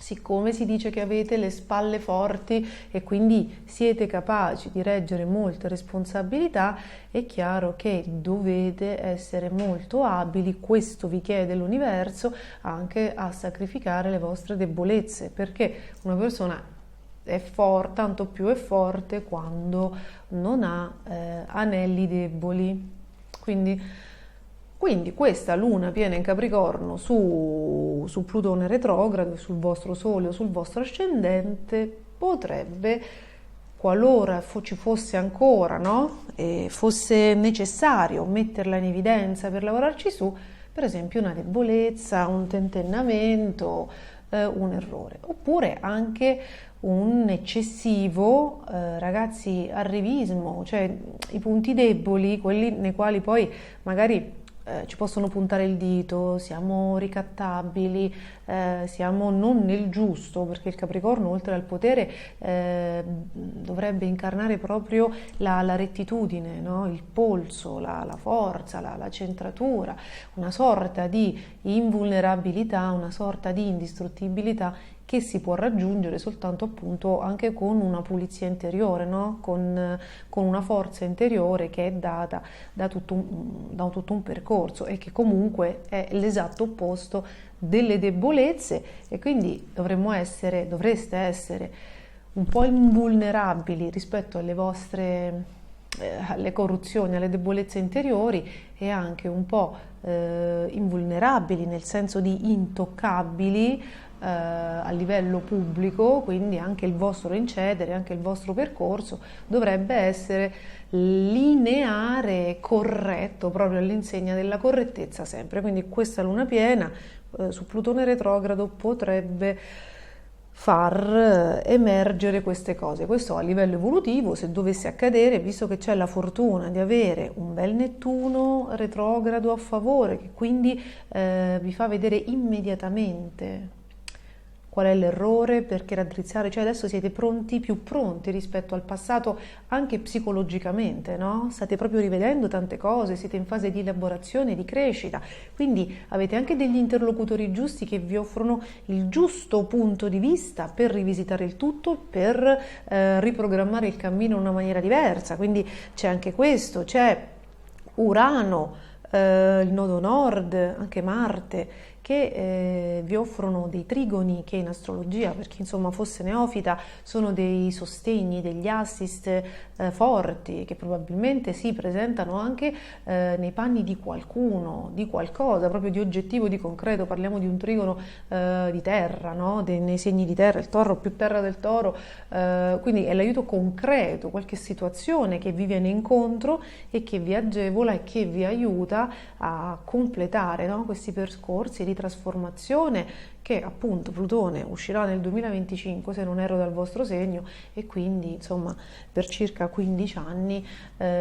siccome si dice che avete le spalle forti e quindi siete capaci di reggere molte responsabilità, è chiaro che dovete essere molto abili, questo vi chiede l'universo, anche a sacrificare le vostre debolezze, perché una persona è forte, tanto più è forte quando non ha anelli deboli. Quindi questa luna piena in Capricorno su Plutone retrogrado, sul vostro Sole o sul vostro ascendente, potrebbe, qualora ci fosse ancora, no? E fosse necessario metterla in evidenza per lavorarci su, per esempio una debolezza, un tentennamento, un errore, oppure anche un eccessivo, ragazzi, arrivismo, cioè i punti deboli, quelli nei quali poi magari ci possono puntare il dito, siamo ricattabili, siamo non nel giusto, perché il Capricorno oltre al potere dovrebbe incarnare proprio la rettitudine, no? Il polso, la forza, la centratura, una sorta di invulnerabilità, una sorta di indistruttibilità che si può raggiungere soltanto appunto anche con una pulizia interiore, no? Con una forza interiore che è data da tutto un percorso e che comunque è l'esatto opposto delle debolezze, e quindi dovreste essere un po' invulnerabili rispetto alle corruzioni, alle debolezze interiori, e anche un po' invulnerabili nel senso di intoccabili a livello pubblico, quindi anche il vostro incedere, anche il vostro percorso dovrebbe essere lineare, corretto, proprio all'insegna della correttezza sempre. Quindi questa luna piena su Plutone retrogrado potrebbe far emergere queste cose. Questo a livello evolutivo, se dovesse accadere, visto che c'è la fortuna di avere un bel Nettuno retrogrado a favore, che quindi vi fa vedere immediatamente qual è l'errore, perché raddrizzare, cioè adesso siete pronti, più pronti rispetto al passato, anche psicologicamente, no? State proprio rivedendo tante cose, siete in fase di elaborazione, di crescita, quindi avete anche degli interlocutori giusti che vi offrono il giusto punto di vista per rivisitare il tutto, per riprogrammare il cammino in una maniera diversa, quindi c'è anche questo, c'è Urano, il nodo nord, anche Marte, che vi offrono dei trigoni che in astrologia, per chi insomma fosse neofita, sono dei sostegni, degli assist forti, che probabilmente si presentano anche nei panni di qualcuno, di qualcosa, proprio di oggettivo, di concreto. Parliamo di un trigono di terra, no? Nei segni di terra, il toro più terra del toro, quindi è l'aiuto concreto, qualche situazione che vi viene incontro e che vi agevola e che vi aiuta a completare, no? Questi percorsi di trasformazione, che appunto Plutone uscirà nel 2025 se non erro dal vostro segno, e quindi insomma per circa 15 anni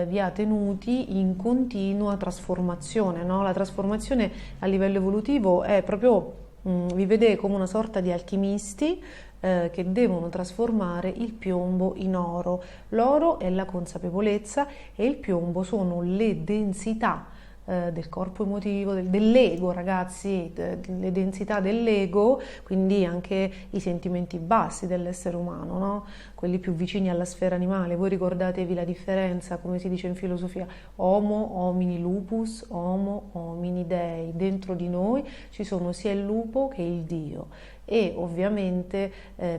vi ha tenuti in continua trasformazione, no? La trasformazione a livello evolutivo è proprio, vi vede come una sorta di alchimisti che devono trasformare il piombo in oro. L'oro è la consapevolezza e il piombo sono le densità del corpo emotivo, dell'ego, ragazzi, le densità dell'ego, quindi anche i sentimenti bassi dell'essere umano, no? Quelli più vicini alla sfera animale. Voi ricordatevi la differenza, come si dice in filosofia, homo homini lupus, homo homini dei. Dentro di noi ci sono sia il lupo che il Dio, e ovviamente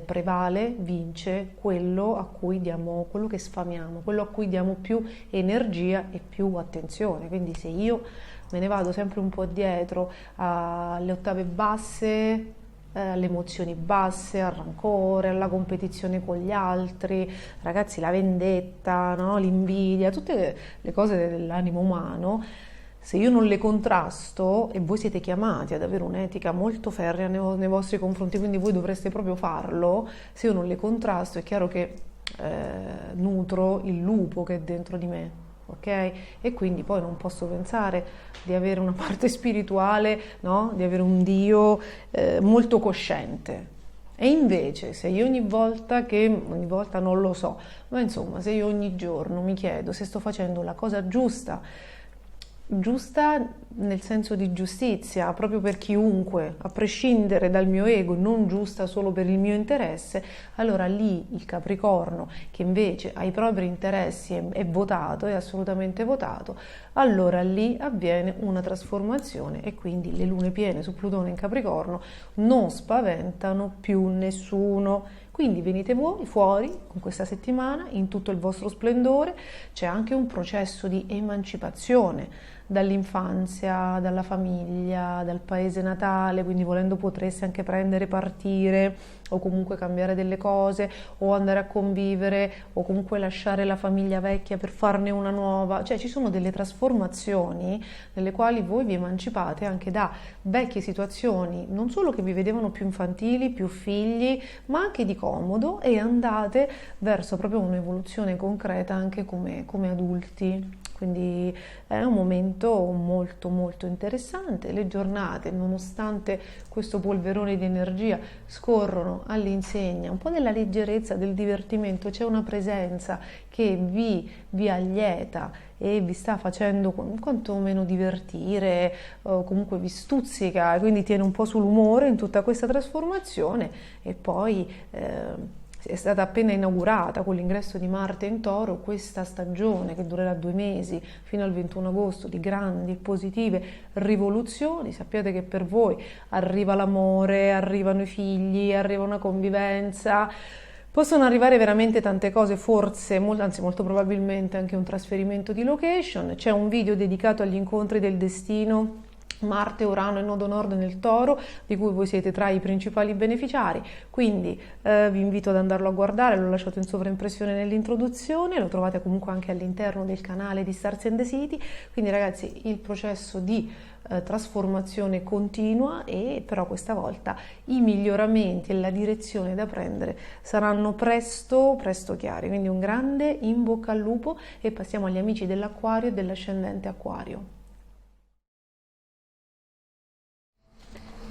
prevale, vince quello a cui diamo, quello che sfamiamo, quello a cui diamo più energia e più attenzione. Quindi se io me ne vado sempre un po' dietro alle ottave basse, alle emozioni basse, al rancore, alla competizione con gli altri, ragazzi, la vendetta, no? L'invidia, tutte le cose dell'animo umano, se io non le contrasto, e voi siete chiamati ad avere un'etica molto ferrea nei vostri confronti, quindi voi dovreste proprio farlo, se io non le contrasto è chiaro che nutro il lupo che è dentro di me, ok? E quindi poi non posso pensare di avere una parte spirituale, no? Di avere un Dio molto cosciente. E invece se io ogni volta non lo so, ma insomma se io ogni giorno mi chiedo se sto facendo la cosa giusta nel senso di giustizia, proprio per chiunque, a prescindere dal mio ego, non giusta solo per il mio interesse, allora lì il Capricorno, che invece ha i propri interessi, è votato, è assolutamente votato, allora lì avviene una trasformazione, e quindi le lune piene su Plutone in Capricorno non spaventano più nessuno. Quindi venite voi fuori con questa settimana in tutto il vostro splendore. C'è anche un processo di emancipazione dall'infanzia, dalla famiglia, dal paese natale, quindi volendo potreste anche partire o comunque cambiare delle cose o andare a convivere o comunque lasciare la famiglia vecchia per farne una nuova. Cioè ci sono delle trasformazioni nelle quali voi vi emancipate anche da vecchie situazioni, non solo che vi vedevano più infantili, più figli, ma anche di comodo, e andate verso proprio un'evoluzione concreta anche come adulti. Quindi è un momento molto molto interessante. Le giornate, nonostante questo polverone di energia, scorrono all'insegna un po' della leggerezza, del divertimento. C'è una presenza che vi allieta e vi sta facendo quantomeno divertire, o comunque vi stuzzica, quindi tiene un po' sull'umore in tutta questa trasformazione. E poi è stata appena inaugurata con l'ingresso di Marte in Toro questa stagione che durerà 2 mesi fino al 21 agosto di grandi e positive rivoluzioni. Sappiate che per voi arriva l'amore, arrivano i figli, arriva una convivenza Possono arrivare veramente tante cose, forse, anzi molto probabilmente anche un trasferimento di location. C'è un video dedicato agli incontri del destino Marte, Urano e Nodo Nord nel Toro, di cui voi siete tra i principali beneficiari, quindi vi invito ad andarlo a guardare, l'ho lasciato in sovraimpressione nell'introduzione, lo trovate comunque anche all'interno del canale di Stars and the City, quindi ragazzi il processo di trasformazione continua, e però questa volta i miglioramenti e la direzione da prendere saranno presto chiari, quindi un grande in bocca al lupo. E passiamo agli amici dell'Acquario e dell'ascendente Acquario.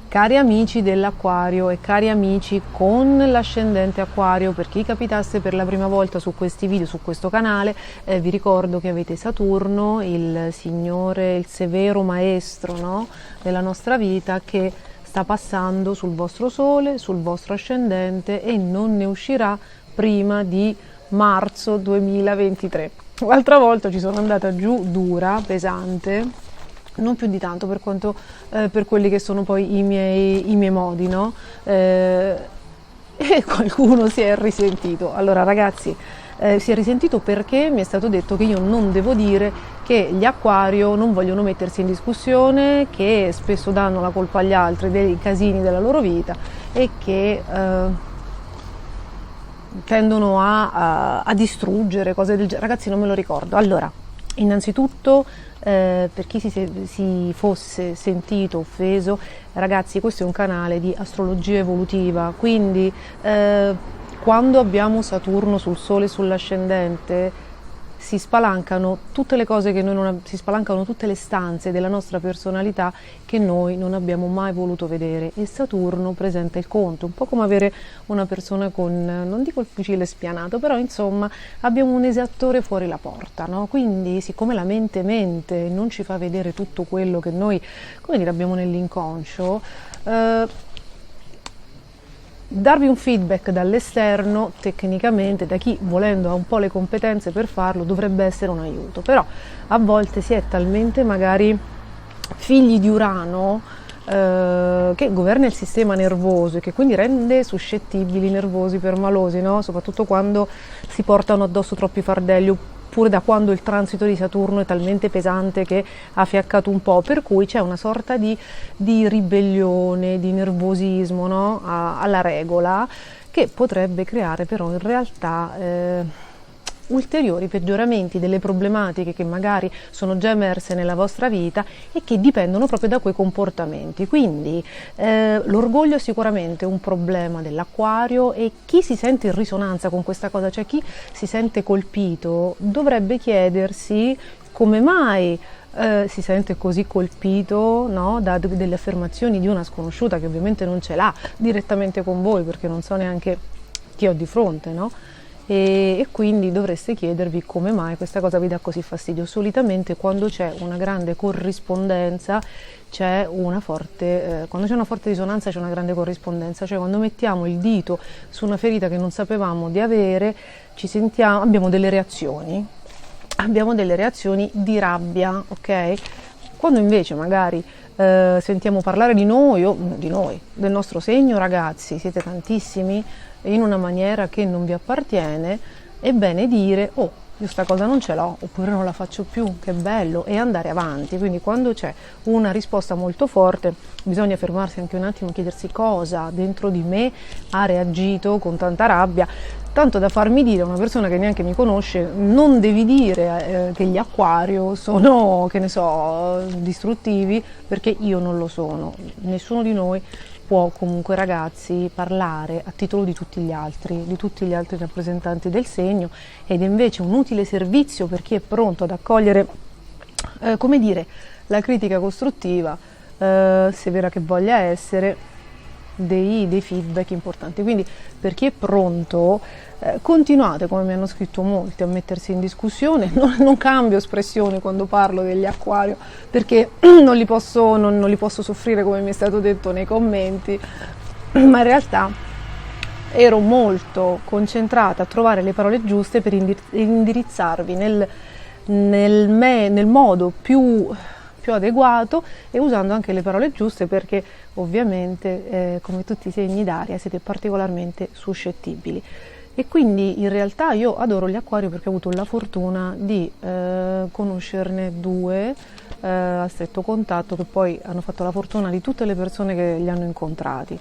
Cari amici dell'Acquario e cari amici con l'ascendente Acquario, per chi capitasse per la prima volta su questi video, su questo canale, vi ricordo che avete Saturno, il signore, il severo maestro, no, della nostra vita, che sta passando sul vostro Sole, sul vostro ascendente, e non ne uscirà prima di marzo 2023. L'altra volta ci sono andata giù dura, pesante, non più di tanto per quanto per quelli che sono poi i miei modi, no? E qualcuno si è risentito. Allora ragazzi, si è risentito perché mi è stato detto che io non devo dire che gli Acquario non vogliono mettersi in discussione, che spesso danno la colpa agli altri dei casini della loro vita e che tendono a distruggere cose del genere. Ragazzi, non me lo ricordo. Allora, innanzitutto, per chi si fosse sentito offeso, ragazzi, questo è un canale di astrologia evolutiva, quindi quando abbiamo Saturno sul Sole e sull'ascendente si spalancano tutte le cose che noi non si spalancano tutte le stanze della nostra personalità che noi non abbiamo mai voluto vedere, e Saturno presenta il conto, un po' come avere una persona con, non dico il fucile spianato, però insomma abbiamo un esattore fuori la porta, no? Quindi siccome la mente non ci fa vedere tutto quello che noi, come dire, abbiamo nell'inconscio, darvi un feedback dall'esterno, tecnicamente, da chi volendo ha un po' le competenze per farlo, dovrebbe essere un aiuto, però a volte si è talmente magari figli di Urano, che governa il sistema nervoso e che quindi rende suscettibili, nervosi, permalosi, no? Soprattutto quando si portano addosso troppi fardelli, oppure da quando il transito di Saturno è talmente pesante che ha fiaccato un po', per cui c'è una sorta di ribellione, di nervosismo, no? Alla regola, che potrebbe creare però in realtà ulteriori peggioramenti delle problematiche che magari sono già emerse nella vostra vita e che dipendono proprio da quei comportamenti. Quindi l'orgoglio è sicuramente un problema dell'Acquario, e chi si sente in risonanza con questa cosa, cioè chi si sente colpito, dovrebbe chiedersi come mai si sente così colpito, no, da delle affermazioni di una sconosciuta che ovviamente non ce l'ha direttamente con voi, perché non so neanche chi ho di fronte, no? E quindi dovreste chiedervi come mai questa cosa vi dà così fastidio. Solitamente quando c'è una grande corrispondenza c'è una forte, quando c'è una forte risonanza c'è una grande corrispondenza, cioè quando mettiamo il dito su una ferita che non sapevamo di avere, abbiamo delle reazioni di rabbia, ok? Quando invece magari sentiamo parlare di noi, del nostro segno, ragazzi, siete tantissimi, in una maniera che non vi appartiene, è bene dire: oh, io sta cosa non ce l'ho, oppure non la faccio più, che bello, e andare avanti. Quindi quando c'è una risposta molto forte bisogna fermarsi anche un attimo e chiedersi cosa dentro di me ha reagito con tanta rabbia, tanto da farmi dire a una persona che neanche mi conosce: non devi dire che gli Acquario sono, che ne so, distruttivi, perché io non lo sono. Nessuno di noi può comunque, ragazzi, parlare a titolo di tutti gli altri rappresentanti del segno, ed è invece un utile servizio per chi è pronto ad accogliere, come dire, la critica costruttiva, severa che voglia essere, dei feedback importanti. Quindi per chi è pronto, continuate, come mi hanno scritto molti, a mettersi in discussione. Non cambio espressione quando parlo degli Acquario, perché non li posso soffrire, come mi è stato detto nei commenti, ma in realtà ero molto concentrata a trovare le parole giuste per indirizzarvi nel modo più adeguato, e usando anche le parole giuste, perché ovviamente come tutti i segni d'aria siete particolarmente suscettibili. E quindi in realtà io adoro gli acquario perché ho avuto la fortuna di conoscerne due a stretto contatto, che poi hanno fatto la fortuna di tutte le persone che li hanno incontrati.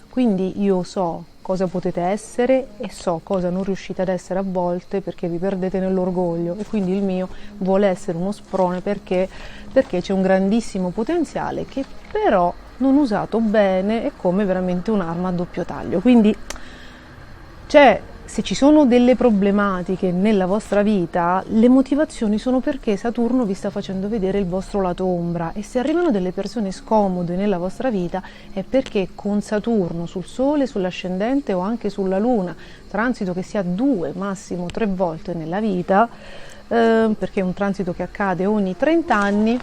Quindi io so cosa potete essere e so cosa non riuscite ad essere a volte perché vi perdete nell'orgoglio, e quindi il mio vuole essere uno sprone perché c'è un grandissimo potenziale che però non usato bene è come veramente un'arma a doppio taglio. Quindi se ci sono delle problematiche nella vostra vita, le motivazioni sono perché Saturno vi sta facendo vedere il vostro lato ombra, e se arrivano delle persone scomode nella vostra vita è perché con Saturno sul Sole, sull'ascendente o anche sulla Luna, transito che sia 2, massimo 3 volte nella vita, perché è un transito che accade ogni 30 anni,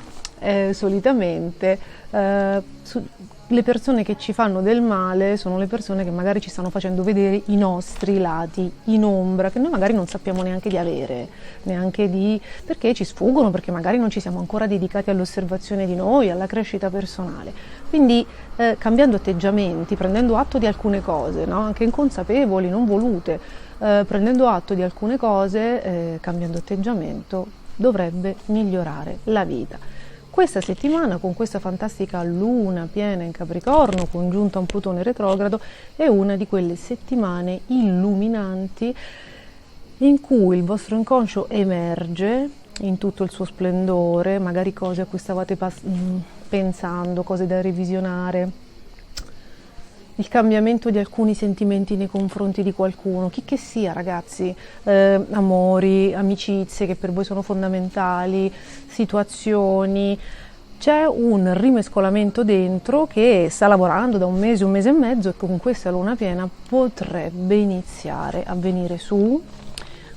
solitamente le persone che ci fanno del male sono le persone che magari ci stanno facendo vedere i nostri lati in ombra, che noi magari non sappiamo neanche di avere, perché ci sfuggono, perché magari non ci siamo ancora dedicati all'osservazione di noi, alla crescita personale. Quindi cambiando atteggiamenti, prendendo atto di alcune cose, no? Anche inconsapevoli, non volute, prendendo atto di alcune cose, cambiando atteggiamento, dovrebbe migliorare la vita. Questa settimana, con questa fantastica luna piena in Capricorno, congiunta a un Plutone retrogrado, è una di quelle settimane illuminanti in cui il vostro inconscio emerge in tutto il suo splendore, magari cose a cui stavate pensando, cose da revisionare, il cambiamento di alcuni sentimenti nei confronti di qualcuno, chi che sia, ragazzi, amori, amicizie che per voi sono fondamentali, situazioni. C'è un rimescolamento dentro che sta lavorando da un mese e mezzo, e con questa luna piena potrebbe iniziare a venire su,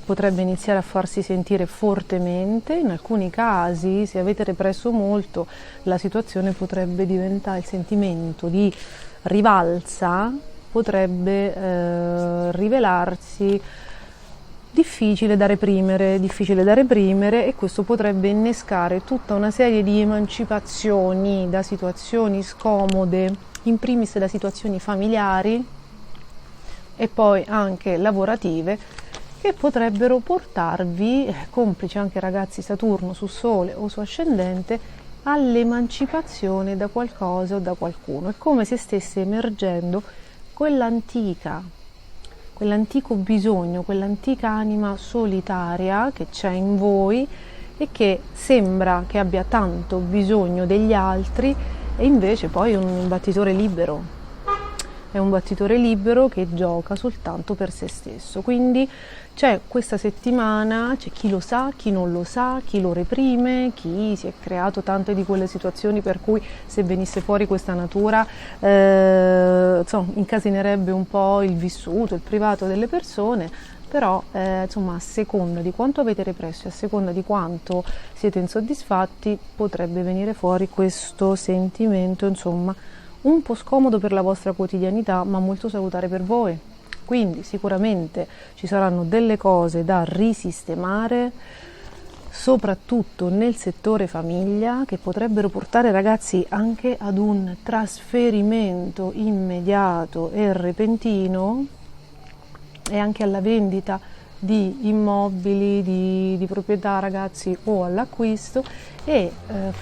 potrebbe iniziare a farsi sentire fortemente. In alcuni casi, se avete represso molto, la situazione potrebbe diventare, il sentimento di rivalsa potrebbe rivelarsi difficile da reprimere, e questo potrebbe innescare tutta una serie di emancipazioni da situazioni scomode, in primis da situazioni familiari e poi anche lavorative, che potrebbero portarvi, complice anche, ragazzi, Saturno su Sole o su Ascendente, all'emancipazione da qualcosa o da qualcuno. È come se stesse emergendo quell'antico bisogno, quell'antica anima solitaria che c'è in voi e che sembra che abbia tanto bisogno degli altri, e invece poi è un battitore libero. È un battitore libero che gioca soltanto per se stesso. Quindi c'è questa settimana, c'è chi lo sa, chi non lo sa, chi lo reprime, chi si è creato tante di quelle situazioni per cui se venisse fuori questa natura incasinerebbe un po' il vissuto, il privato delle persone, però a seconda di quanto avete represso e a seconda di quanto siete insoddisfatti potrebbe venire fuori questo sentimento, un po' scomodo per la vostra quotidianità, ma molto salutare per voi. Quindi sicuramente ci saranno delle cose da risistemare, soprattutto nel settore famiglia, che potrebbero portare, ragazzi, anche ad un trasferimento immediato e repentino, e anche alla vendita di immobili, di proprietà, ragazzi, o all'acquisto, e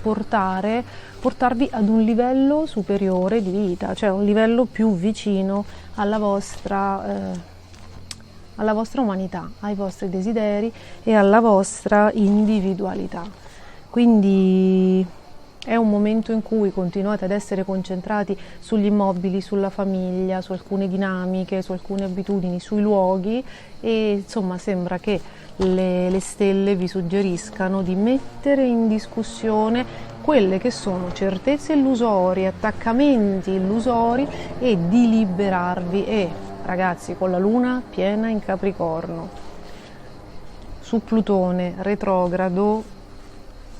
portarvi ad un livello superiore di vita, cioè un livello più vicino alla vostra umanità, ai vostri desideri e alla vostra individualità. Quindi è un momento in cui continuate ad essere concentrati sugli immobili, sulla famiglia, su alcune dinamiche, su alcune abitudini, sui luoghi, e sembra che le stelle vi suggeriscano di mettere in discussione quelle che sono certezze illusorie, attaccamenti illusori, e di liberarvi. E ragazzi, con la luna piena in Capricorno, su Plutone retrogrado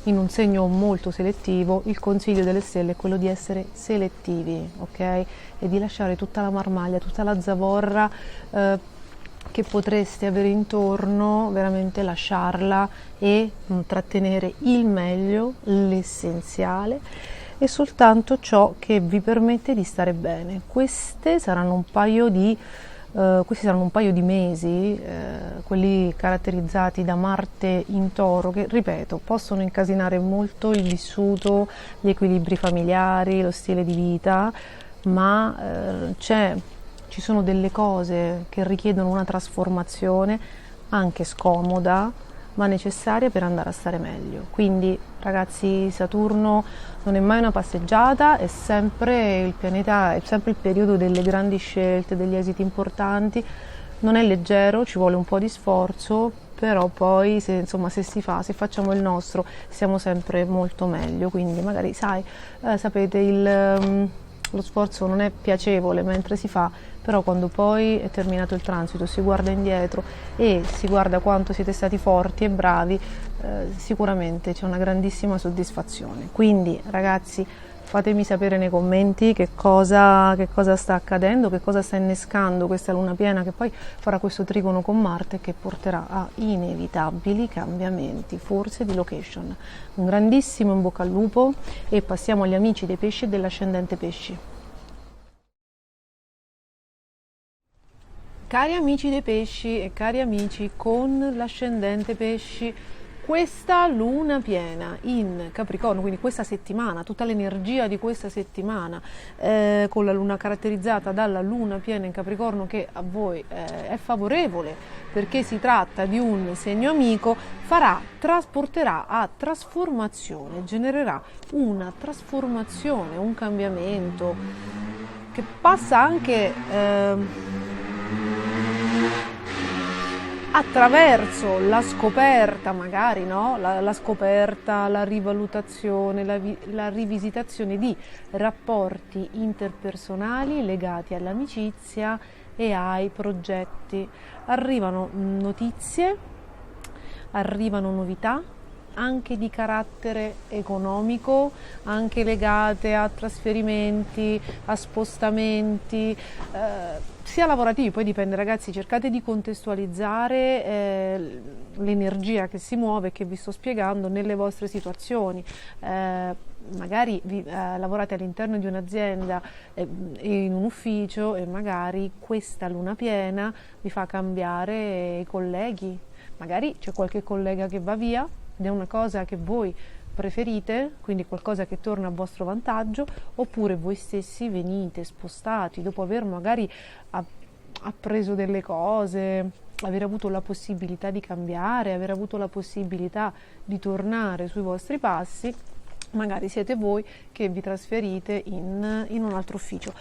in un segno molto selettivo, il consiglio delle stelle è quello di essere selettivi, ok? E di lasciare tutta la marmaglia, tutta la zavorra che potreste avere intorno, veramente lasciarla e trattenere il meglio, l'essenziale, e soltanto ciò che vi permette di stare bene. Queste saranno un paio di questi saranno un paio di mesi, quelli caratterizzati da Marte in Toro, che ripeto, possono incasinare molto il vissuto, gli equilibri familiari, lo stile di vita, ma ci sono delle cose che richiedono una trasformazione anche scomoda, ma necessaria per andare a stare meglio. Quindi ragazzi, Saturno non è mai una passeggiata, è sempre il pianeta, è sempre il periodo delle grandi scelte, degli esiti importanti. Non è leggero, ci vuole un po' di sforzo, però poi se facciamo il nostro, siamo sempre molto meglio. Quindi magari sapete, lo sforzo non è piacevole mentre si fa, però quando poi è terminato il transito si guarda indietro e si guarda quanto siete stati forti e bravi, sicuramente c'è una grandissima soddisfazione. Quindi ragazzi, fatemi sapere nei commenti che cosa sta accadendo, che cosa sta innescando questa luna piena, che poi farà questo trigono con Marte, che porterà a inevitabili cambiamenti, forse di location. Un grandissimo in bocca al lupo e passiamo agli amici dei pesci e dell'ascendente pesci. Cari amici dei pesci e cari amici con l'ascendente pesci, questa luna piena in Capricorno, quindi questa settimana, tutta l'energia di questa settimana, con la luna caratterizzata dalla luna piena in Capricorno, che a voi è favorevole perché si tratta di un segno amico, trasporterà a trasformazione, genererà una trasformazione, un cambiamento che passa anche attraverso la scoperta, magari, no? La scoperta, la rivalutazione, la rivisitazione di rapporti interpersonali legati all'amicizia e ai progetti. Arrivano notizie, arrivano novità, anche di carattere economico, anche legate a trasferimenti, a spostamenti, sia lavorativi. Poi dipende, ragazzi, cercate di contestualizzare l'energia che si muove, che vi sto spiegando, nelle vostre situazioni. Magari lavorate all'interno di un'azienda in un ufficio e magari questa luna piena vi fa cambiare i colleghi. Magari c'è qualche collega che va via ed è una cosa che voi preferite, quindi qualcosa che torna a vostro vantaggio, oppure voi stessi venite spostati dopo aver magari appreso delle cose, aver avuto la possibilità di cambiare, aver avuto la possibilità di tornare sui vostri passi. Magari siete voi che vi trasferite in un altro ufficio.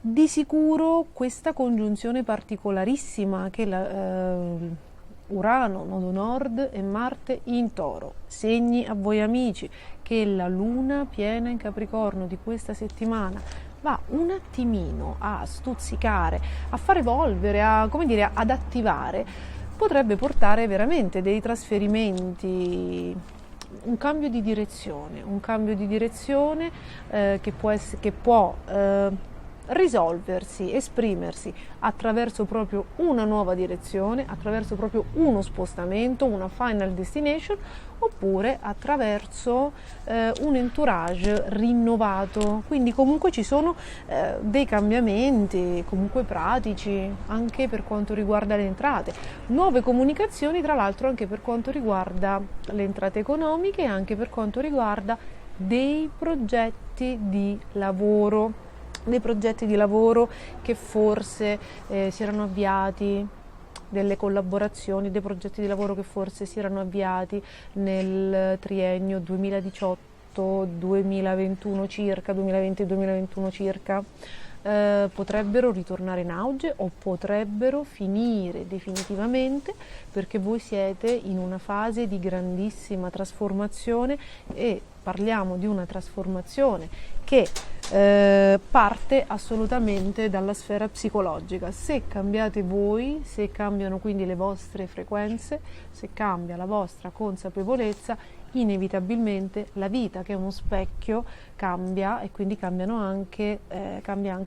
Di sicuro questa congiunzione particolarissima che Urano, nodo nord, e Marte in Toro, segni a voi amici che la luna piena in Capricorno di questa settimana va un attimino a stuzzicare, a far evolvere, ad attivare, potrebbe portare veramente dei trasferimenti, un cambio di direzione che può risolversi, esprimersi attraverso proprio una nuova direzione, attraverso proprio uno spostamento, una final destination, oppure attraverso un entourage rinnovato. Quindi comunque ci sono dei cambiamenti comunque pratici anche per quanto riguarda le entrate, nuove comunicazioni tra l'altro anche per quanto riguarda le entrate economiche e anche per quanto riguarda dei progetti di lavoro che forse si erano avviati, delle collaborazioni, dei progetti di lavoro che forse si erano avviati nel triennio 2018-2021 circa, 2020-2021 circa, potrebbero ritornare in auge o potrebbero finire definitivamente, perché voi siete in una fase di grandissima trasformazione e parliamo di una trasformazione che parte assolutamente dalla sfera psicologica. Se cambiate voi, se cambiano quindi le vostre frequenze, se cambia la vostra consapevolezza, inevitabilmente la vita, che è uno specchio, cambia e quindi cambia anche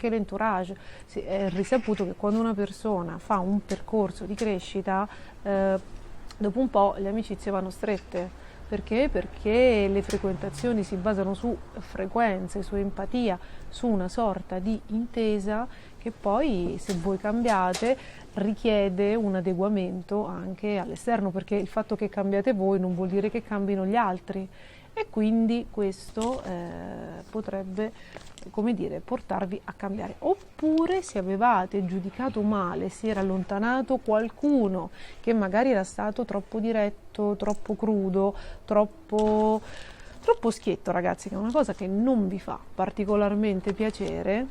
l'entourage. È risaputo che quando una persona fa un percorso di crescita, dopo un po' le amicizie vanno strette, Perché? Perché le frequentazioni si basano su frequenze, su empatia, su una sorta di intesa che poi, se voi cambiate, richiede un adeguamento anche all'esterno, perché il fatto che cambiate voi non vuol dire che cambino gli altri, e quindi questo potrebbe, come dire, portarvi a cambiare. Oppure, se avevate giudicato male, si era allontanato qualcuno che magari era stato troppo diretto, troppo crudo, troppo schietto, ragazzi, che è una cosa che non vi fa particolarmente piacere,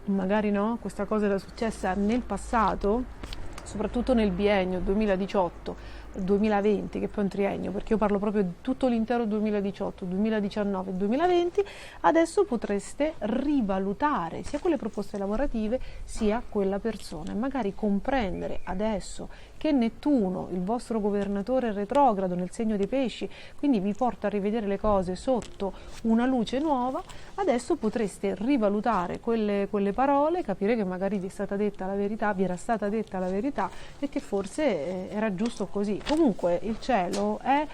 magari no, questa cosa era successa nel passato, soprattutto nel biennio 2018-2020, che poi è un triennio, perché io parlo proprio di tutto l'intero 2018, 2019, 2020, adesso potreste rivalutare sia quelle proposte lavorative sia quella persona e magari comprendere adesso che Nettuno, il vostro governatore retrogrado nel segno dei pesci, quindi vi porta a rivedere le cose sotto una luce nuova, adesso potreste rivalutare quelle parole, capire che magari vi è stata detta la verità, vi era stata detta la verità e che forse era giusto così. Comunque il cielo è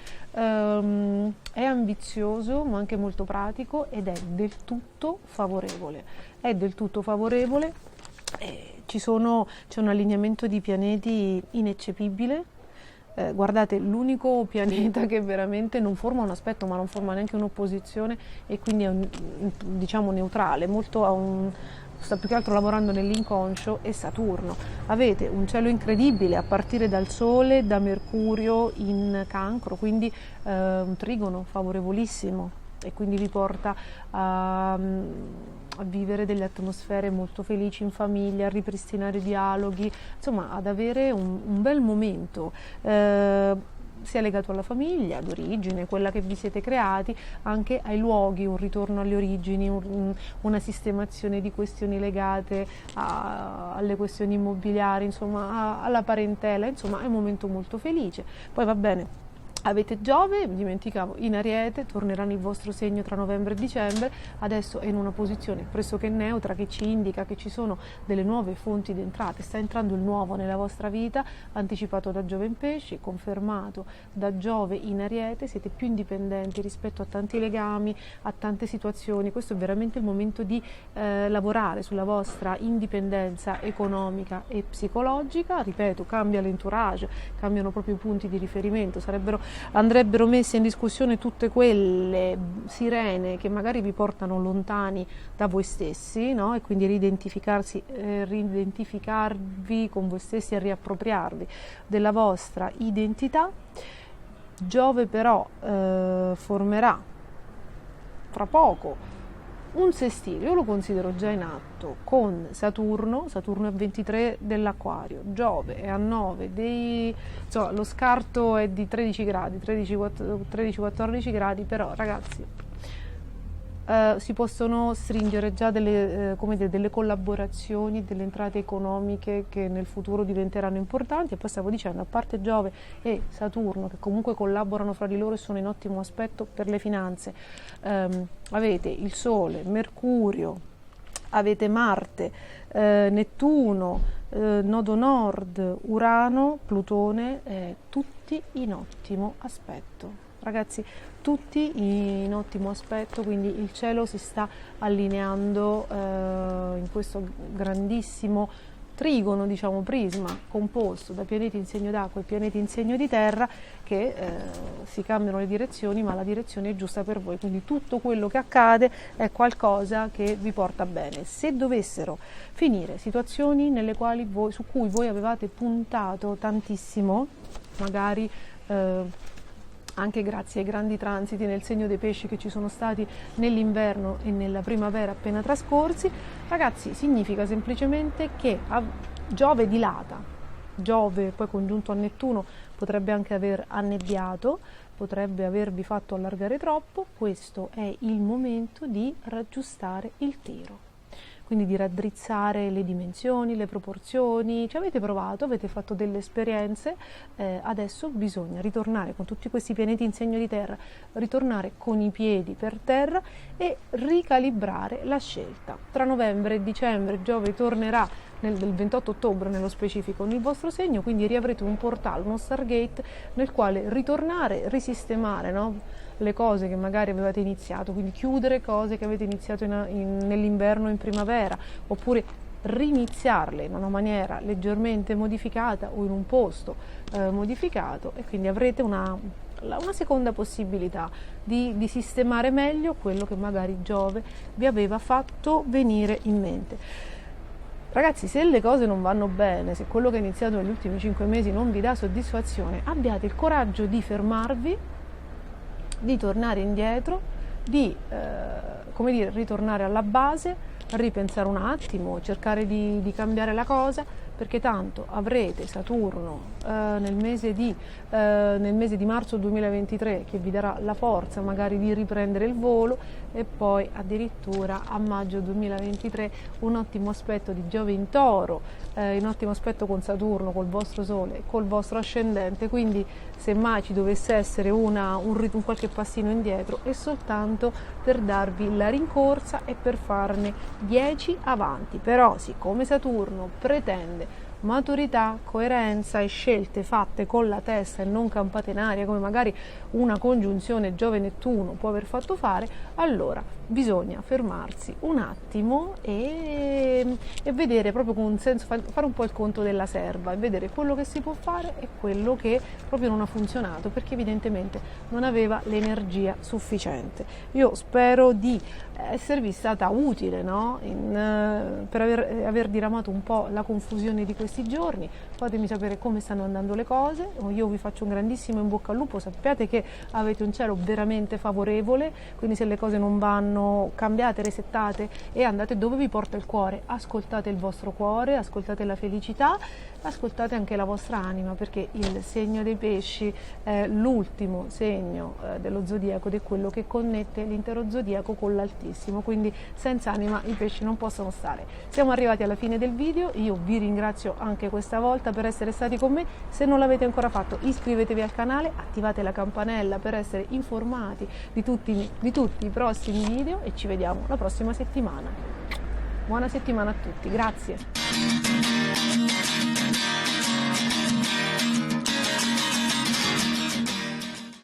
ambizioso ma anche molto pratico ed è del tutto favorevole. È del tutto favorevole. C'è un allineamento di pianeti ineccepibile. Guardate, l'unico pianeta che veramente non forma un aspetto, ma non forma neanche un'opposizione e quindi è diciamo neutrale, sta più che altro lavorando nell'inconscio, è Saturno. Avete un cielo incredibile a partire dal Sole, da Mercurio in Cancro, quindi un trigono favorevolissimo e quindi vi porta a vivere delle atmosfere molto felici in famiglia, a ripristinare dialoghi, insomma ad avere un bel momento, sia legato alla famiglia d'origine, quella che vi siete creati, anche ai luoghi, un ritorno alle origini, una sistemazione di questioni legate alle questioni immobiliari, insomma alla parentela, insomma è un momento molto felice. Poi va bene. Avete Giove, dimenticavo, in Ariete, tornerà nel vostro segno tra novembre e dicembre, adesso è in una posizione pressoché neutra che ci indica che ci sono delle nuove fonti di entrate, sta entrando il nuovo nella vostra vita, anticipato da Giove in Pesci, confermato da Giove in Ariete, siete più indipendenti rispetto a tanti legami, a tante situazioni, questo è veramente il momento di lavorare sulla vostra indipendenza economica e psicologica, ripeto, cambia l'entourage, cambiano proprio i punti di riferimento, andrebbero messe in discussione tutte quelle sirene che magari vi portano lontani da voi stessi, no? E quindi ridentificarvi con voi stessi e riappropriarvi della vostra identità. Giove però formerà fra poco un sestile, io lo considero già in atto, con Saturno è a 23 dell'Acquario, Giove è a 9 lo scarto è di 13 gradi, 13-14 gradi, però ragazzi si possono stringere già delle collaborazioni, delle entrate economiche che nel futuro diventeranno importanti. E poi stavo dicendo, a parte Giove e Saturno che comunque collaborano fra di loro e sono in ottimo aspetto per le finanze, avete il Sole, Mercurio, avete Marte, Nettuno, Nodo Nord, Urano, Plutone, tutti in ottimo aspetto. Ragazzi, tutti in ottimo aspetto, quindi il cielo si sta allineando in questo grandissimo trigono, diciamo prisma, composto da pianeti in segno d'acqua e pianeti in segno di terra, che si cambiano le direzioni, ma la direzione è giusta per voi, quindi tutto quello che accade è qualcosa che vi porta bene. Se dovessero finire situazioni su cui voi avevate puntato tantissimo, magari anche grazie ai grandi transiti nel segno dei pesci che ci sono stati nell'inverno e nella primavera appena trascorsi, ragazzi, significa semplicemente che Giove dilata, Giove poi congiunto a Nettuno potrebbe anche aver annebbiato, potrebbe avervi fatto allargare troppo. Questo è il momento di raggiustare il tiro, quindi di raddrizzare le dimensioni, le proporzioni. Ci avete provato, avete fatto delle esperienze, adesso bisogna ritornare con tutti questi pianeti in segno di terra, ritornare con i piedi per terra e ricalibrare la scelta. Tra novembre e dicembre Giove tornerà del 28 ottobre nello specifico nel vostro segno, quindi riavrete un portale, uno Stargate nel quale ritornare, risistemare, no? Le cose che magari avevate iniziato, quindi chiudere cose che avete iniziato nell'inverno o in primavera, oppure riniziarle in una maniera leggermente modificata o in un posto modificato, e quindi avrete una seconda possibilità di sistemare meglio quello che magari Giove vi aveva fatto venire in mente. Ragazzi, se le cose non vanno bene, se quello che è iniziato negli ultimi 5 mesi non vi dà soddisfazione, abbiate il coraggio di fermarvi, di tornare indietro, di ritornare alla base, ripensare un attimo, cercare di cambiare la cosa, perché tanto avrete Saturno nel mese di marzo 2023 che vi darà la forza magari di riprendere il volo, e poi addirittura a maggio 2023 un ottimo aspetto di Giove in Toro, un ottimo aspetto con Saturno, col vostro Sole, col vostro ascendente, quindi se mai ci dovesse essere un qualche passino indietro è soltanto per darvi la rincorsa e per farne 10 avanti. Però siccome Saturno pretende maturità, coerenza e scelte fatte con la testa e non campate in aria, come magari una congiunzione Giove-Nettuno può aver fatto fare, allora bisogna fermarsi un attimo e vedere proprio con un senso, fare un po' il conto della serva e vedere quello che si può fare e quello che proprio non ha funzionato, perché evidentemente non aveva l'energia sufficiente. Io spero di esservi stata utile, no? Per aver diramato un po' la confusione di questi giorni. Fatemi sapere come stanno andando le cose, io vi faccio un grandissimo in bocca al lupo, sappiate che avete un cielo veramente favorevole, quindi se le cose non vanno cambiate, resettate e andate dove vi porta il cuore, ascoltate il vostro cuore, ascoltate la felicità, ascoltate anche la vostra anima, perché il segno dei pesci è l'ultimo segno dello zodiaco ed è quello che connette l'intero zodiaco con l'altissimo, quindi senza anima i pesci non possono stare. Siamo arrivati alla fine del video, io vi ringrazio anche questa volta per essere stati con me. Se non l'avete ancora fatto, iscrivetevi al canale, attivate la campanella per essere informati di tutti i prossimi video e ci vediamo la prossima settimana. Buona settimana a tutti, grazie.